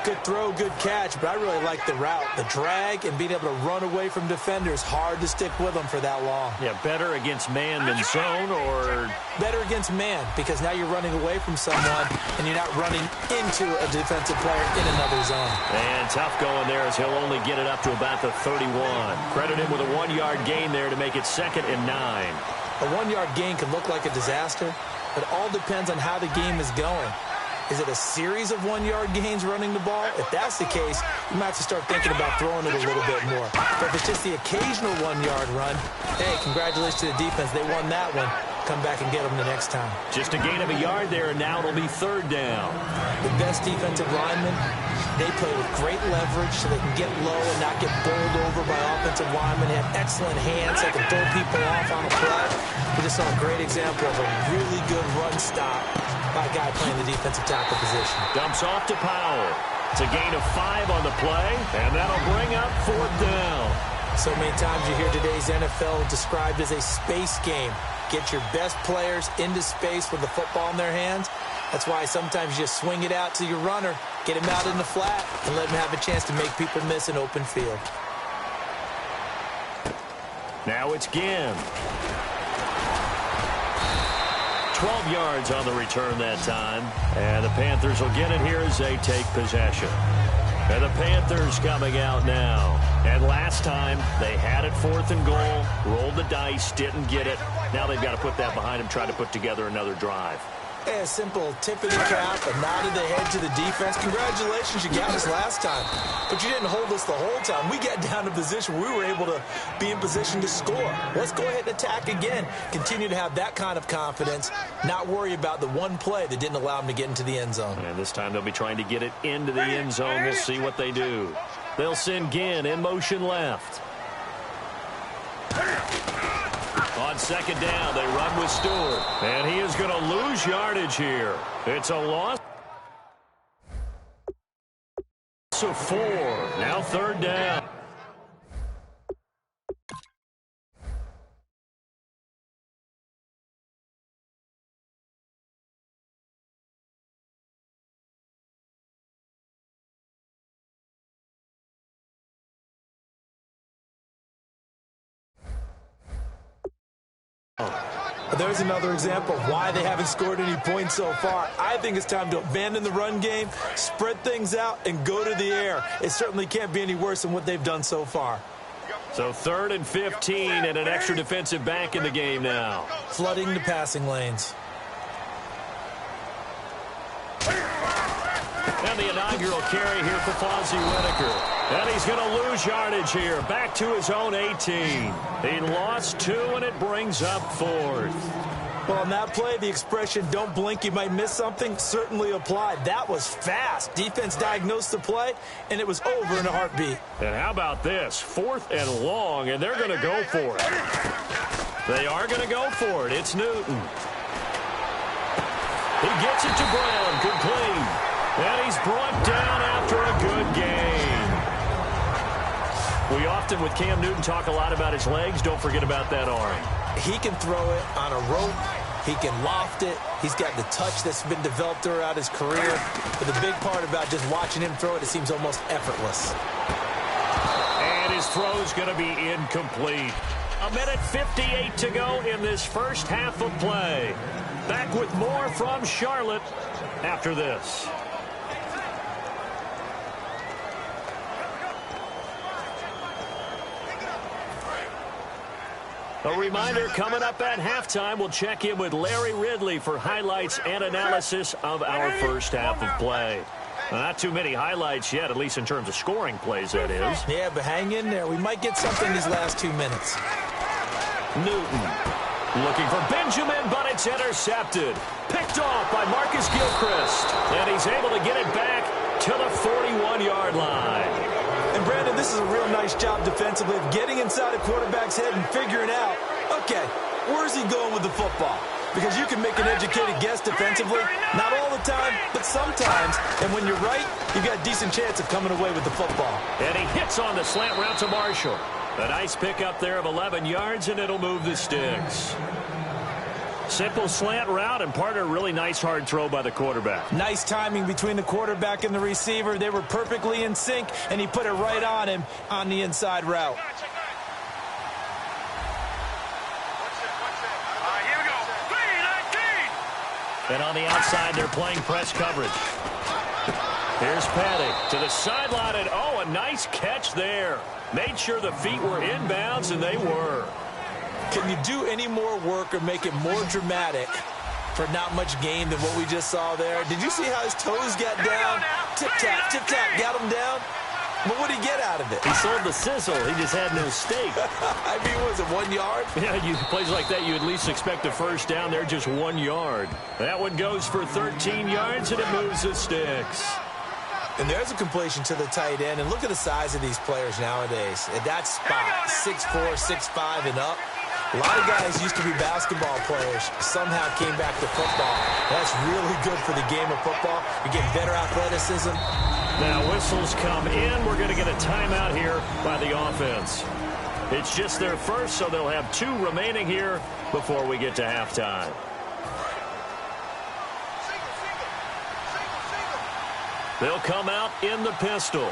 Good throw, good catch, but I really like the route. The drag and being able to run away from defenders, hard to stick with them for that long. Yeah, better against man than zone, or? Better against man, because now you're running away from someone and you're not running into a defensive player in another zone. And tough going there as he'll only get it up to about the 31. Credit him with a 1-yard gain there to make it 2nd and 9. A 1-yard gain can look like a disaster, but it all depends on how the game is going. Is it a series of 1-yard gains running the ball? If that's the case, you might have to start thinking about throwing it a little bit more. But if it's just the occasional 1-yard run, hey, congratulations to the defense. They won that one. Come back and get them the next time. Just a gain of a yard there, and now it'll be third down. The best defensive linemen, they play with great leverage so they can get low and not get bowled over by offensive linemen. They have excellent hands. They can throw people off on a play. We just saw a great example of a really good run stop by a guy playing the defensive tackle position. Dumps off to Powell. It's a gain of 5 on the play, and that'll bring up fourth down. So many times you hear today's NFL described as a space game. Get your best players into space with the football in their hands. That's why sometimes you just swing it out to your runner, get him out in the flat, and let him have a chance to make people miss an open field. Now it's Ginn. 12 yards on the return that time. And the Panthers will get it here as they take possession. And the Panthers coming out now. And last time, they had it 4th and goal, rolled the dice, didn't get it. Now they've got to put that behind them, try to put together another drive. Hey, a simple tip of the cap, a nod of the head to the defense. Congratulations, you got us last time. But you didn't hold us the whole time. We got down to position where we were able to be in position to score. Let's go ahead and attack again. Continue to have that kind of confidence, not worry about the one play that didn't allow them to get into the end zone. And this time they'll be trying to get it into the end zone. We'll see what they do. They'll send Ginn in motion left. On second down, they run with Stewart. And he is going to lose yardage here. It's a loss of 4. Now third down. There's another example of why they haven't scored any points so far. I think it's time to abandon the run game, spread things out, and go to the air. It certainly can't be any worse than what they've done so far. So 3rd and 15 and an extra defensive back in the game now. Flooding the passing lanes. And the inaugural carry here for Fonzie Whitaker. And he's going to lose yardage here. Back to his own 18. He lost 2, and it brings up 4th. Well, on that play, the expression, don't blink, you might miss something, certainly applied. That was fast. Defense diagnosed the play, and it was over in a heartbeat. And how about this? 4th and long, and they're going to go for it. They are going to go for it. It's Newton. He gets it to Brown, complete. And he's brought down after a good game. We often, with Cam Newton, talk a lot about his legs. Don't forget about that arm. He can throw it on a rope. He can loft it. He's got the touch that's been developed throughout his career. But the big part about just watching him throw it, it seems almost effortless. And his throw's going to be incomplete. 1:58 to go in this first half of play. Back with more from Charlotte after this. A reminder, coming up at halftime, we'll check in with Larry Ridley for highlights and analysis of our first half of play. Not too many highlights yet, at least in terms of scoring plays, that is. Yeah, but hang in there. We might get something these last 2 minutes. Newton looking for Benjamin, but it's intercepted. Picked off by Marcus Gilchrist. And he's able to get it back to the 41-yard line. And, Brandon, this is a real nice job defensively of getting inside a quarterback's head and figuring out, okay, where's he going with the football? Because you can make an educated guess defensively, not all the time, but sometimes. And when you're right, you've got a decent chance of coming away with the football. And he hits on the slant route to Marshall. A nice pickup there of 11 yards, and it'll move the sticks. Simple slant route, and part of a really nice hard throw by the quarterback. Nice timing between the quarterback and the receiver. They were perfectly in sync, and he put it right on him on the inside route. Here we go. 3-19. And on the outside, they're playing press coverage. Here's Paddock to the sideline, and oh, a nice catch there. Made sure the feet were inbounds, and they were. Can you do any more work or make it more dramatic for not much gain than what we just saw there? Did you see how his toes got down? Tip-tap, tip-tap, got him down? But what did he get out of it? He sold the sizzle. He just had no steak. I mean, was it 1 yard? Yeah, plays like that, you at least expect a first down. They're just 1 yard. That one goes for 13 yards, and it moves the sticks. And there's a completion to the tight end. And look at the size of these players nowadays. At that spot, 6'4", 6'5", and up. A lot of guys used to be basketball players, somehow came back to football. That's really good for the game of football. You get better athleticism. Now whistles come in. We're going to get a timeout here by the offense. It's just their first, so they'll have 2 remaining here before we get to halftime. They'll come out in the pistol.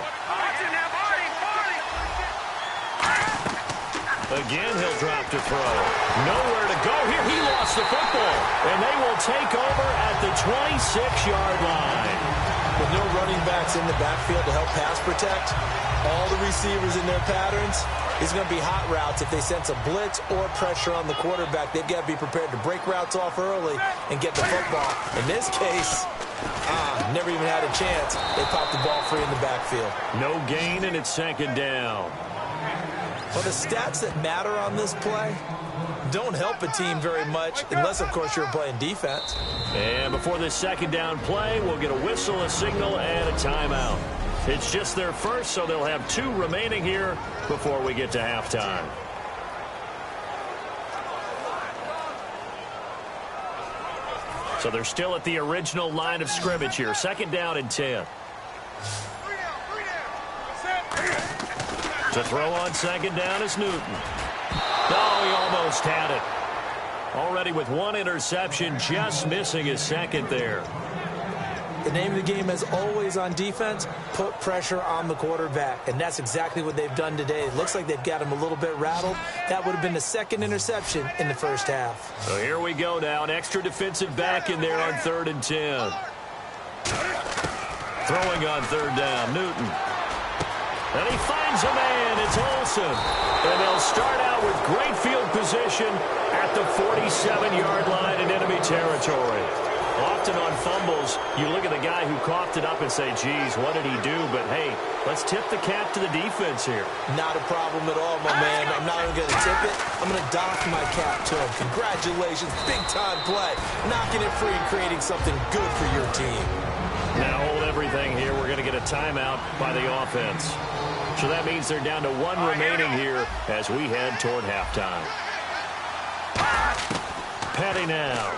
Again, he'll drop to throw. Nowhere to go here. He lost the football. And they will take over at the 26-yard line. With no running backs in the backfield to help pass protect, all the receivers in their patterns, it's going to be hot routes. If they sense a blitz or pressure on the quarterback, they've got to be prepared to break routes off early and get the football. In this case, never even had a chance. They popped the ball free in the backfield. No gain, and it's second down. Well, the stats that matter on this play don't help a team very much, unless, of course, you're playing defense. And before this second down play, we'll get a whistle, a signal, and a timeout. It's just their first, so they'll have 2 remaining here before we get to halftime. So they're still at the original line of scrimmage here. Second down and 10. To throw on second down is Newton. Oh, he almost had it. Already with 1 interception, just missing his second there. The name of the game, as always on defense, put pressure on the quarterback. And that's exactly what they've done today. It looks like they've got him a little bit rattled. That would have been the second interception in the first half. So here we go now. An extra defensive back in there on 3rd and 10. Throwing on 3rd down, Newton. And he finds a man. It's Olsen. And they'll start out with great field position at the 47-yard line in enemy territory. Often on fumbles, you look at the guy who coughed it up and say, geez, what did he do? But, hey, let's tip the cap to the defense here. Not a problem at all, my man. I'm not even going to tip it. I'm going to doff my cap to him. Congratulations. Big-time play. Knocking it free and creating something good for your team. Now hold everything here. We're going to get a timeout by the offense. So that means they're down to 1 remaining here as we head toward halftime. Petty now.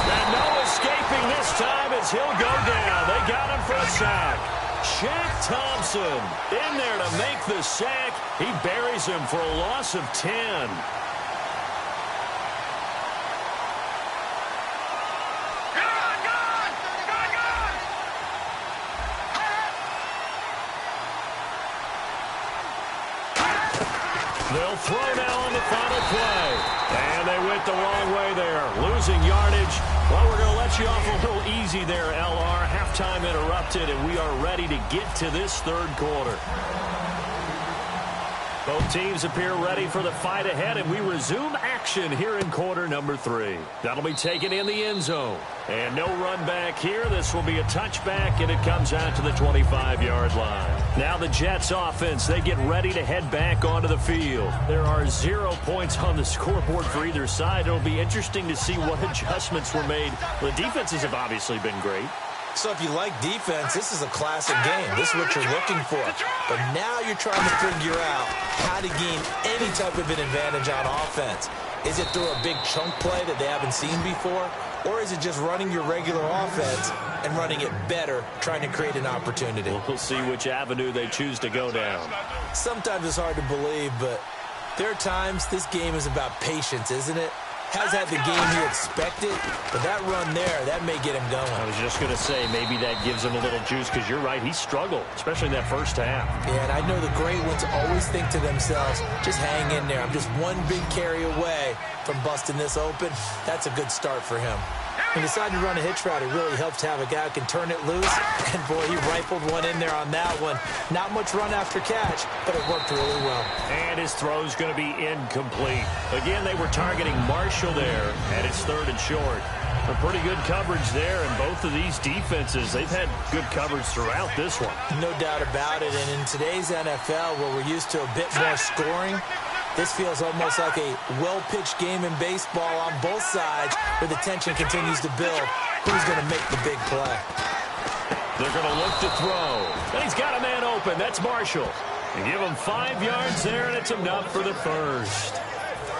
And no escaping this time as he'll go down. They got him for a sack. Shaq Thompson in there to make the sack. He buries him for a loss of 10. They'll throw now on the final play. And they went the wrong way there. Losing yardage. Well, we're going to let you off a little easy there, LR. Halftime interrupted, and we are ready to get to this 3rd quarter. Both teams appear ready for the fight ahead, and we resume action here in quarter number 3. That'll be taken in the end zone. And no run back here. This will be a touchback, and it comes out to the 25-yard line. Now the Jets offense, they get ready to head back onto the field. There are 0 points on the scoreboard for either side. It'll be interesting to see what adjustments were made. The defenses have obviously been great. So if you like defense, this is a classic game. This is what you're looking for. But now you're trying to figure out how to gain any type of an advantage on offense. Is it through a big chunk play that they haven't seen before? Or is it just running your regular offense and running it better, trying to create an opportunity? We'll see which avenue they choose to go down. Sometimes it's hard to believe, but there are times this game is about patience, isn't it? Has had the game he expected, but that run there, that may get him going. I was just going to say, maybe that gives him a little juice, because you're right, he struggled, especially in that first half. Yeah, and I know the great ones always think to themselves, just hang in there. I'm just one big carry away from busting this open. That's a good start for him. He decided to run a hitch route. It really helps to have a guy who can turn it loose. And, boy, he rifled one in there on that one. Not much run after catch, but it worked really well. And his throw's going to be incomplete. Again, they were targeting Marshall there, and it's 3rd and short. A pretty good coverage there, and both of these defenses, they've had good coverage throughout this one. No doubt about it. And in today's NFL, where we're used to a bit more scoring, this feels almost like a well-pitched game in baseball on both sides, where the tension continues to build. Who's going to make the big play? They're going to look to throw. And he's got a man open. That's Marshall. And give him 5 yards there, and it's enough for the first.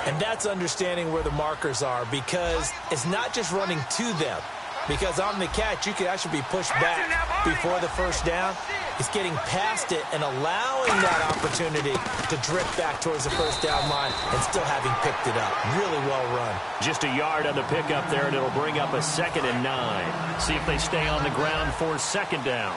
And that's understanding where the markers are, because it's not just running to them. Because on the catch, you could actually be pushed back before the first down. It's getting past it and allowing that opportunity to drift back towards the first down line and still having picked it up. Really well run. Just a yard on the pickup there, and it'll bring up a 2nd and 9. See if they stay on the ground for 2nd down.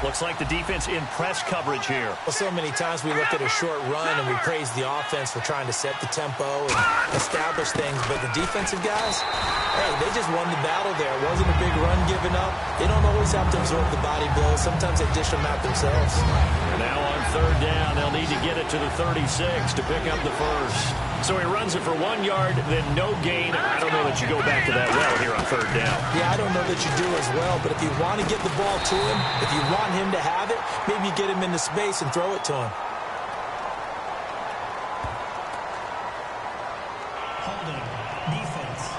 Looks like the defense in press coverage here. Well, so many times we look at a short run and we praise the offense for trying to set the tempo and establish things. But the defensive guys, hey, they just won the battle there. It wasn't a big run given up. They don't always have to absorb the body blows. Sometimes they dish them out themselves. Now on third down, they'll need to get it to the 36 to pick up the first. So he runs it for 1 yard, then no gain. I don't know that you go back to that well here on third down. Yeah, I don't know that you do as well, but if you want to get the ball to him, if you want him to have it, maybe you get him into space and throw it to him. Holding. Defense.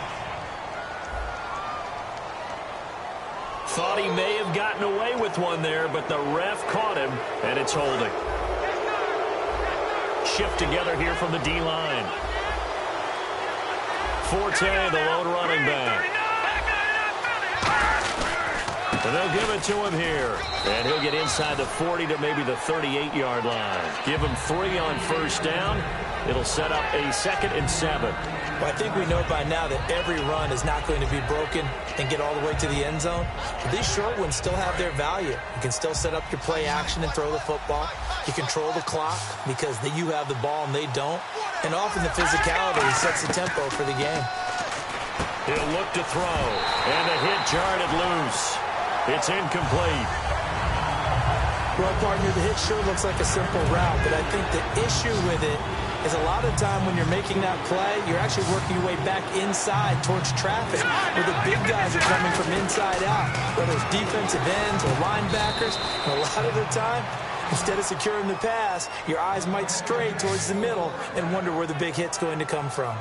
Thought he may have gotten away with one there, but the ref caught him, and it's holding. Shift together here from the D-line. Forte, the lone running back. And they'll give it to him here. And he'll get inside the 40 to maybe the 38-yard line. Give him 3 on first down. It'll set up a 2nd and 7. Well, I think we know by now that every run is not going to be broken and get all the way to the end zone. But these short ones still have their value. You can still set up your play action and throw the football. You control the clock because you have the ball and they don't. And often the physicality sets the tempo for the game. He'll look to throw. And the hit jarred it loose. It's incomplete. Well, partner, the hit sure looks like a simple route, but I think the issue with it is a lot of time when you're making that play, you're actually working your way back inside towards traffic, where the big guys are coming from inside out, whether it's defensive ends or linebackers. And a lot of the time, instead of securing the pass, your eyes might stray towards the middle and wonder where the big hit's going to come from.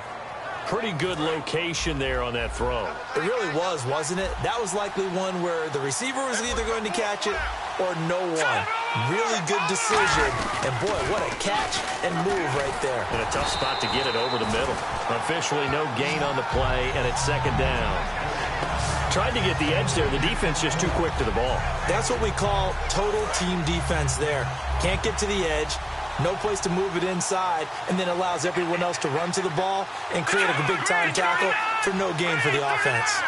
Pretty good location there on that throw. It really was, wasn't it? That was likely one where the receiver was either going to catch it or no one. Really good decision. And, boy, what a catch and move right there. And a tough spot to get it over the middle. Officially no gain on the play, and it's 2nd down. Tried to get the edge there. The defense just too quick to the ball. That's what we call total team defense there. Can't get to the edge. No place to move it inside, and then allows everyone else to run to the ball and create a big-time tackle for no gain for the offense.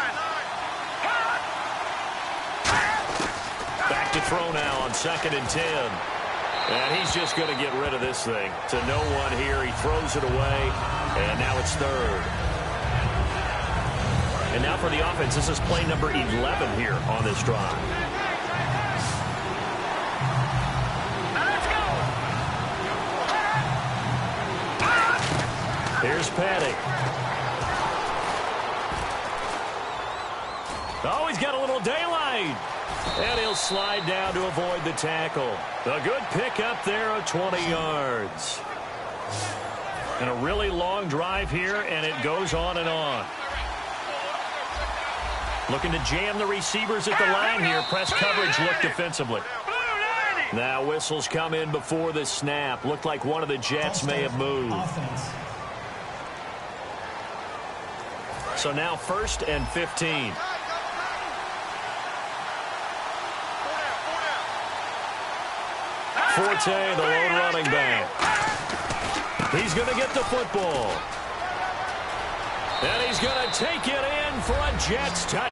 Back to throw now on 2nd and 10. And he's just going to get rid of this thing. To no one here. He throws it away, and now it's 3rd. And now for the offense, this is play number 11 here on this drive. Here's Paddock. Oh, he's got a little daylight. And he'll slide down to avoid the tackle. A good pickup there of 20 yards. And a really long drive here, and it goes on and on. Looking to jam the receivers at the line here. Press coverage look defensively. Now whistles come in before the snap. Looked like one of the Jets may have moved. So now 1st and 15. Forte, the lone running back. He's going to get the football. And he's going to take it in for a Jets touchdown.